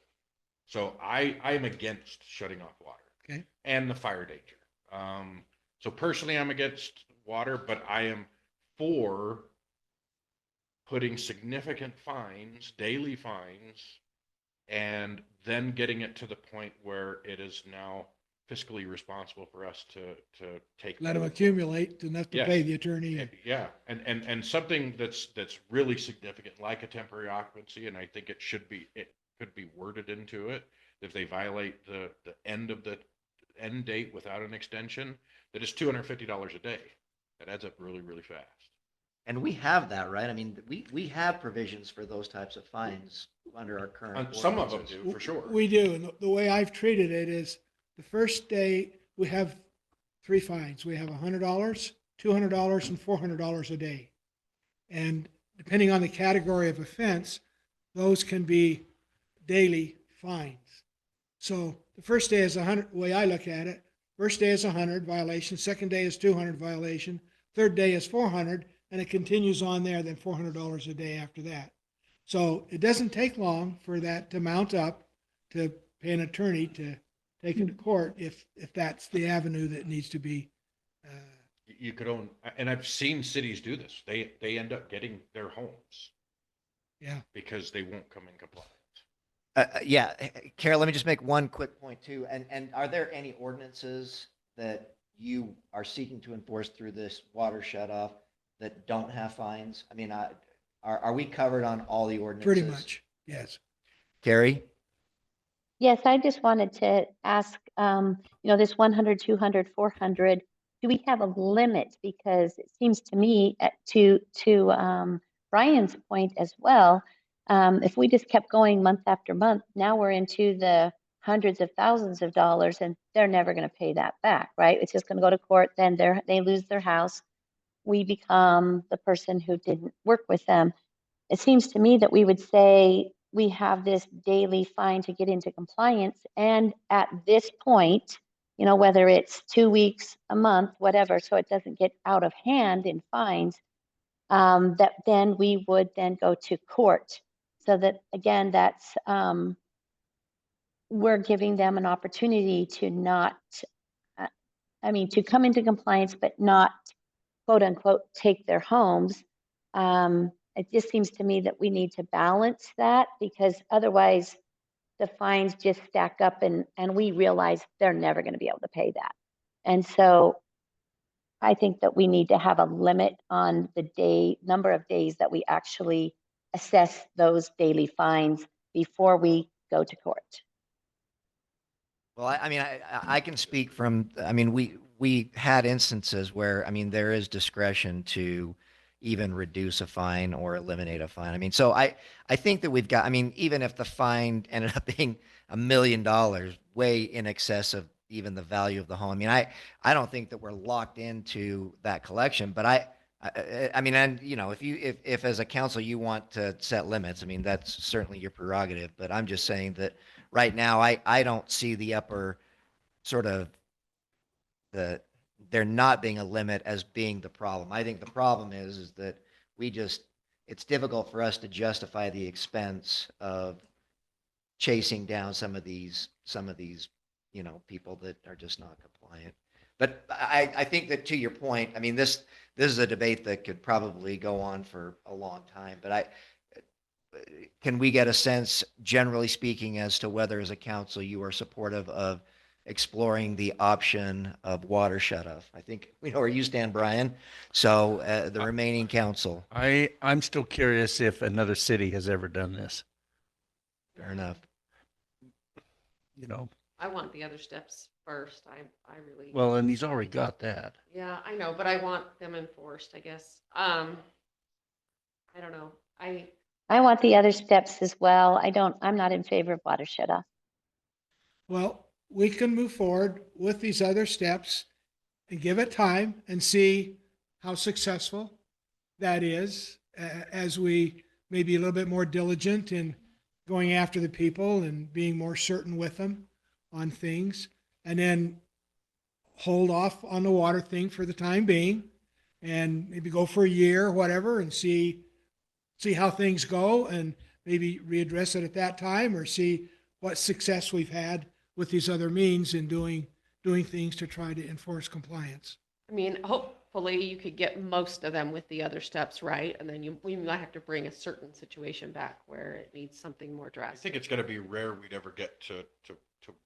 So I'm against shutting off water. Okay. And the fire danger. So personally, I'm against water, but I am for putting significant fines, daily fines, and then getting it to the point where it is now fiscally responsible for us to take. Let them accumulate enough to Yes. pay the attorney. Yeah, and something that's really significant, like a temporary occupancy, and I think it could be worded into it. If they violate the end date without an extension, that is $250 a day. That adds up really, really fast. And we have that, right? I mean, we have provisions for those types of fines under our current. Some of them ordinances. do, for sure. We do. And the way I've treated it is the first day we have 3 fines. We have $100, $200, and $400 a day. And depending on the category of offense, those can be daily fines. So the first day is 100, the way I look at it, first day is 100 violation, second day is 200 violation, third day is 400, and it continues on there, then $400 a day after that. So it doesn't take long for that to mount up to pay an attorney to take it to court if that's the avenue that needs to be. You could own, and I've seen cities do this. They end up getting their homes Yeah. because they won't come in compliance. Yeah, Carol, let me just make one quick point too. And are there any ordinances that you are seeking to enforce through this water shut off that don't have fines? I mean, are we covered on all the ordinances? Pretty much, yes. Carrie? Yes, I just wanted to ask, this 100, 200, 400, do we have a limit? Because it seems to me, to Brian's point as well, if we just kept going month after month, now we're into the hundreds of thousands of dollars and they're never going to pay that back, right? It's just going to go to court, then they lose their house. We become the person who didn't work with them. It seems to me that we would say we have this daily fine to get into compliance. And at this point, whether it's 2 weeks, a month, whatever, so it doesn't get out of hand in fines, that then we would then go to court. So that, again, that's, we're giving them an opportunity to not, to come into compliance, but not, quote unquote, take their homes. It just seems to me that we need to balance that, because otherwise the fines just stack up and we realize they're never going to be able to pay that. And so I think that we need to have a limit on the number of days that we actually assess those daily fines before we go to court. Well, I can speak from, we had instances where, there is discretion to even reduce a fine or eliminate a fine. So I think that we've got, even if the fine ended up being $1 million, way in excess of even the value of the home. I don't think that we're locked into that collection, but if as a council you want to set limits, that's certainly your prerogative, but I'm just saying that right now, I don't see the upper sort of there not being a limit as being the problem. I think the problem is that it's difficult for us to justify the expense of chasing down some of these, people that are just not compliant. But I think that, to your point, this is a debate that could probably go on for a long time, but can we get a sense, generally speaking, as to whether as a council you are supportive of exploring the option of water shut-off? I think we know where you stand, Brian. So the remaining council. I'm still curious if another city has ever done this. Fair enough. I want the other steps first. I really. Well, and he's already got that. Yeah, I know, but I want them enforced, I guess. I don't know. I want the other steps as well. I'm not in favor of water shut off. Well, we can move forward with these other steps and give it time and see how successful that is as we may be a little bit more diligent in going after the people and being more certain with them on things, and then hold off on the water thing for the time being and maybe go for a year or whatever and see how things go and maybe readdress it at that time, or see what success we've had with these other means in doing things to try to enforce compliance. Hopefully you could get most of them with the other steps right, and then we might have to bring a certain situation back where it needs something more I drastic. think it's going to be rare we'd ever get to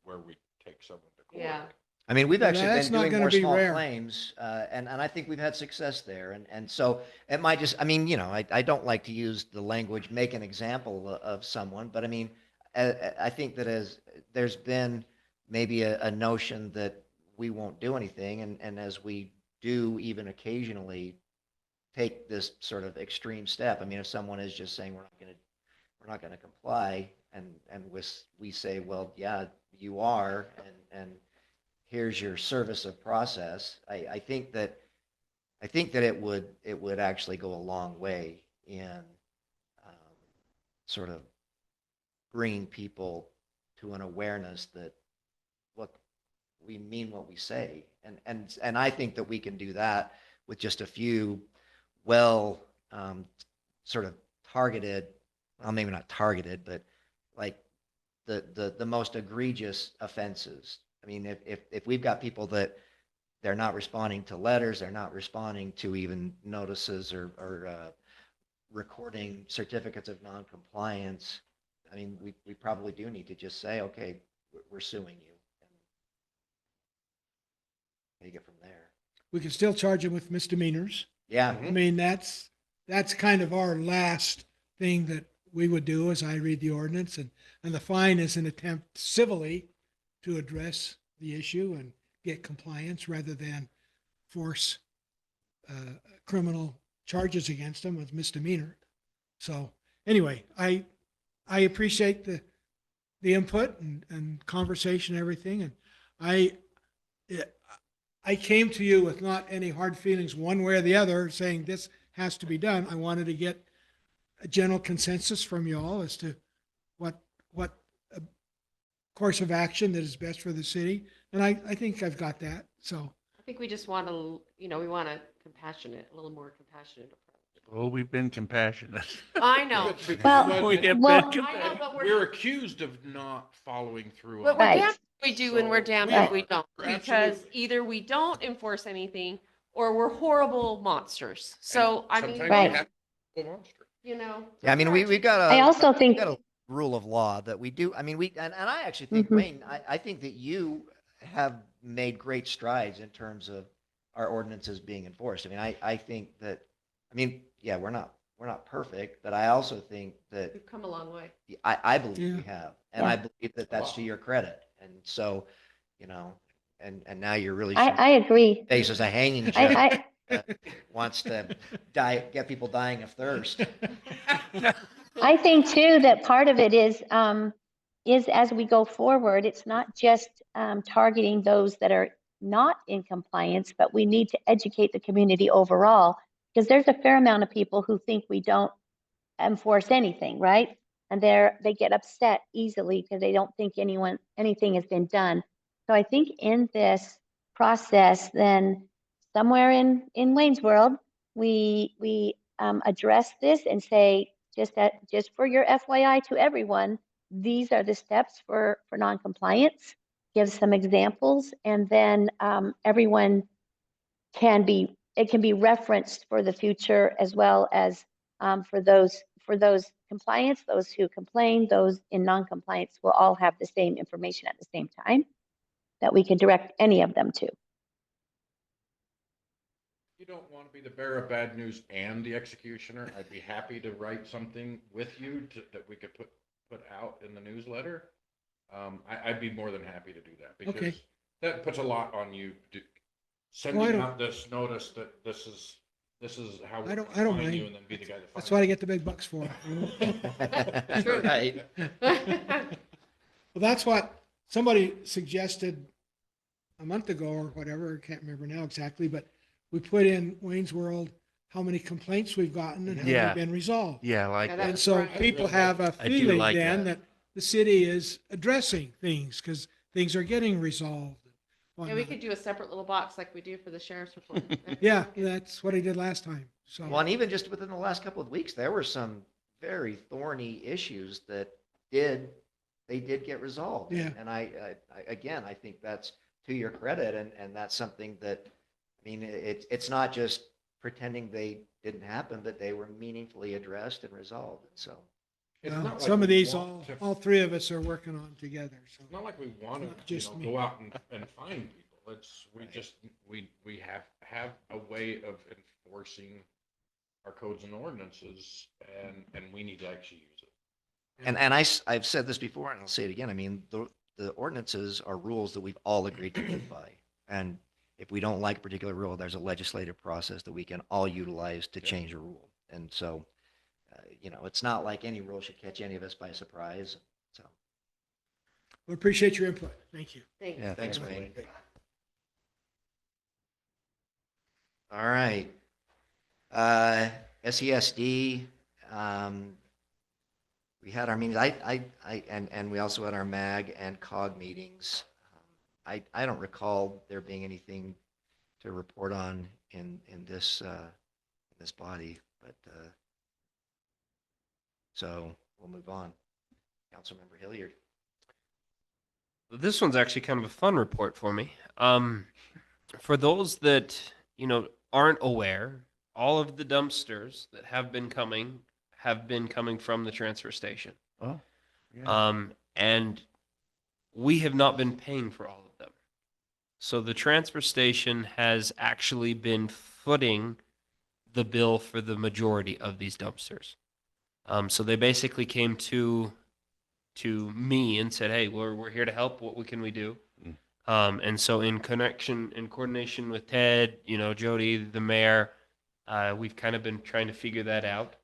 where we take someone to court. Yeah. We've actually That's been not doing gonna more be small rare. claims, and I think we've had success there. And so it might just, I don't like to use the language, make an example of someone, but I think that as there's been maybe a notion that we won't do anything, and as we do even occasionally take this sort of extreme step, if someone is just saying we're not going to comply, and we say, well, yeah, you are, and here's your service of process. I think that it would actually go a long way in sort of bringing people to an awareness that, look, we mean what we say, and I think that we can do that with just a few sort of targeted, well, maybe not targeted, but like the most egregious offenses. If we've got people that they're not responding to letters, they're not responding to even notices or recording certificates of noncompliance, I mean, we probably do need to just say, okay, we're suing you. And take it from there. We can still charge them with misdemeanors. Yeah. I mean, that's kind of our last thing that we would do as I read the ordinance, and the fine is an attempt civilly to address the issue and get compliance rather than force criminal charges against them with misdemeanor. So anyway, I appreciate the input and conversation and everything. And I came to you with not any hard feelings one way or the other saying this has to be done. I wanted to get a general consensus from you all as to what course of action that is best for the city. And I think I've got that. So I think we just want to, we want a little more compassionate approach. Well, we've been compassionate. I know. Well, We have well- been I know, but We're accused of not following through. But on we're it. damned if we do and we're damned Right. if we don't. Because Absolutely. either we don't enforce anything or we're horrible monsters. So, I mean, Sometimes Right. we have a monster. Yeah, I mean, we got I also think- got a rule of law that we do. I mean, and I actually think, Mhm. Wayne, I think that you have made great strides in terms of our ordinances being enforced. I mean, I think that, yeah, we're not perfect, but I also think that we've come a long way. I believe we Yeah. have, and I believe that that's to your credit. And so, and now you're really I agree. face as a hanging judge I, that wants to get people dying of thirst. I think too that part of it is as we go forward, it's not just targeting those that are not in compliance, but we need to educate the community overall, because there's a fair amount of people who think we don't enforce anything, right? And they get upset easily because they don't think anything has been done. So I think in this process, then somewhere in Wayne's World, we address this and say, just for your FYI to everyone, these are the steps for noncompliance. Give some examples, and then everyone can be referenced for the future, as well as for those compliance, those who complain, those in noncompliance will all have the same information at the same time that we can direct any of them to. You don't want to be the bearer of bad news and the executioner. I'd be happy to write something with you that we could put out in the newsletter. I'd be more than happy to do that, because Okay. that puts a lot on you. I Sending don't- out this notice that this is how I we're don't gonna find mind. you, and then be the guy that That's finds what I you. get the big bucks for. True. Right. Well, that's what somebody suggested a month ago or whatever. I can't remember now exactly, but we put in Wayne's World how many complaints we've gotten and how Yeah. they've been resolved. Yeah, I like Yeah, that. And so right. people have a I do feeling like then that. that the city is addressing things because things are getting resolved. and Yeah, we whatnot. could do a separate little box like we do for the sheriff's report. Yeah, that's what I did last time. So. Well, and even just within the last couple of weeks, there were some very thorny issues that they did get resolved. Yeah. And again, I think that's to your credit, and that's something that, it's not just pretending they didn't happen, but they were meaningfully addressed and resolved. So, It's Well, not like some of we these, want to- all three of us are working on together. So. It's not like we want Not to, just me. go out and find people. It's, we have a way of enforcing our codes and ordinances, and we need to actually use it. and I've said this before, and I'll say it again. The ordinances are rules that we've all agreed to live by. And if we don't like a particular rule, there's a legislative process that we can all utilize to change a rule. And so, it's not like any rule should catch any of us by surprise. So, We appreciate your input. Thank you. Thanks. yeah, thanks, Wayne. All right. SESD, we had our meetings, and we also had our MAG and COG meetings. I don't recall there being anything to report on in this body, but, so we'll move on. Councilmember Hilliard. This one's actually kind of a fun report for me. For those that, aren't aware, all of the dumpsters that have been coming from the transfer station. Oh. And we have not been paying for all of them. So the transfer station has actually been footing the bill for the majority of these dumpsters. So they basically came to me and said, "Hey, we're here to help. What can we do?" And so in coordination with Ted, Jody, the mayor, we've kind of been trying to figure that out.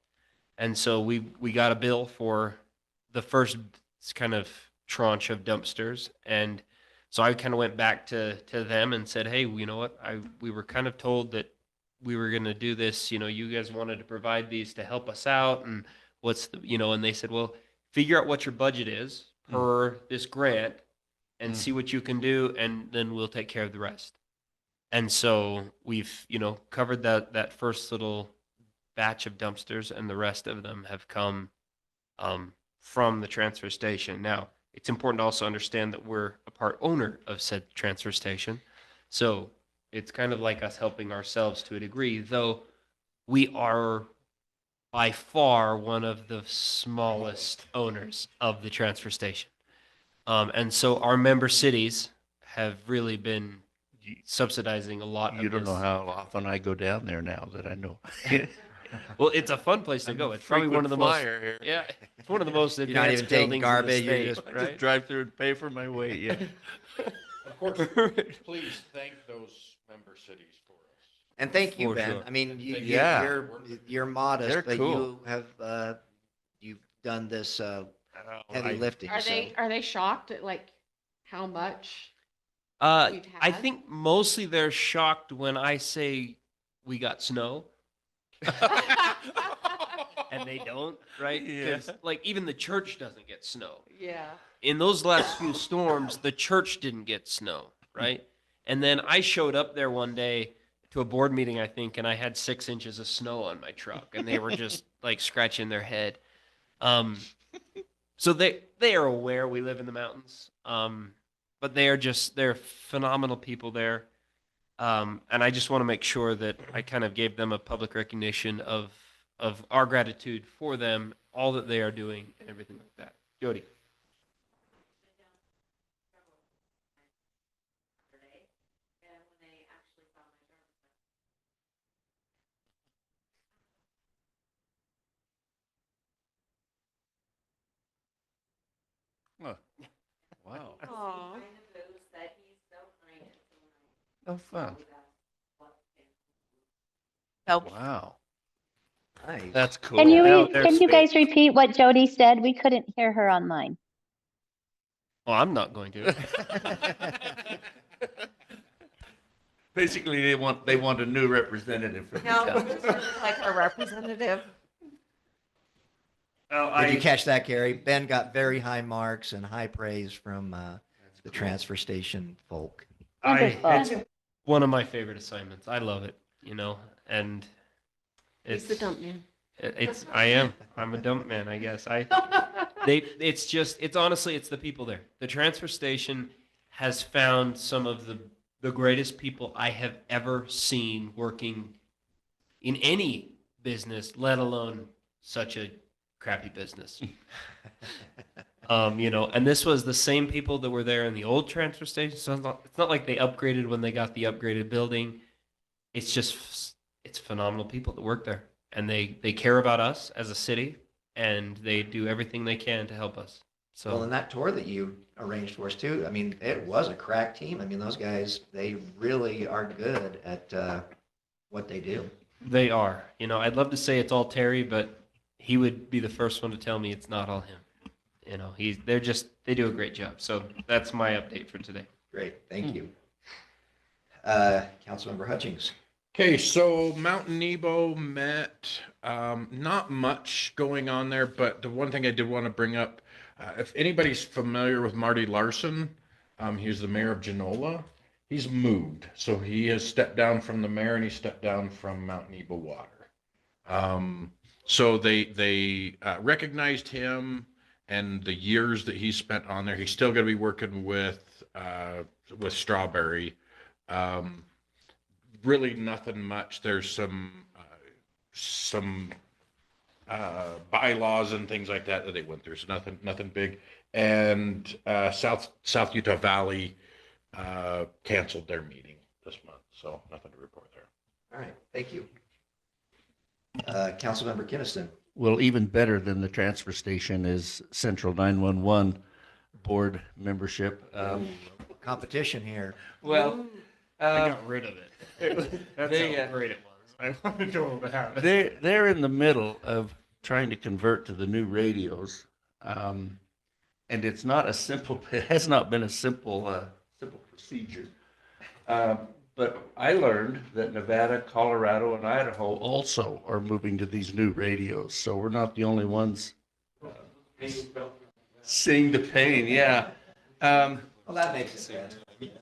And so we got a bill for the first kind of tranche of dumpsters. And so I kind of went back to them and said, "Hey, you know what? We were kind of told that we were going to do this. You guys wanted to provide these to help us out. And and they said, well, figure out what your budget is per this grant and see what you can do. And then we'll take care of the rest." And so we've, covered that first little batch of dumpsters, and the rest of them have come from the transfer station. Now, it's important to also understand that we're a part owner of said transfer station. So it's kind of like us helping ourselves to a degree, though we are by far one of the smallest owners of the transfer station. And so our member cities have really been subsidizing a lot of You don't this. know how often I go down there now that I know. Well, it's a fun place to go. It's probably one of the most. Yeah, it's one of the most You're not advanced even taking buildings garbage, in you're the just- state, I just right? drive through and pay for my way. Yeah. Of course, please thank those member cities for us. And thank you, For Ben. sure. I mean, Yeah. you're modest, They're but cool. you have, you've done this, heavy lifting. Are so- they shocked at like how much? I had? think mostly they're shocked when I say we got snow. And they don't, right? Yeah. 'Cause, like, even the church doesn't get snow. Yeah. In those last few storms, the church didn't get snow, right? And then I showed up there one day to a board meeting, I think, and I had 6 inches of snow on my truck, and they were just like scratching their head. So they are aware we live in the mountains, but they're phenomenal people there. And I just want to make sure that I kind of gave them a public recognition of our gratitude for them, all that they are doing, and everything like that. Jody. Huh. Wow. Aw. Oh, fun. So Wow. Nice. That's cool. Can you, Now they're can you guys sweet. repeat what Jody said? We couldn't hear her online. Well, I'm not going to. Basically, they want a new representative from the No, town. like a representative. Did you catch that, Gary? Ben got very high marks and high praise from, the transfer station folk. Wonderful. It's one of my favorite assignments. I love it, and He's the dump man. I'm a dump man, I guess. It's honestly, it's the people there. The transfer station has found some of the greatest people I have ever seen working in any business, let alone such a crappy business. And this was the same people that were there in the old transfer station. So it's not like they upgraded when they got the upgraded building. It's phenomenal people that work there, and they care about us as a city, and they do everything they can to help us. So Well, in that tour that you arranged for us too, I mean, it was a crack team. I mean, those guys, they really are good at, what they do. they are. I'd love to say it's all Terry, but he would be the first one to tell me it's not all him. They do a great job. So that's my update for today. Great, thank you. Councilmember Hutchings. Okay, so Mountain Nebo met, not much going on there, but the one thing I did want to bring up, if anybody's familiar with Marty Larson, he's the mayor of Genola. He's moved, so he has stepped down from the mayor and he stepped down from Mount Nebo Water. So they recognized him and the years that he spent on there. He's still going to be working with Strawberry. Really nothing much. There's some bylaws and things like that that they went through. So nothing big. And South Utah Valley canceled their meeting this month, so nothing to report there. All right, thank you. Councilmember Kinnison. Well, even better than the transfer station is Central 911 board membership. Competition here. Well, I got rid of it. That's they, how great it was. I wanted to have it. they're in the middle of trying to convert to the new radios, and it's not a simple. It has not been a simple procedure. But I learned that Nevada, Colorado, and Idaho also are moving to these new radios. So we're not the only ones seeing the pain. Yeah. Well, that makes sense.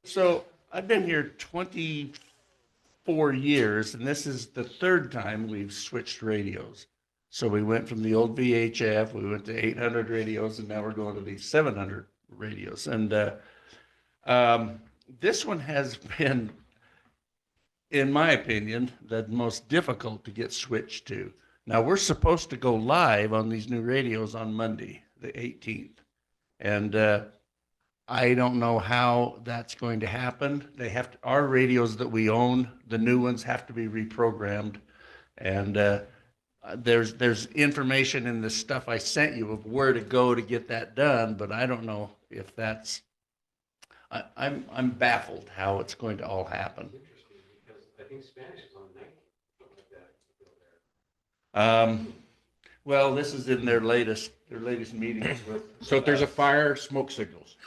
So I've been here 24 years, and this is the third time we've switched radios. So we went from the old VHF, we went to 800 radios, and now we're going to these 700 radios. And this one has been, in my opinion, the most difficult to get switched to. Now, we're supposed to go live on these new radios on Monday, the 18th. And I don't know how that's going to happen. They have to, our radios that we own, the new ones have to be reprogrammed. And there's information in the stuff I sent you of where to go to get that done, but I don't know if that's, I'm baffled how it's going to all happen. I think Spanish is on 90, something like that. Well, this is in their latest meetings with. So if there's a fire, smoke signals.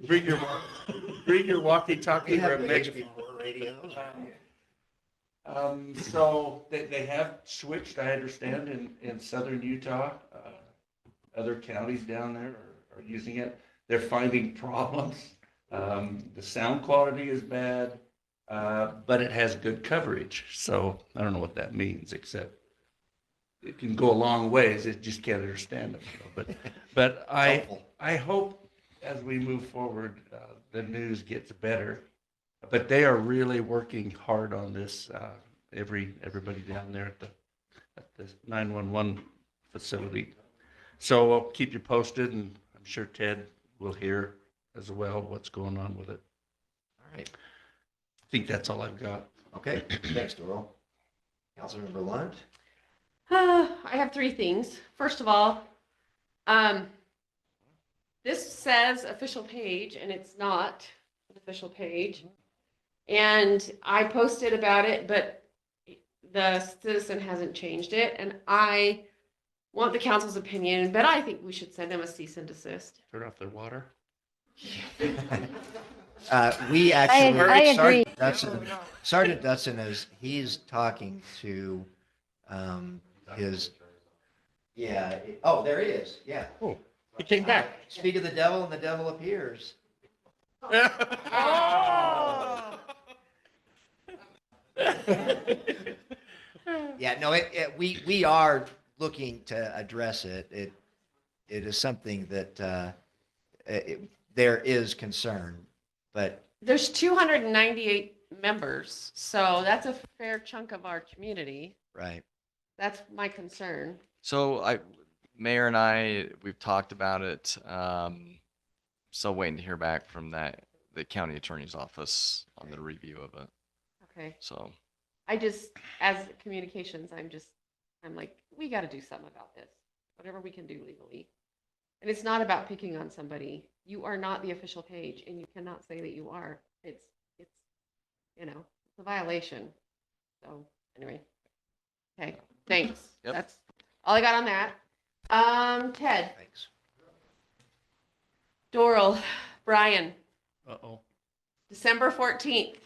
bring your walkie-talkie or a megaphone. radios. So they have switched, I understand, in southern Utah. Other counties down there are using it. They're finding problems. The sound quality is bad, but it has good coverage. So I don't know what that means, except it can go a long ways. It just can't understand it. But I hope as we move forward, the news gets better. But they are really working hard on this. Everybody down there at the 911 facility. So I'll keep you posted, and I'm sure Ted will hear as well what's going on with it. All right. I think that's all I've got. Okay. Thanks, Doral. Councilmember Lunt. I have three things. First of all, this says official page, and it's not an official page. And I posted about it, but the citizen hasn't changed it. And I want the council's opinion, but I think we should send them a cease and desist. Turn off their water. We actually, I agree. Sergeant Dutson he's talking to his, yeah. Oh, there he is. Yeah. Oh, he came back. Speak of the devil and the devil appears. Yeah, no, we are looking to address it. It is something that there is concern, but There's 298 members, so that's a fair chunk of our community. right. That's my concern. So Mayor and I, we've talked about it. Still waiting to hear back from the county attorney's office on the review of it. Okay. So I just, as communications, I'm like, we got to do something about this, whatever we can do legally. And it's not about picking on somebody. You are not the official page, and you cannot say that you are. It's it's a violation. So anyway, okay, thanks. Yep. That's all I got on that. Ted. Thanks. Doral, Brian, Uh-oh. December 14th.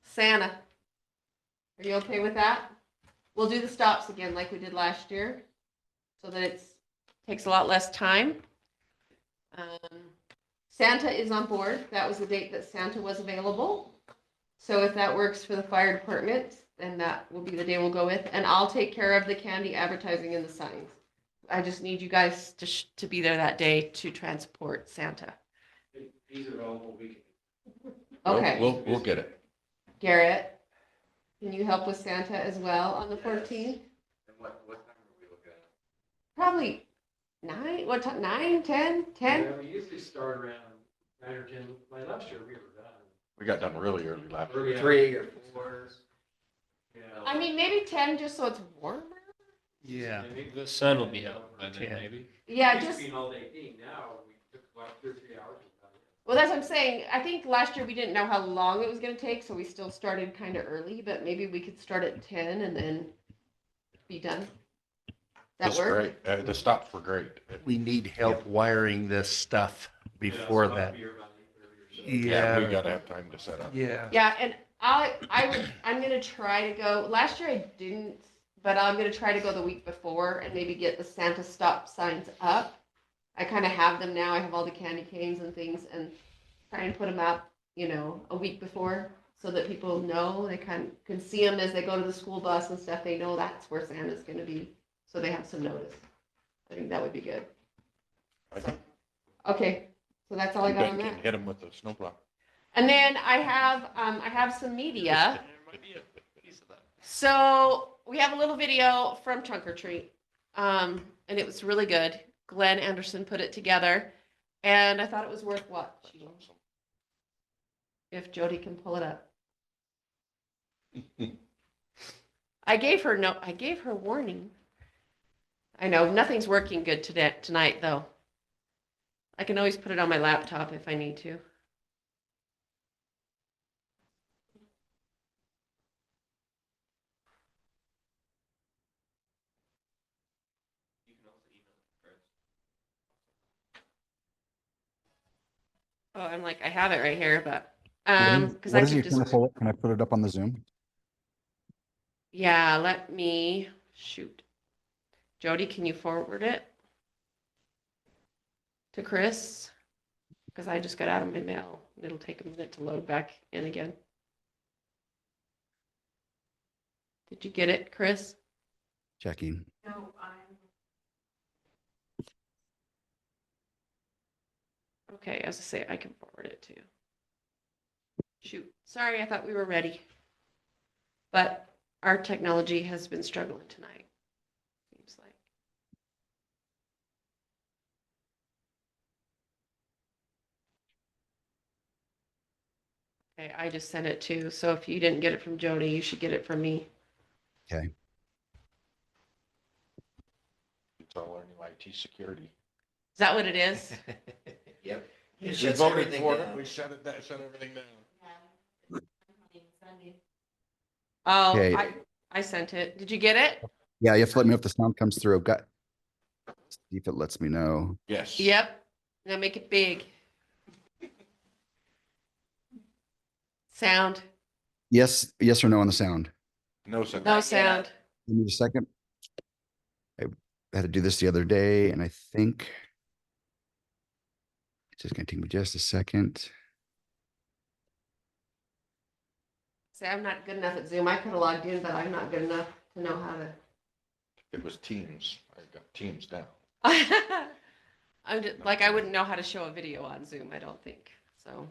Santa. Are you okay with that? We'll do the stops again like we did last year so that it takes a lot less time. Santa is on board. That was the date that Santa was available. So if that works for the fire department, then that will be the day we'll go with. And I'll take care of the candy advertising and the signs. I just need you guys to be there that day to transport Santa. These are all we can. Okay. We'll get it. Garrett, can you help with Santa as well on the 14th? What time are we looking at? Probably 9, what time, 9, 10, 10? Yeah, we usually start around 9 or 10. My last year we were done. We got done really early last Early year. 3 or 4. Yeah. I mean, maybe 10 just so it's warmer. Yeah. Maybe The sun will be out by then, Yeah. maybe. Yeah, It used just, to be an all-day thing. Now we took about 2 or 3 hours. well, that's what I'm saying. I think last year we didn't know how long it was going to take, so we still started kind of early, but maybe we could start at 10 and then be done. That That's work? great. The stops were great. We need help wiring this stuff before that. Yeah, we Yeah. gotta have time to set up. Yeah. Yeah, and I'm gonna try to go. Last year I didn't, but I'm gonna try to go the week before and maybe get the Santa stop signs up. I kind of have them now. I have all the candy canes and things, and try and put them up, a week before, so that people know they can see them as they go to the school bus and stuff. They know that's where Santa's gonna be, so they have some notice. I think that would be good. I think Okay, so that's all I got Ben on can that. hit him with the snowplow. And then I have some media. So we have a little video from Trunk or Treat, and it was really good. Glenn Anderson put it together, and I thought it was worth watching. If Jody can pull it up. I gave her warning. I know nothing's working good tonight though. I can always put it on my laptop if I need to. Oh, I'm like, I have it right here, but because I What is could he trying to just, pull it? Can I put it up on the Zoom? yeah, let me shoot. Jody, can you forward it to Chris? Because I just got out of my mail. It'll take a minute to load back in again. Did you get it, Chris? Checking. No, okay, as I say, I can forward it to you. Shoot, sorry, I thought we were ready. But our technology has been struggling tonight. Seems like. Okay, I just sent it to, so if you didn't get it from Jody, you should get it from me. Okay. It's all learning IT security. Is that what it is? Yep. We It shuts voted everything for it. down. We shut everything down. Oh, Okay. I sent it. Did you get it? Yeah, you have to let me know if the sound comes through. I've got, see if it lets me know. Yes. Yep. Now make it big. Sound. Yes or no on the sound? No sound. No sound. Give me a second. I had to do this the other day, and I think it's just gonna take me just a second. Say I'm not good enough at Zoom. I could have logged in, but I'm not good enough to know how to. It was Teams. I got Teams down. I'm just like I wouldn't know how to show a video on Zoom. I don't think so.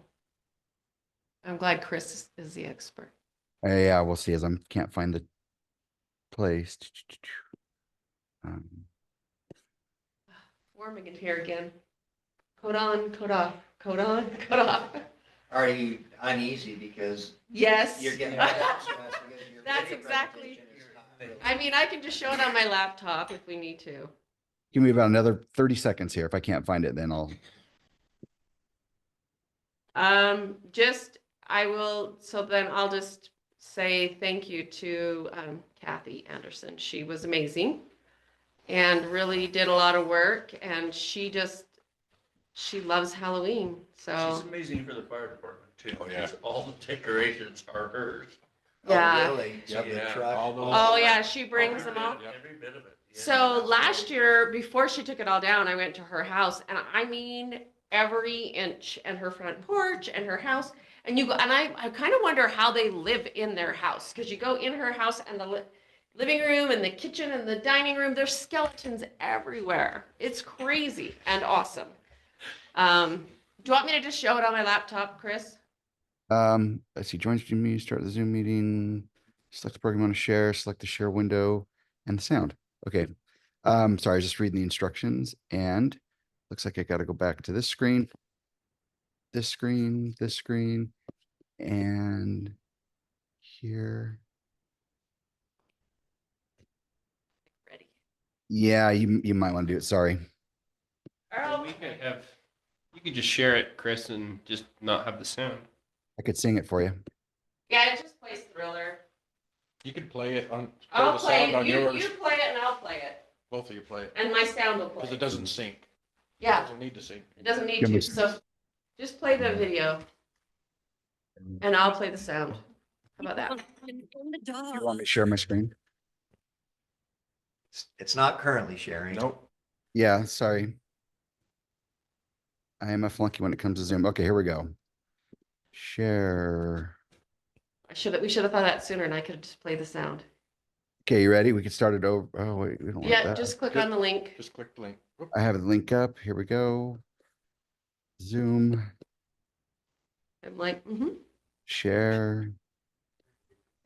I'm glad Chris is the expert. Yeah, we'll see as I can't find the place. Warming in here again. Code on, code off. Code on, code off. Are you uneasy because Yes. you're getting right up so fast because your That's video exactly. presentation is not really- I mean, I can just show it on my laptop if we need to. Give me about another 30 seconds here. If I can't find it, then I'll. I will, so then I'll just say thank you to Kathy Anderson. She was amazing and really did a lot of work, and she loves Halloween. So She's amazing for the fire department too. Oh, yeah. 'Cause all the decorations are hers. Yeah. Oh, really? Yep. The Yeah. truck. All those- oh yeah, she brings them all. Every bit of it. Yeah. So last year, before she took it all down, I went to her house, and I mean every inch, and her front porch and her house. And you go, and I kind of wonder how they live in their house, because you go in her house and the living room and the kitchen and the dining room, there's skeletons everywhere. It's crazy and awesome. Do you want me to just show it on my laptop, Chris? Let's see, join Zoom meeting, start the Zoom meeting, select the program you want to share, select the share window and the sound. Okay. Sorry, I was just reading the instructions and looks like I gotta go back to this screen, and here. Ready. Yeah, you might want to do it. Sorry. Well, we could have, you could just share it, Chris, and just not have the sound. I could sing it for you. Yeah, it just plays Thriller. You can play it on, I'll the play sound on it. You yours. play it and I'll play it. Both of you play it. And my sound will play. Because it doesn't sync. It Yeah. doesn't need to sync. It doesn't need Give me to. So just play the video and I'll play the sound. How about that? You want me to share my screen? It's not currently sharing. Nope. Yeah, sorry. I am a flunky when it comes to Zoom. Okay, here we go. Share. We should have thought of that sooner and I could have just played the sound. Okay, you ready? We can start it over. Oh, wait, we don't want Yeah, that. just click on the link. Just click the link. Whoop. I have the link up. Here we go. Zoom, I'm like, share,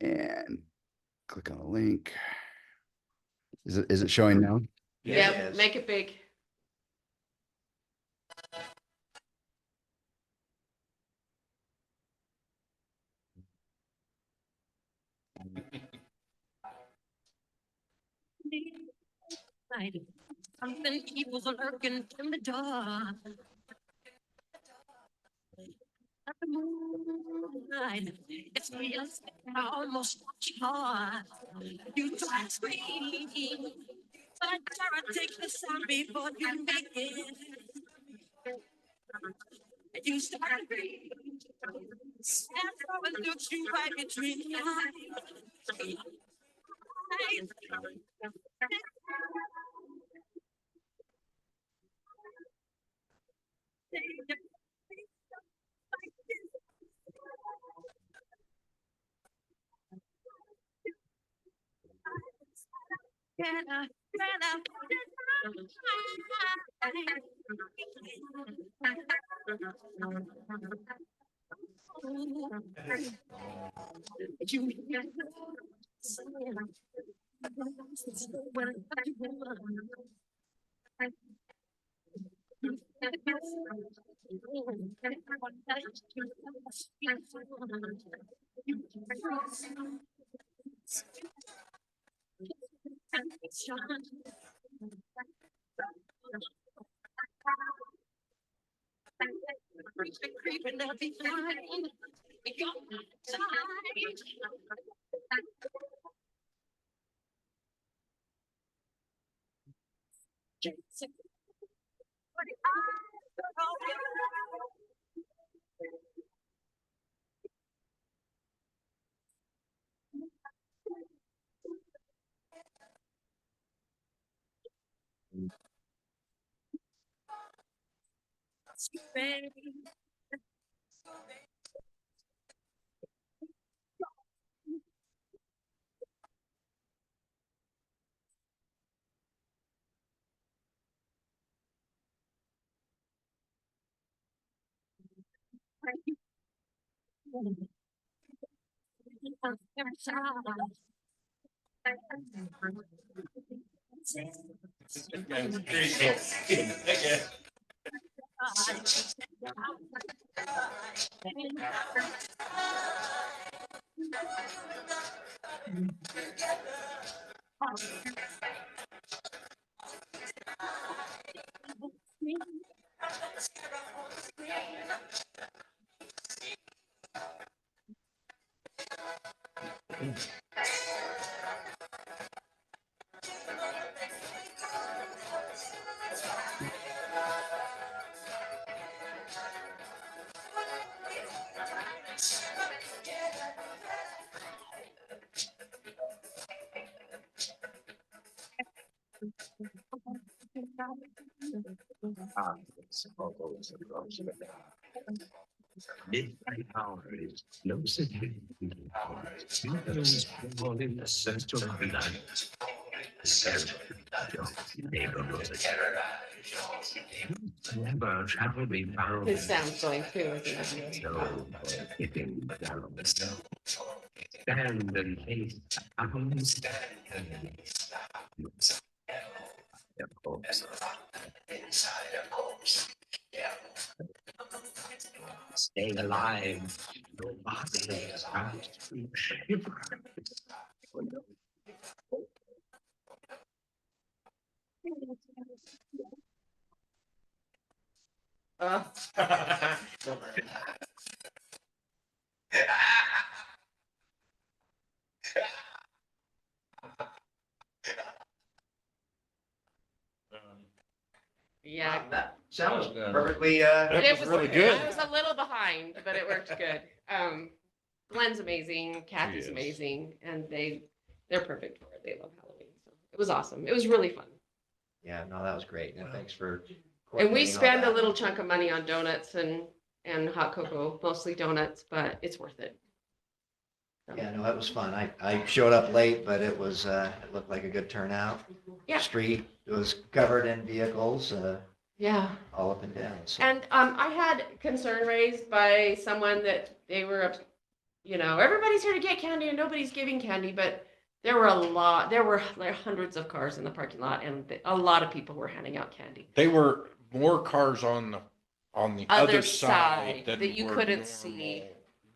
and click on the link. Is it showing now? Yeah, make it big. Something keeps lurking in the dark. At the moonlight, it's just I almost touch your heart. You try to scream, but terror takes the sound before you make it. You start to breathe, and someone looks you right between the eyes. Creeping up behind, you're tight. Midnight hour is no security. Windows fall in the center of the night. The center of the neighborhood. Never shall be found. His sound's going too, isn't it? No, keeping down. Stand and face. Stand and face. Inside a corpse. Yeah. Stay alive. Your body is out to shiver. Yeah. That sounds Well done. perfectly, It was really good. I was a little behind, but it worked good. Glenn's amazing, Kathy's is. amazing, and they're perfect for it. They love Halloween, so it was awesome. It was really fun. yeah, no, that was great. And thanks for. And we coordinating all spend a that. little chunk of money on donuts and hot cocoa, mostly donuts, but it's worth it. So, Yeah, no, it was fun. I showed up late, but it was, it looked like a good turnout. Yeah. Street was covered in vehicles, yeah. all up and down. So, And I had concern raised by someone that they were, everybody's here to get candy and nobody's giving candy, but there were like hundreds of cars in the parking lot and a lot of people were handing out candy. They were more cars on the Other other side side than that you were couldn't normal. see.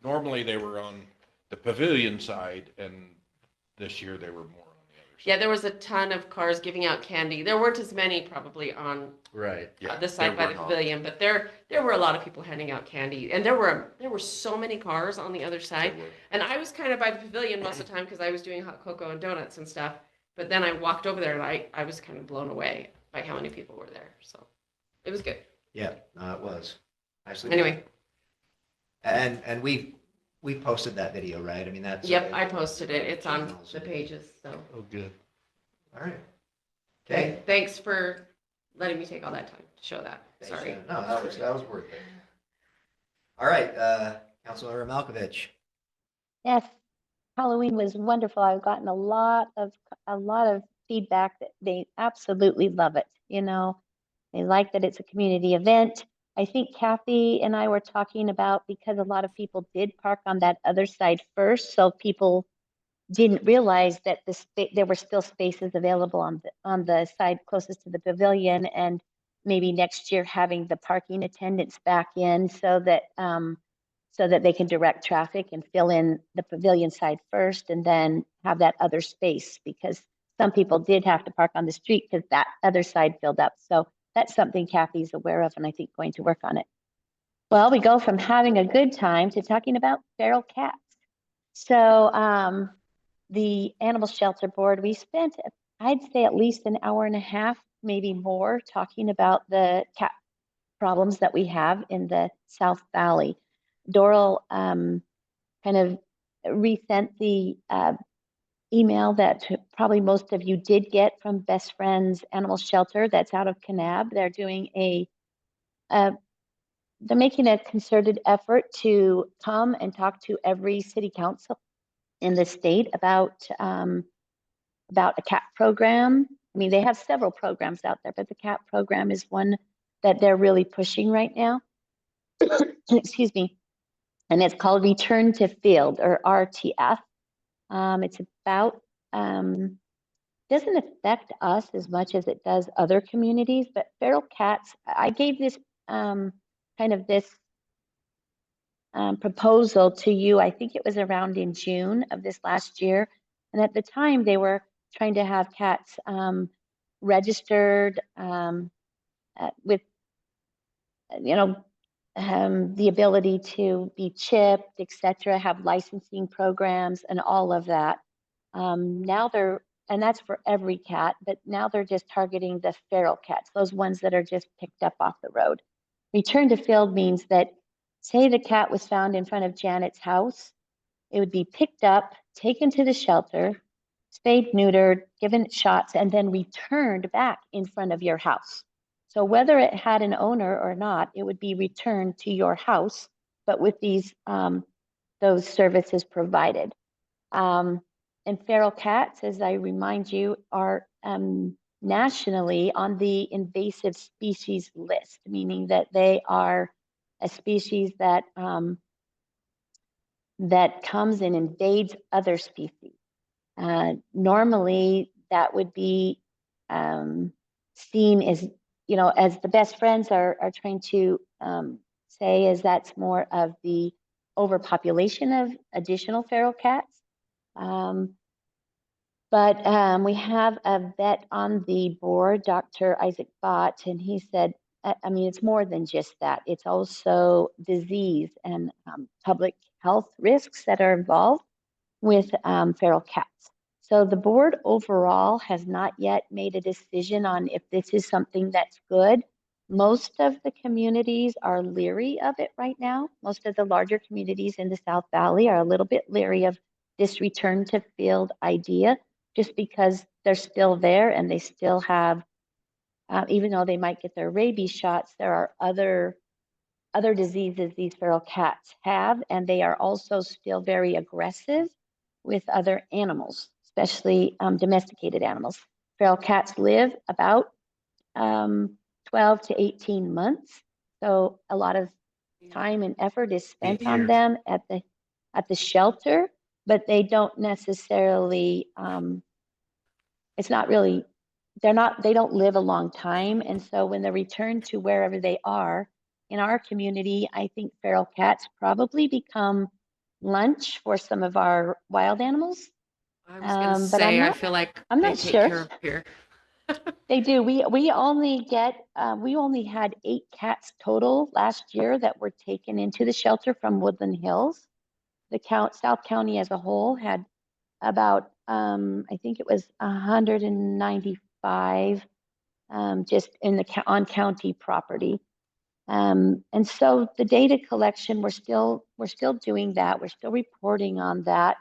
Normally they were on the pavilion side, and this year they were more on the other side. Yeah, there was a ton of cars giving out candy. There weren't as many probably on Right. the side by the pavilion, but there were a lot of people handing out candy, and there were so many cars on the other side. And I was kind of by the pavilion most of the time because I was doing hot cocoa and donuts and stuff. But then I walked over there and I was kind of blown away by how many people were there. So it was good. yeah, no, it was. Nicely Anyway, done. And we posted that video, right? I mean, that's. yep, I posted it. It's on the pages. So Oh, good. All right. Okay. thanks for letting me take all that time to show that. Thanks, Sorry. No, that was worth it. All right, Councilmember Malkovich. Yes, Halloween was wonderful. I've gotten a lot of feedback that they absolutely love it. They like that it's a community event. I think Kathy and I were talking about because a lot of people did park on that other side first, so people didn't realize that there were still spaces available on the side closest to the pavilion, and maybe next year having the parking attendants back in so that they can direct traffic and fill in the pavilion side first and then have that other space, because some people did have to park on the street because that other side filled up. So that's something Kathy's aware of and I think going to work on it. Well, we go from having a good time to talking about feral cats. So the animal shelter board, we spent, I'd say at least an hour and a half, maybe more, talking about the cat problems that we have in the South Valley. Doral kind of resent the email that probably most of you did get from Best Friends Animal Shelter that's out of Kanab. They're doing they're making a concerted effort to come and talk to every city council in the state about a cat program. I mean, they have several programs out there, but the cat program is one that they're really pushing right now. Excuse me. And it's called Return to Field, or RTF. It's about, doesn't affect us as much as it does other communities, but feral cats, I gave this proposal to you, I think it was around in June of this last year. And at the time they were trying to have cats registered with, the ability to be chipped, etc., have licensing programs and all of that. Now and that's for every cat, but now they're just targeting the feral cats, those ones that are just picked up off the road. Return to field means that, say the cat was found in front of Janet's house, it would be picked up, taken to the shelter, spayed, neutered, given shots, and then returned back in front of your house. So whether it had an owner or not, it would be returned to your house, but with those services provided. And feral cats, as I remind you, are nationally on the invasive species list, meaning that they are a species that that comes and invades other species. Normally, that would be seen as, as the best friends are trying to say, is that's more of the overpopulation of additional feral cats. But we have a vet on the board, Dr. Isaac Bott, and he said, I mean, it's more than just that. It's also disease and public health risks that are involved with feral cats. So the board overall has not yet made a decision on if this is something that's good. Most of the communities are leery of it right now. Most of the larger communities in the South Valley are a little bit leery of this return to field idea, just because they're still there and they still have, even though they might get their rabies shots, there are other diseases these feral cats have, and they are also still very aggressive with other animals, especially domesticated animals. Feral cats live about 12 to 18 months. So a lot of time and effort is spent on them at the shelter, but they don't necessarily, it's not really, they don't live a long time. And so when they return to wherever they are, in our community, I think feral cats probably become lunch for some of our wild animals. I was going to But say, I feel like I'm they not take sure. care of here. They do. We only had 8 cats total last year that were taken into the shelter from Woodland Hills. The South County as a whole had about, I think it was 195 just on county property. And so the data collection, we're still doing that. We're still reporting on that.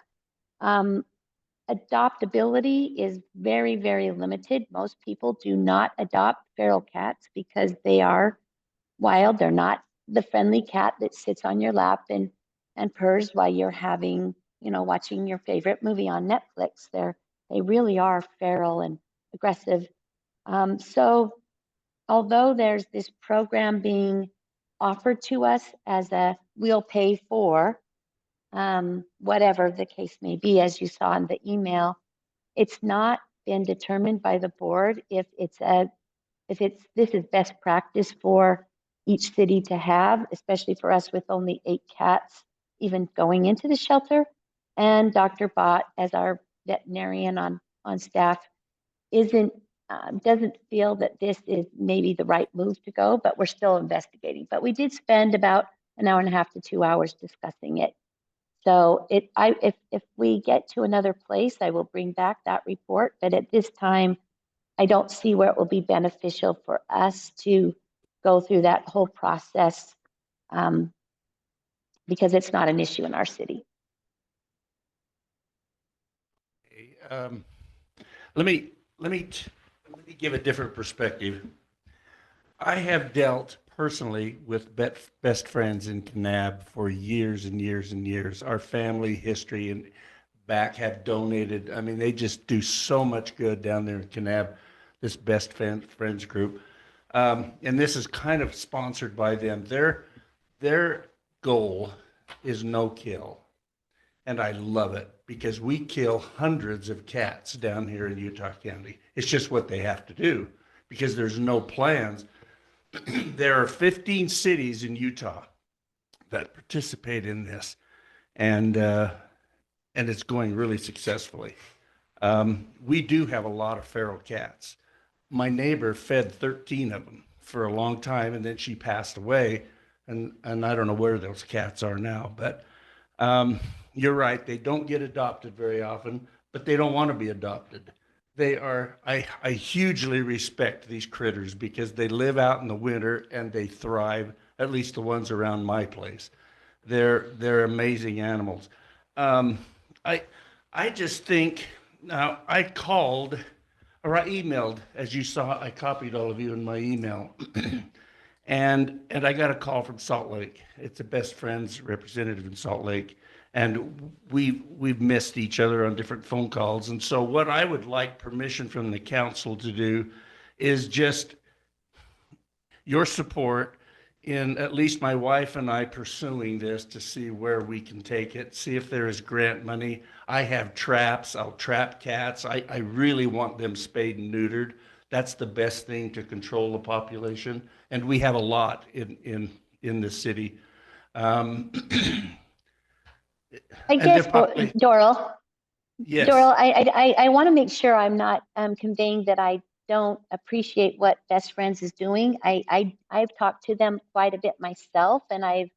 Adoptability is very, very limited. Most people do not adopt feral cats because they are wild. They're not the friendly cat that sits on your lap and purrs while you're watching your favorite movie on Netflix. They really are feral and aggressive. So although there's this program being offered to us as we'll pay for, whatever the case may be, as you saw in the email, it's not been determined by the board if this is best practice for each city to have, especially for us with only 8 cats even going into the shelter. And Dr. Bott, as our veterinarian on staff, doesn't feel that this is maybe the right move to go, but we're still investigating. But we did spend about an hour and a half to 2 hours discussing it. So if we get to another place, I will bring back that report. But at this time, I don't see where it will be beneficial for us to go through that whole process because it's not an issue in our city. Let me give a different perspective. I have dealt personally with best friends in Kanab for years and years and years. Our family history and back have donated. I mean, they just do so much good down there in Kanab, this best friends group. And this is kind of sponsored by them. Their goal is no kill. And I love it because we kill hundreds of cats down here in Utah County. It's just what they have to do because there's no plans. There are 15 cities in Utah that participate in this, and it's going really successfully. We do have a lot of feral cats. My neighbor fed 13 of them for a long time, and then she passed away, and I don't know where those cats are now, but you're right, they don't get adopted very often, but they don't want to be adopted. I hugely respect these critters because they live out in the winter and they thrive, at least the ones around my place. They're amazing animals. I just think, now I called, or I emailed, as you saw, I copied all of you in my email. And I got a call from Salt Lake. It's a best friends representative in Salt Lake. And we've missed each other on different phone calls. And so what I would like permission from the council to do is just your support in at least my wife and I pursuing this to see where we can take it, see if there is grant money. I have traps. I'll trap cats. I really want them spayed and neutered. That's the best thing to control the population. And we have a lot in the city. I and guess, they're probably- Doral, Yes. Doral, I want to make sure I'm not conveying that I don't appreciate what Best Friends is doing. I've talked to them quite a bit myself, and I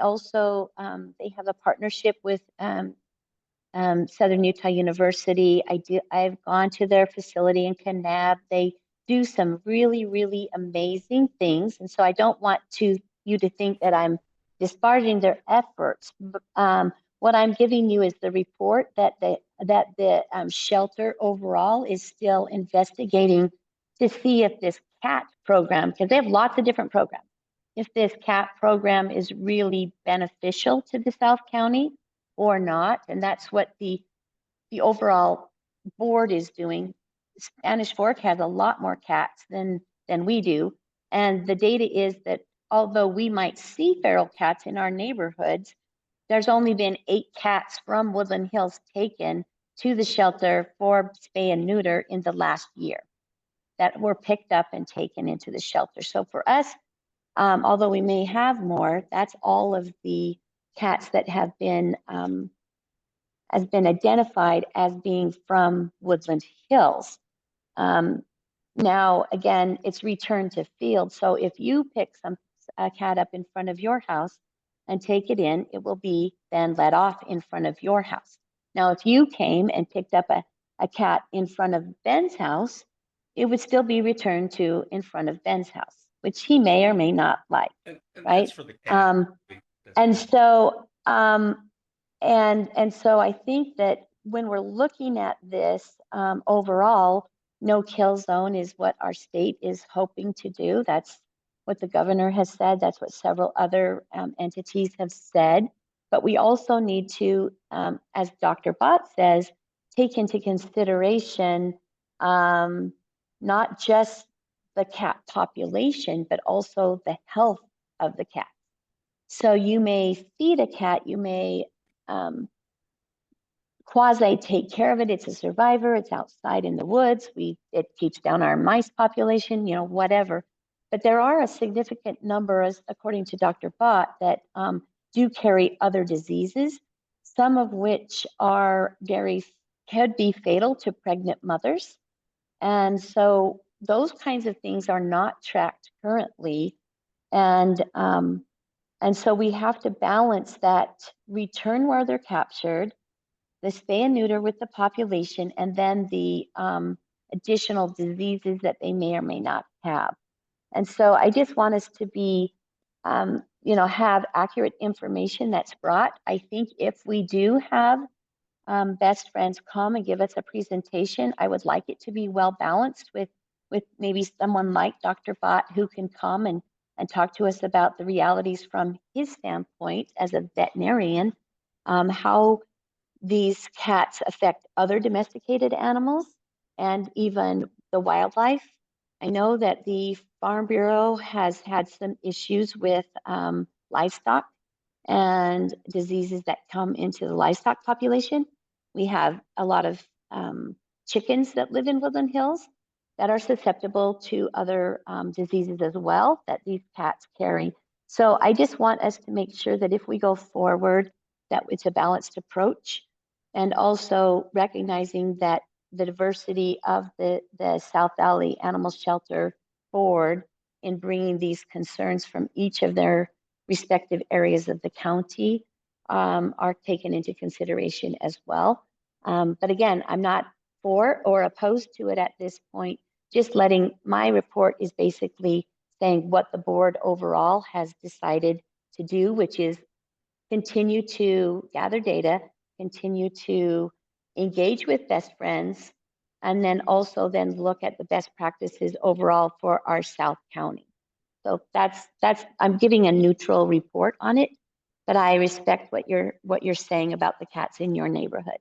also they have a partnership with Southern Utah University. I've gone to their facility in Kanab. They do some really, really amazing things, and so I don't want you to think that I'm disparaging their efforts. What I'm giving you is the report that the shelter overall is still investigating to see if this CAT program, because they have lots of different programs, if this CAT program is really beneficial to the South County or not. And that's what the overall board is doing. Spanish Fork has a lot more cats than we do. And the data is that although we might see feral cats in our neighborhoods, there's only been 8 cats from Woodland Hills taken to the shelter for spay and neuter in the last year that were picked up and taken into the shelter. So for us, although we may have more, that's all of the cats that have been identified as being from Woodland Hills. Now, again, it's returned to field. So if you pick a cat up in front of your house and take it in, it will be then let off in front of your house. Now, if you came and picked up a cat in front of Ben's house, it would still be returned to in front of Ben's house, which he may or may not like, right? That's for the cat. And so I think that when we're looking at this overall, no kill zone is what our state is hoping to do. That's what the governor has said. That's what several other entities have said. But we also need to, as Dr. Bott says, take into consideration not just the cat population, but also the health of the cat. So you may feed a cat, you may quasi take care of it. It's a survivor. It's outside in the woods. It keeps down our mice population, whatever. But there are a significant number, as according to Dr. Bott, that do carry other diseases, some of which could be fatal to pregnant mothers. And so those kinds of things are not tracked currently. And so we have to balance that return where they're captured, the spay and neuter with the population, and then the additional diseases that they may or may not have. And so I just want us to be, have accurate information that's brought. I think if we do have Best Friends come and give us a presentation, I would like it to be well balanced with maybe someone like Dr. Bott who can come and talk to us about the realities from his standpoint as a veterinarian, how these cats affect other domesticated animals and even the wildlife. I know that the Farm Bureau has had some issues with livestock and diseases that come into the livestock population. We have a lot of chickens that live in Woodland Hills that are susceptible to other diseases as well that these cats carry. So I just want us to make sure that if we go forward, that it's a balanced approach, and also recognizing that the diversity of the South Valley Animal Shelter Board in bringing these concerns from each of their respective areas of the county are taken into consideration as well. But again, I'm not for or opposed to it at this point. Just letting my report is basically saying what the board overall has decided to do, which is continue to gather data, continue to engage with Best Friends, and then also then look at the best practices overall for our South County. So that's I'm giving a neutral report on it, but I respect what you're saying about the cats in your neighborhood.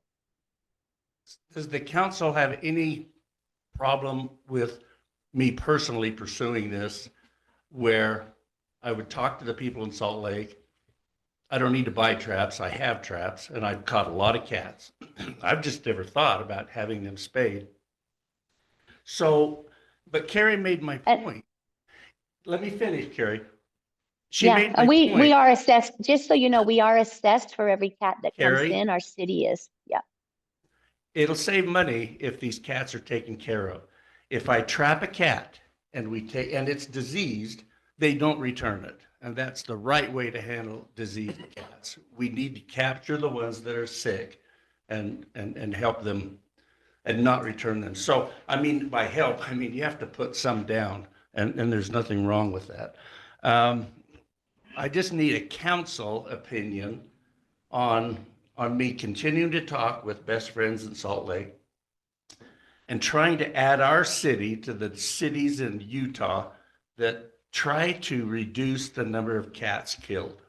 Does the council have any problem with me personally pursuing this where I would talk to the people in Salt Lake. I don't need to buy traps. I have traps, and I've caught a lot of cats. I've just never thought about having them spayed. So, but Carrie made my point. Let me finish, Carrie. She Yeah, made my and we point. are assessed, just so you know, we are assessed for every cat that comes Carrie? in. Our city is, yeah. It'll save money if these cats are taken care of. If I trap a cat and it's diseased, they don't return it. And that's the right way to handle diseased cats. We need to capture the ones that are sick and help them and not return them. So, I mean, by help, I mean, you have to put some down, and there's nothing wrong with that. I just need a council opinion on me continuing to talk with Best Friends in Salt Lake and trying to add our city to the cities in Utah that try to reduce the number of cats killed.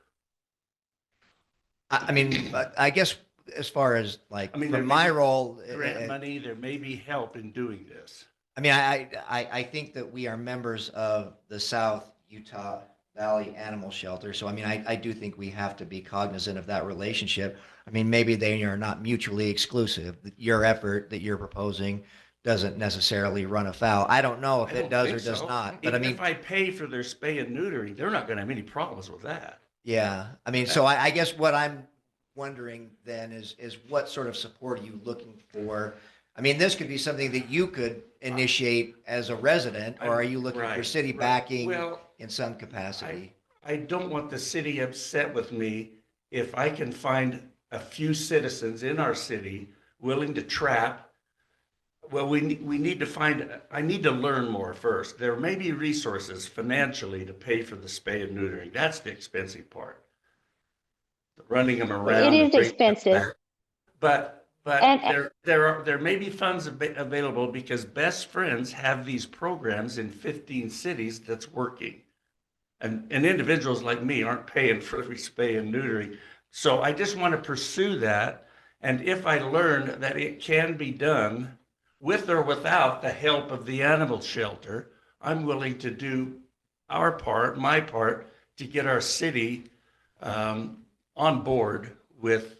I mean, I guess as far as like, I mean, from my role, grant money, there may be help in doing this. I mean, I think that we are members of the South Utah Valley Animal Shelter. So, I mean, I do think we have to be cognizant of that relationship. I mean, maybe they are not mutually exclusive. Your effort that you're proposing doesn't necessarily run afoul. I don't know if I it don't does think or does so. not, but I Even mean, if I pay for their spay and neutering, they're not going to have any problems with that. yeah. I mean, so I guess what I'm wondering then is what sort of support are you looking for? I mean, this could be something that you could initiate as a resident, or are you looking for Right, city right. backing Well, in some capacity? I don't want the city upset with me if I can find a few citizens in our city willing to trap. Well, we need to find, I need to learn more first. There may be resources financially to pay for the spay and neutering. That's the expensive part. Running them around. It and is bringing them expensive. back. But And- there may be funds available because Best Friends have these programs in 15 cities that's working. And individuals like me aren't paying for every spay and neutering. So I just want to pursue that. And if I learn that it can be done with or without the help of the animal shelter, I'm willing to do our part, my part, to get our city on board with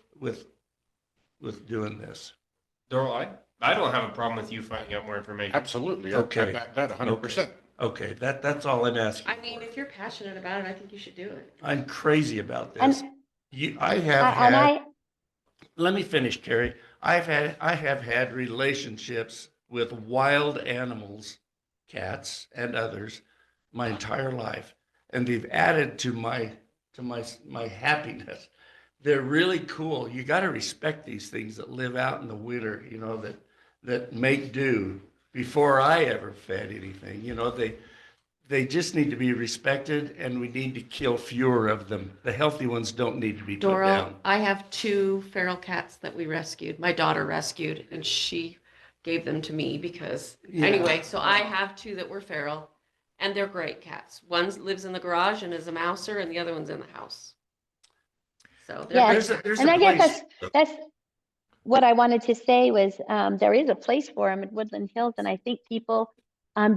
doing this. Doral, I don't have a problem with you finding out more information. Absolutely. I Okay. back that 100%. Okay, that's all I'm asking. I mean, if you're passionate about it, I think you should do it. I'm crazy about this. And- I have and had, let me finish, Carrie. I have had relationships with wild animals, cats and others, my entire life, and they've added to my happiness. They're really cool. You got to respect these things that live out in the winter, you know, that make do. Before I ever fed anything, you know, they just need to be respected, and we need to kill fewer of them. The healthy ones don't need to be put Doral, down. I have 2 feral cats that we rescued. My daughter rescued, and she gave them to me because, anyway, so I have 2 that were feral, and they're great cats. One lives in the garage and is a mouser, and the other one's in the house. So they're Yeah, great. and I guess that's what I wanted to say was there is a place for them in Woodland Hills, and I think people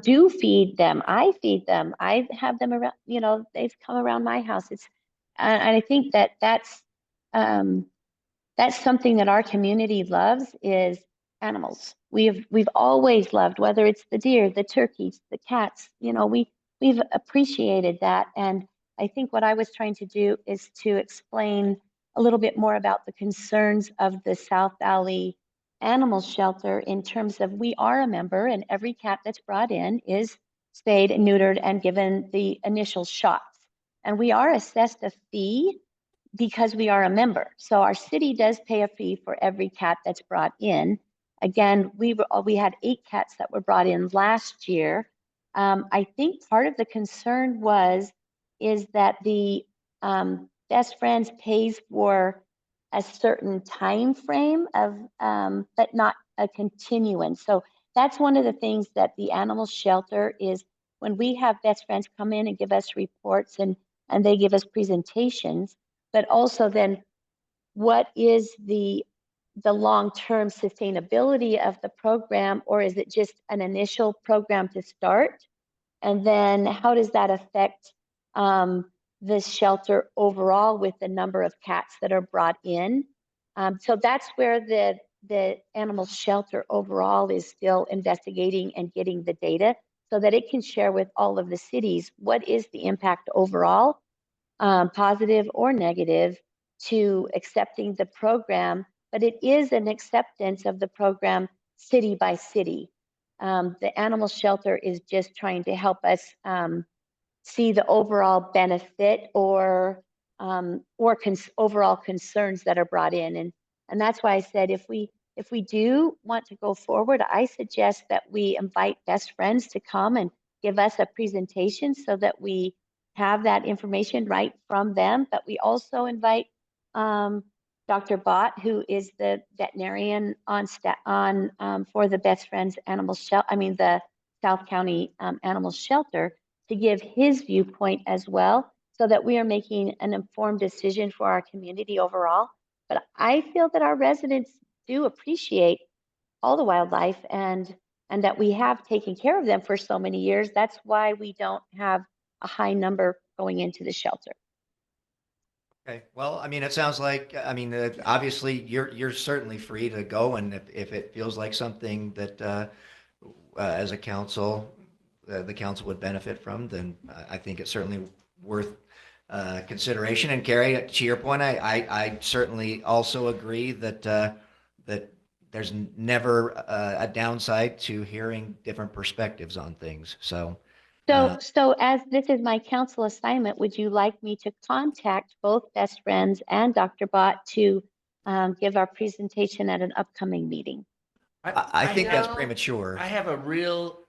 do feed them. I feed them. I have them around. You know, they've come around my house. It's and I think that that's something that our community loves is animals. We've always loved, whether it's the deer, the turkeys, the cats. You know, we've appreciated that, and I think what I was trying to do is to explain a little bit more about the concerns of the South Valley Animal Shelter in terms of we are a member, and every cat that's brought in is spayed and neutered and given the initial shots. And we are assessed a fee because we are a member. So our city does pay a fee for every cat that's brought in. Again, we had 8 cats that were brought in last year. I think part of the concern is that the Best Friends pays for a certain time frame of, but not a continuance. So that's one of the things that the animal shelter is when we have Best Friends come in and give us reports and they give us presentations, but also then what is the long-term sustainability of the program, or is it just an initial program to start? And then how does that affect the shelter overall with the number of cats that are brought in. So that's where the animal shelter overall is still investigating and getting the data so that it can share with all of the cities what is the impact overall, positive or negative, to accepting the program. But it is an acceptance of the program city by city. The animal shelter is just trying to help us see the overall benefit or overall concerns that are brought in. And that's why I said if we do want to go forward, I suggest that we invite best friends to come and give us a presentation so that we have that information right from them. But we also invite Dr. Bott, who is the veterinarian on for the Best Friends Animal Shelter, the South County Animal Shelter, to give his viewpoint as well, so that we are making an informed decision for our community overall. But I feel that our residents do appreciate all the wildlife and that we have taken care of them for so many years. That's why we don't have a high number going into the shelter. Okay, well, I mean, it sounds like, obviously you're certainly free to go, and if it feels like something that as a council, the council would benefit from, then I think it's certainly worth consideration. And Carrie, to your point, I certainly also agree that that there's never a downside to hearing different perspectives on things. So as this is my council assignment, would you like me to contact both Best Friends and Dr. Bott to give our presentation at an upcoming meeting? I think that's premature. I have a real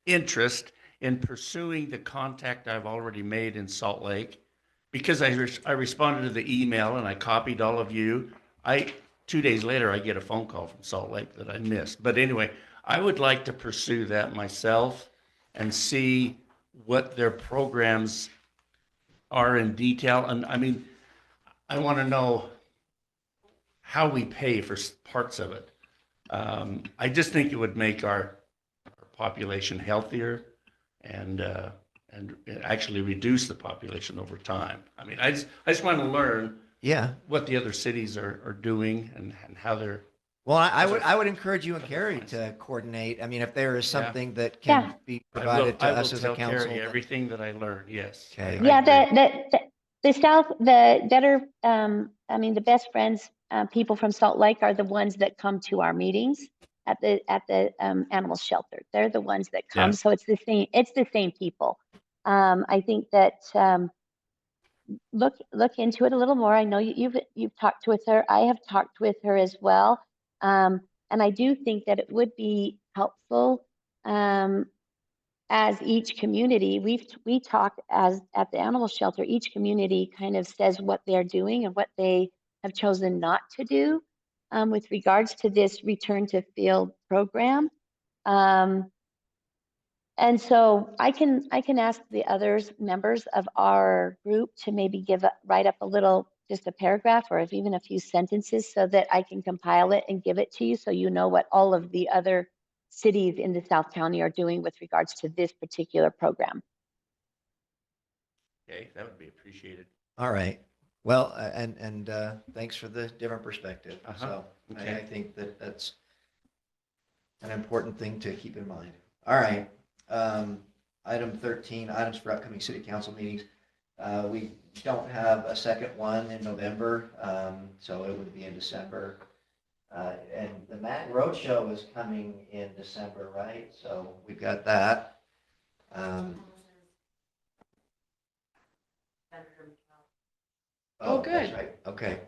interest in pursuing the contact I've already made in Salt Lake, because I responded to the email and I copied all of you. 2 days later, I get a phone call from Salt Lake that I missed. But anyway, I would like to pursue that myself and see what their programs are in detail. And I want to know how we pay for parts of it. I just think it would make our population healthier and actually reduce the population over time. I just want to learn what the other cities are doing and how they're. Well, I would encourage you and Carrie to coordinate. If there is something that can be provided to us as a council. I will tell Carrie everything that I learned. Yes. Okay. Yeah, the Best Friends people from Salt Lake are the ones that come to our meetings at the animal shelter. They're the ones that come. Yeah. So it's the same people. I think that look into it a little more. I know you've talked with her. I have talked with her as well. And I do think that it would be helpful as each community, we talk as at the animal shelter, each community kind of says what they're doing and what they have chosen not to do with regards to this return to field program. And so I can ask the others members of our group to maybe write up just a paragraph or even a few sentences so that I can compile it and give it to you so you know what all of the other cities in the South County are doing with regards to this particular program. Okay, that would be appreciated. All right. Well, and thanks for the different perspective. So Okay. I think that's an important thing to keep in mind. All right. Item 13, items for upcoming city council meetings. We don't have a second one in November, so it would be in December. And the Mac Roadshow is coming in December, right? So we've got that. Oh, That's good. right. Okay.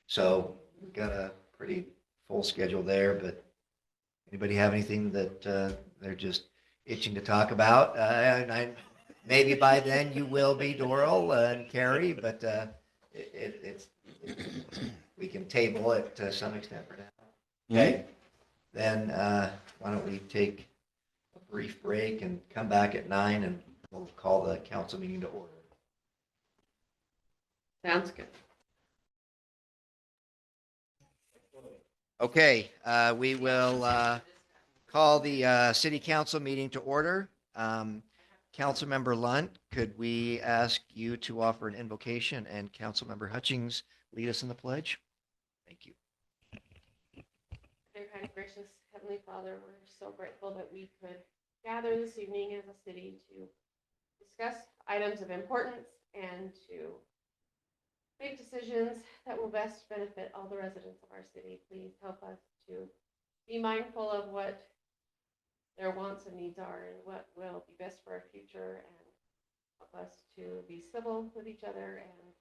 So we've got a pretty full schedule there, but anybody have anything that they're just itching to talk about? And maybe by then you will be, Doral and Carrie, but we can table it to some extent for now. Okay. Then why don't we take a brief break and come back at 9 and we'll call the council meeting to order. Sounds good. Okay, we will call the city council meeting to order. Councilmember Lunt, could we ask you to offer an invocation and Councilmember Hutchings lead us in the pledge? Thank you. Dear kind, gracious Heavenly Father, we're so grateful that we could gather this evening as a city to discuss items of importance and to make decisions that will best benefit all the residents of our city. Please help us to be mindful of what their wants and needs are and what will be best for our future, and help us to be civil with each other and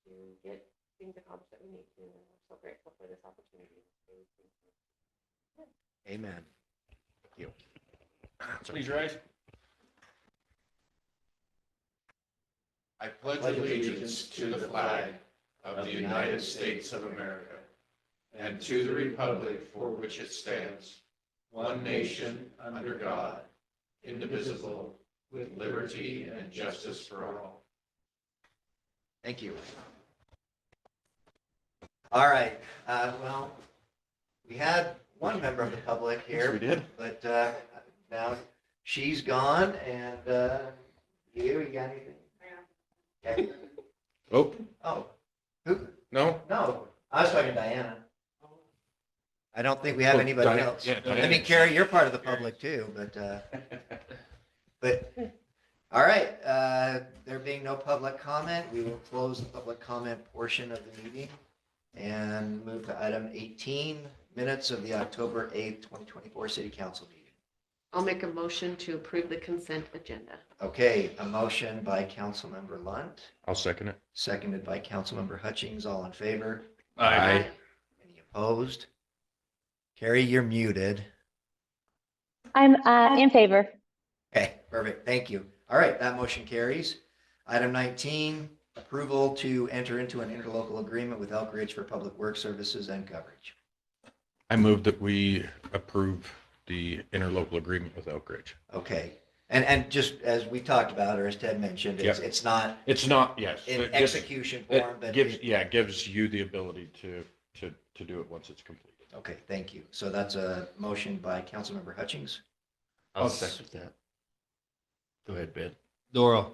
to get things accomplished that we need to. And we're so grateful for this opportunity. Amen. Thank you. Please rise. I pledge allegiance to the flag of the United States of America and to the republic for which it stands, one nation, under God, indivisible, with liberty and justice for all. Thank you. All right. Well, we had one member of the public here. we did. But now she's gone, and you got anything? Okay. Oh, Oh, who? no? No, I was talking to Diana. I don't think we have Oh, anybody Diana- else. yeah, I mean, Diana. Carrie, you're part of the public too, but, all right, there being no public comment, we will close the public comment portion of the meeting and move to item 18, minutes of the October 8th, 2024 City Council meeting. I'll make a motion to approve the consent agenda. Okay, a motion by Councilmember Lunt, I'll second it. seconded by Councilmember Hutchings. All in favor? Aye. Any opposed? Carrie, you're muted. I'm in favor. Okay, perfect. Thank you. All right, that motion carries. Item 19, approval to enter into an interlocal agreement with Elk Ridge for public work services and coverage. I move that we approve the interlocal agreement with Elk Ridge. Okay, and just as we talked about, or as Ted mentioned, it's, Yep. it's not It's not, yes. in it just- execution it form, but gives, it- yeah, it gives you the ability to do it once it's completed. okay, thank you. So that's a motion by Councilmember Hutchings. I'll second that. Go ahead, Ben. Doral.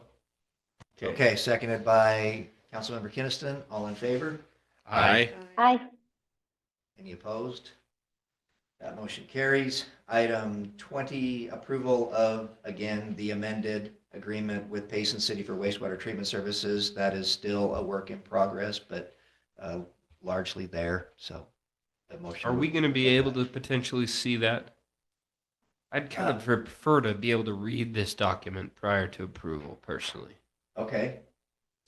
Okay, seconded by Councilmember Kinnison. All in favor? Aye. Aye. Any opposed? That motion carries. Item 20, approval of, again, the amended agreement with Payson City for wastewater treatment services. That is still a work in progress, but largely there, so the motion. Are we going to be able to potentially see that? I'd kind of prefer to be able to read this document prior to approval, personally. Okay,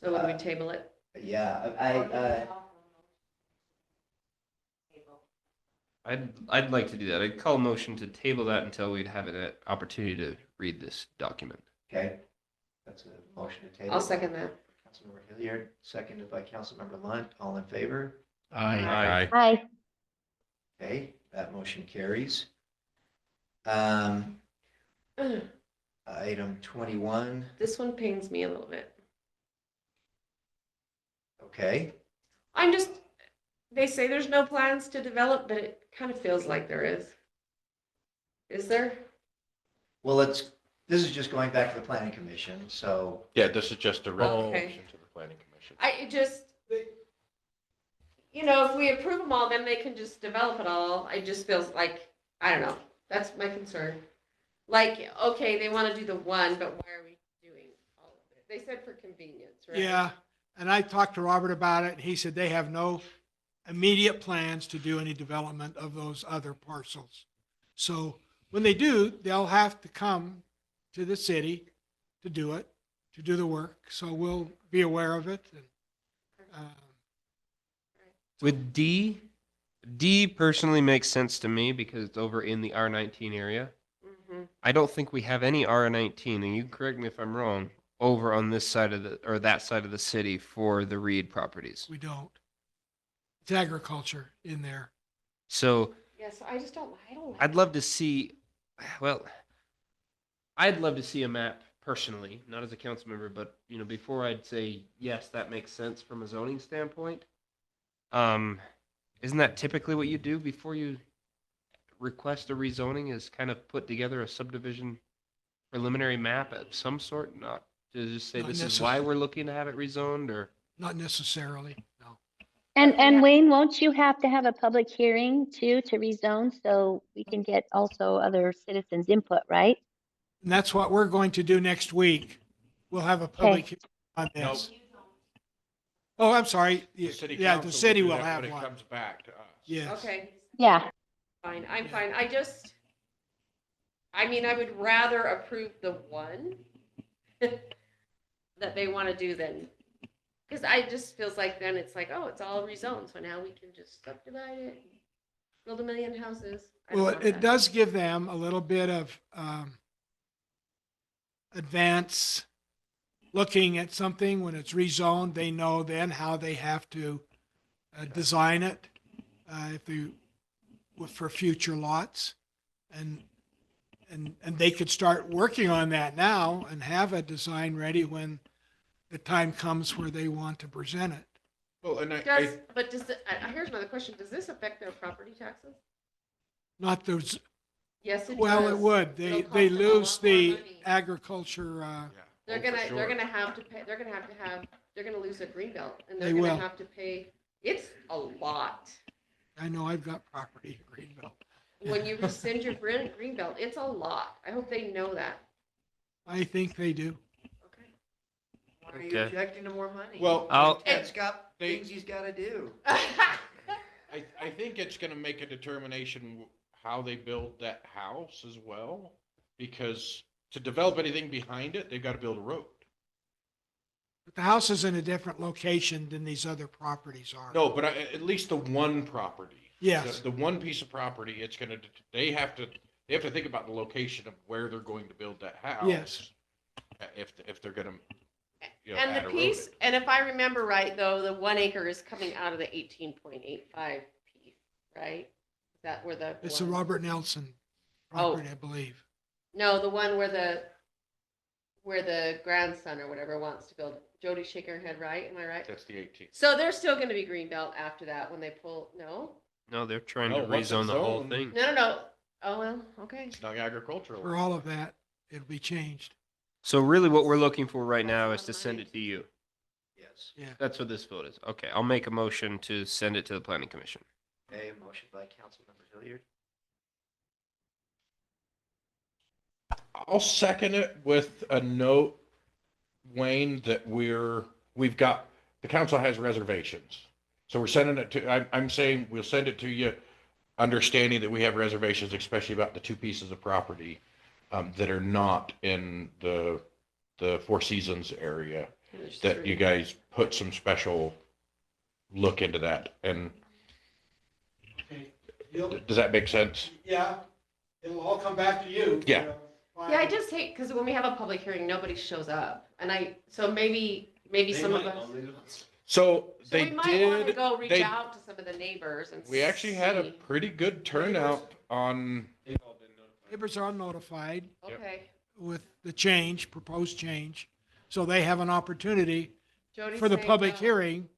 So would we table it? yeah, I'd like to do that. I'd call a motion to table that until we'd have an opportunity to read this document. okay. That's a motion to table. I'll second that. Councilmember Hilliard, seconded by Councilmember Lunt. All in favor? Aye. Aye. Okay, that motion carries. Item 21, This one pains me a little bit. okay. I'm just, they say there's no plans to develop, but it kind of feels like there is. Is there? Well, this is just going back to the planning commission, so, Yeah, this is just a Okay. recommendation to the planning commission. It just, if we approve them all, then they can just develop it all. It just feels like, I don't know. That's my concern. Like, okay, they want to do the one, but why are we doing all of it? They said for convenience, right? Yeah, and I talked to Robert about it, and he said they have no immediate plans to do any development of those other parcels. So when they do, they'll have to come to the city to do it, to do the work. So we'll be aware of it. And, With D personally makes sense to me because it's over in the R19 area. Mhm. I don't think we have any R19, and you can correct me if I'm wrong, over on this side of that side of the city for the Reed properties. we don't. It's agriculture in there. So Yeah, so I just don't like I'd love to see, well, I'd love to see a map personally, not as a council member, but before I'd say yes, that makes sense from a zoning standpoint. Isn't that typically what you do before you request a rezoning? Is kind of put together a subdivision preliminary map of some sort? Not to just say Not this is necess- why we're looking to have it rezoned, or Not necessarily, no. And Wayne, won't you have to have a public hearing too to rezone so we can get also other citizens' input, right? And that's what we're going to do next week. We'll have a public hearing on this. Oh, I'm sorry. The city Yeah, the council city do will that have when it one. comes back to us. Yes. Okay, Yeah. fine, I'm fine. I mean, I would rather approve the one that they want to do than, because I just feels like then it's like, oh, it's all rezoned, so now we can just subdivide it, build 1,000,000 houses. I don't Well, want it that. does give them a little bit of advance looking at something when it's rezoned. They know then how they have to design it if they for future lots, and they could start working on that now and have a design ready when the time comes where they want to present it. Well, and Here's another question. Does this affect their property taxes? Not those. Yes, it Well, does. it would. It'll They cost them a lose lot more the money. agriculture. They're gonna have to pay, they're gonna lose a green belt, and they're They gonna will. have to pay, it's a lot. I know I've got property in Greenville. When you rescind your green belt, it's a lot. I hope they know that. I think they do. Why are you Okay. objecting to more money? Well, Ted's got things he's got to do. I think it's gonna make a determination how they build that house as well, because to develop anything behind it, they've got to build a road. But the house is in a different location than these other properties are. No, but at least the one property. Yes. The one piece of property, it's gonna, they have to think about the location of where they're going to build that house. Yes. If they're gonna, And add the a road piece, in. and if I remember right, though, the 1 acre is coming out of the 18.85 piece, right? Is that where the? It's a one- Robert Nelson Oh. property, I believe. No, the one where the grandson or whatever wants to build. Jody shaking her head, right? Am I right? That's the 18th. So they're still gonna be greenbelt after that when they pull, no? no, they're trying No, to once rezone it's the whole zoned- thing. No. Oh, well, okay. It's not agricultural. For all of that, it'll be changed. So really, what we're looking for right now is to send it to you. Yes. Yeah. That's what this vote is. Okay, I'll make a motion to send it to the planning commission. Okay, motion by Councilmember Hilliard. I'll second it with a note, Wayne, that we've got, the council has reservations. So we're sending it to, I'm saying we'll send it to you, understanding that we have reservations, especially about the two pieces of property that are not in the Four Seasons area, that you guys put some special look into that. And does that make sense? Yeah, it'll all come back to you. Yeah. Yeah, I just hate, because when we have a public hearing, nobody shows up. And so maybe some of us. So they We might want to did, go reach they, out to some of the neighbors and. we actually had a see. pretty good turnout on, Neighbors are notified Okay. with the change, proposed change, so they have an opportunity Jody's for the saying public no. hearing.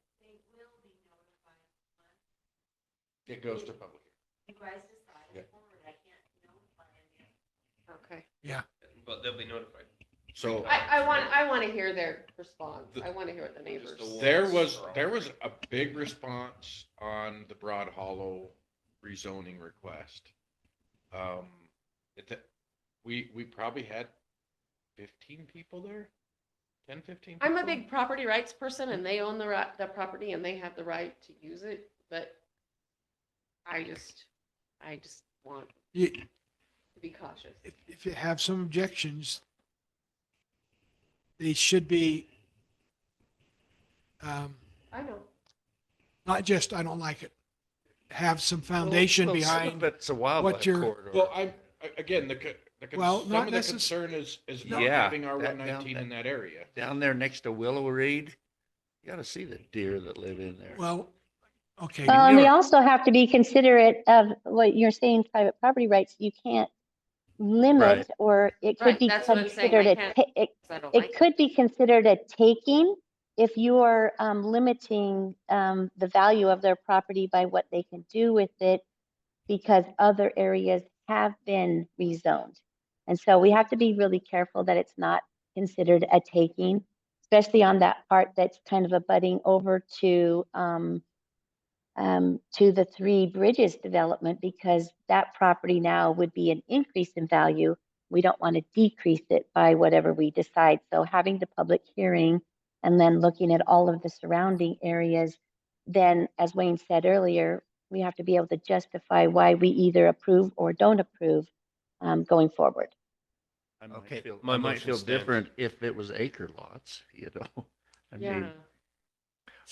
it goes to public. Yeah. Okay. Yeah. But they'll be notified. So I want to hear their response. I want to hear what the neighbors. there was a big response on the Broad Hollow rezoning request. We probably had 15 people there, 10, 15 I'm a people? big property rights person and they own the property and they have the right to use it, but I just want You, to be cautious. if you have some objections, they should be, I know. not just, I don't like it, have some foundation Well, some behind of it's a what wildlife you're. corridor. Well, again, Well, some not of the necess- concern is not Yeah, having R that 119 down in that area. Down there next to Willow Reed, you got to see the deer that live in there. Well, okay. Well, and we also have to be considerate of what you're saying, private property rights. You can't limit, Right. or it could Right, be that's what I'm saying. considered I a, can't- I don't like it could be considered a taking if you are limiting the value of their property by what they can do with it, because other areas have been rezoned. And so we have to be really careful that it's not considered a taking, especially on that part that's kind of abutting over to the Three Bridges development, because that property now would be an increase in value. We don't want to decrease it by whatever we decide. So having the public hearing and then looking at all of the surrounding areas, then as Wayne said earlier, we have to be able to justify why we either approve or don't approve going forward. I might Okay. feel, My I might motion feel stands. different if it was acre lots, you know? I Yeah. mean,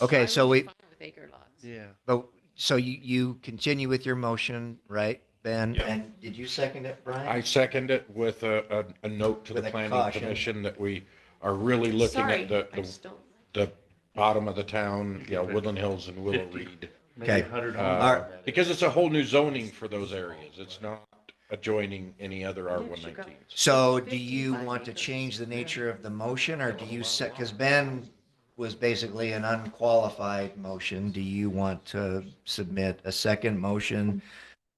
Okay, I so would be we, fine with acre lots. yeah. but, so you continue with your motion, right, Ben? Yeah. And did you second it, Brian? I second it with a note to the With a planning caution. commission that we are really looking Sorry, at the, I just don't. the bottom of the town, Woodland Hills and Willow 50. Reed. Maybe Okay. 100 Uh, homes All on right. that. Because it's a whole new zoning for those areas. It's not adjoining any other R119s. So do you 55 want to acres. change the nature of the motion, or do you set, because Ben was basically an unqualified motion. Do you want to submit a second motion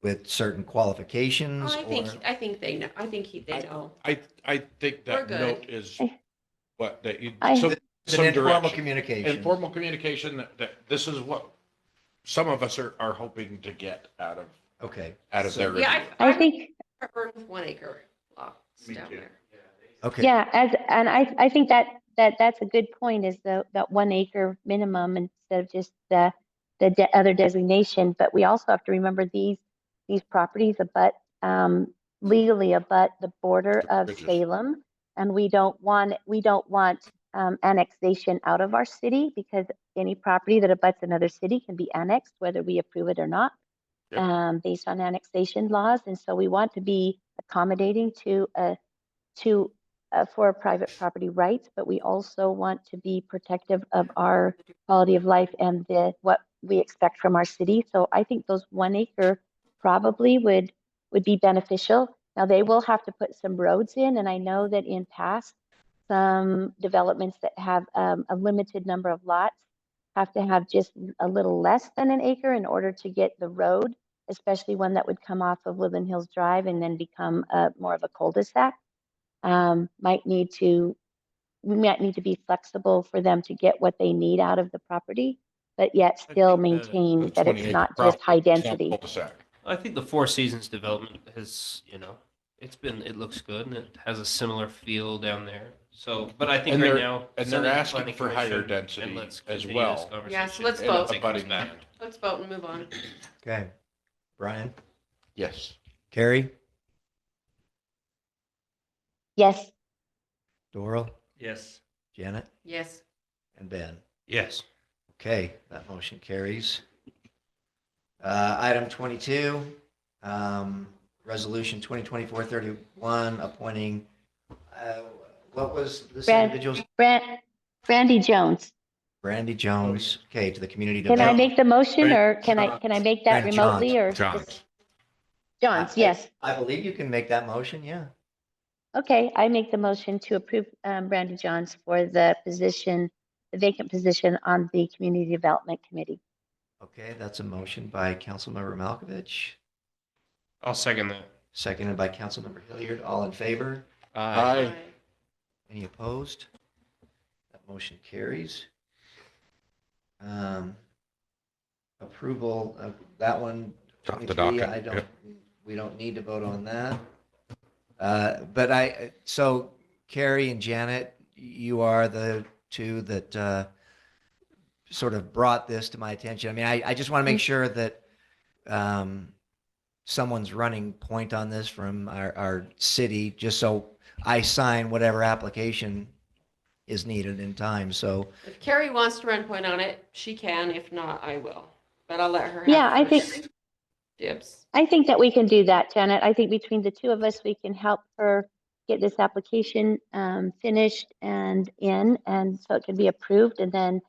with certain qualifications? I think they know. I think they know. I think We're that good. note is what, that you, I- so, It's an some informal direction. communication. Informal communication that this is what some of us are hoping to get out Okay. of So- their review. Yeah, I think, prefer with 1 acre lots Me down too. there. Okay. yeah, and I think that's a good point, is that 1 acre minimum instead of just the other designation. But we also have to remember these properties legally abut the border of Bridges. Salem, and we don't want annexation out of our city, because any property that abuts another city can be annexed, whether we approve it or not, Yep. based on annexation laws. And so we want to be accommodating for private property rights, but we also want to be protective of our quality of life and what we expect from our city. So I think those 1 acre probably would be beneficial. Now, they will have to put some roads in, and I know that in past, some developments that have a limited number of lots have to have just a little less than 1 acre in order to get the road, especially one that would come off of Woodland Hills Drive and then become more of a cul-de-sac. We might need to be flexible for them to get what they need out of the property, but yet still maintain The that 20 it's acre not just high property, it's not density. cul-de-sac. I think the Four Seasons development has, it looks good and it has a similar feel down there. So, but I think And right they're- now. and send they're it to asking planning for higher commission, density and let's as continue well. this conversation. Yeah, so let's And vote. a budding back. land. Let's vote and move on. Okay. Brian? Yes. Carrie? Yes, Doral? Yes. Janet? Yes. And Ben? Yes. Okay, that motion carries. Item 22, Resolution 2024-31, appointing, what was this individual's? Brandy Jones. Brandy Jones, okay, to the Community Can I Development. make the motion, or can I make that Brandy remotely, Johns. or? Johns, yes. I believe you can make that motion, yeah. Okay, I make the motion to approve Brandy Johns for the vacant position on the Community Development Committee. Okay, that's a motion by Councilmember Malkovich, I'll second that. seconded by Councilmember Hilliard. All in favor? Aye. Any opposed? That motion carries. Approval of that one, Off the 23, docket, we don't need to vote on that. So Carrie and Janet, you are the two that sort of brought this to my attention. I mean, I just want to make sure that someone's running point on this from our city, just so I sign whatever application is needed in time. So, If Carrie wants to run point on it, she can. If not, I will. But I'll let her have Yeah, I first think, dibs. I think that we can do that, Janet. I think between the two of us, we can help her get this application finished and in, and so it can be approved. And then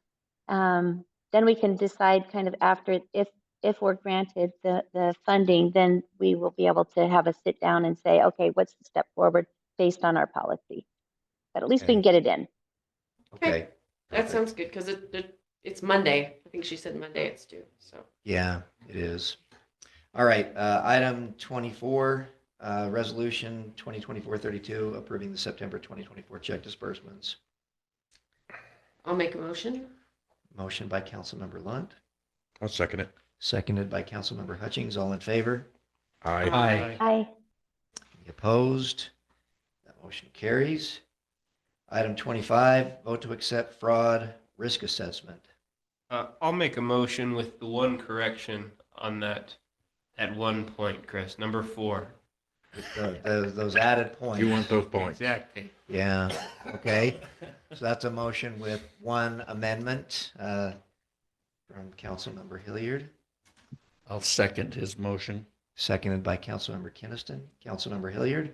we can decide kind of after, if we're granted the funding, then we will be able to have a sit down and say, okay, what's the step forward based on our policy? But at least we can get it in. okay. That sounds good because it's Monday. I think she said Monday it's due. So Yeah, it is. All right, item 24, Resolution 2024-32, approving the September 2024 check disbursements. I'll make a motion. Motion by Councilmember Lunt, I'll second it. seconded by Councilmember Hutchings. All in favor? Aye. Aye. Any opposed? That motion carries. Item 25, vote to accept fraud risk assessment. I'll make a motion with the one correction on that at one point, Chris. Number 4. Those added points. You want those points? Exactly. Yeah, okay. So that's a motion with one amendment from Councilmember Hilliard, I'll second his motion. seconded by Councilmember Kinnison. Councilmember Hilliard,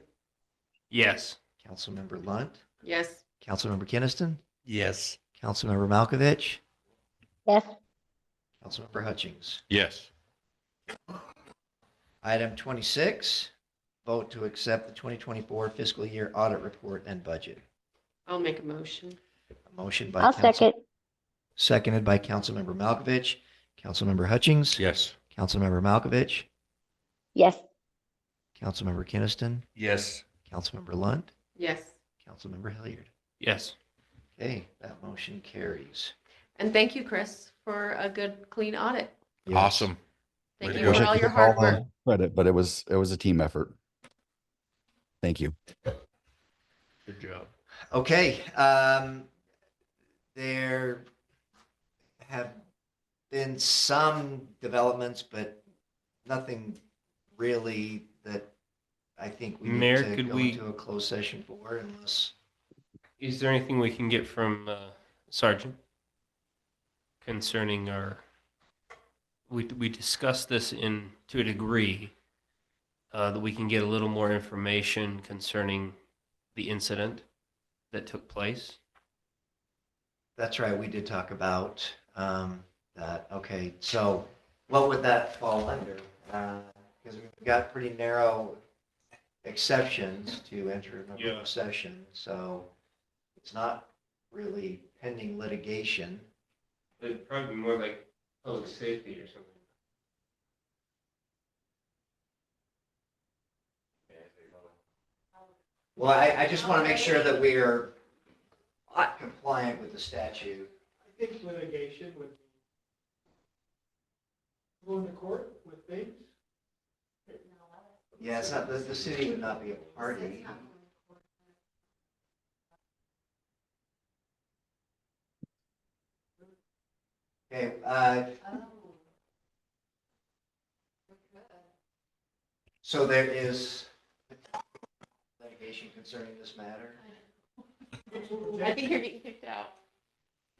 Yes. Councilmember Lunt, Yes. Councilmember Kinnison, Yes. Councilmember Malkovich, Yes. Councilmember Hutchings. Yes. Item 26, vote to accept the 2024 fiscal year audit report and budget. I'll make a motion. A motion by I'll second. seconded by Councilmember Malkovich. Councilmember Hutchings. Yes. Councilmember Malkovich. Yes. Councilmember Kinnison. Yes. Councilmember Lunt. Yes. Councilmember Hilliard. Yes. Okay, that motion carries. And thank you, Chris, for a good, clean audit. Yes. Awesome. Thank Way to you go. for all your hard work. Credit, but it was a team effort. Thank you. Good job. Okay, there have been some developments, but nothing really that I think we Mayor, need to could go we- into a closed session for unless, Is there anything we can get from Sergeant concerning we discussed this to a degree that we can get a little more information concerning the incident that took place? that's right, we did talk about that. Okay, so what would that fall under? Because we've got pretty narrow exceptions to enter an open session, so it's not really pending litigation. It'd probably be more like public safety or something. Well, I just want to make sure that we are compliant with the statute. I think litigation would be going to court with things. Yeah, it's not, the city would not be a party. Okay, so there is litigation concerning this matter? I think you're getting kicked out.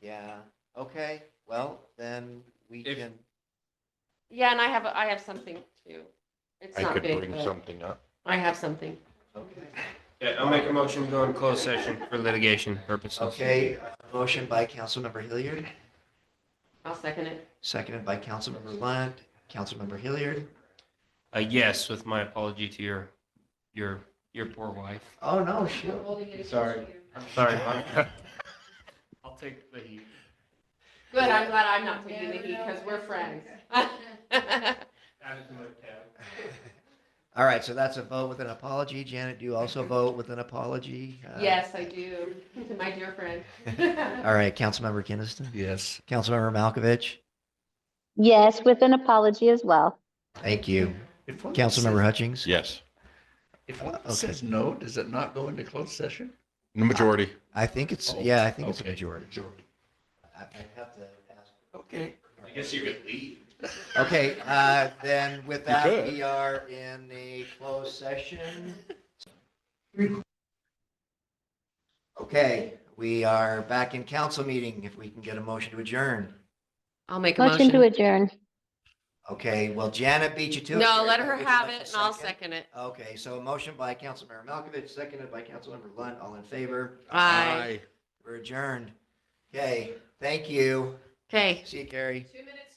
Yeah, okay, well, then we can, Yeah, and I have something too. It's I not could big, bring but something up. I have something. okay. Yeah, I'll make a motion to go in closed session for litigation purposes. Okay, motion by Councilmember Hilliard, I'll second it. seconded by Councilmember Lunt. Councilmember Hilliard. Yes, with my apology to your poor wife. Oh, no, shit. Sorry. I'm sorry, Monica. I'll take the heat. Good, I'm glad I'm not taking the heat because we're friends. Add it to my tab. All right, so that's a vote with an apology. Janet, do you also vote with an apology? Yes, I do, to my dear friend. All right, Councilmember Kinnison. Yes. Councilmember Malkovich. Yes, with an apology as well. Thank you. If one Councilmember says- Hutchings. Yes. If one Okay. says no, does it not go into closed session? The majority. I think it's, Oh, yeah, I think it's a okay. majority. I'd have to ask. Okay. I guess you could leave. Okay, then with that, could. we are in a closed session. Okay, we are back in council meeting. If we can get a motion to adjourn. I'll make a Motion to motion. adjourn. Okay, well, Janet beat you to it. No, here. let her Would you have like it a and I'll second it. Okay, so a motion by Councilmember Malkovich, seconded by Councilmember Lunt. All in favor? Aye. We're adjourned. Okay, thank you. Okay. See you, Carrie. 2 minutes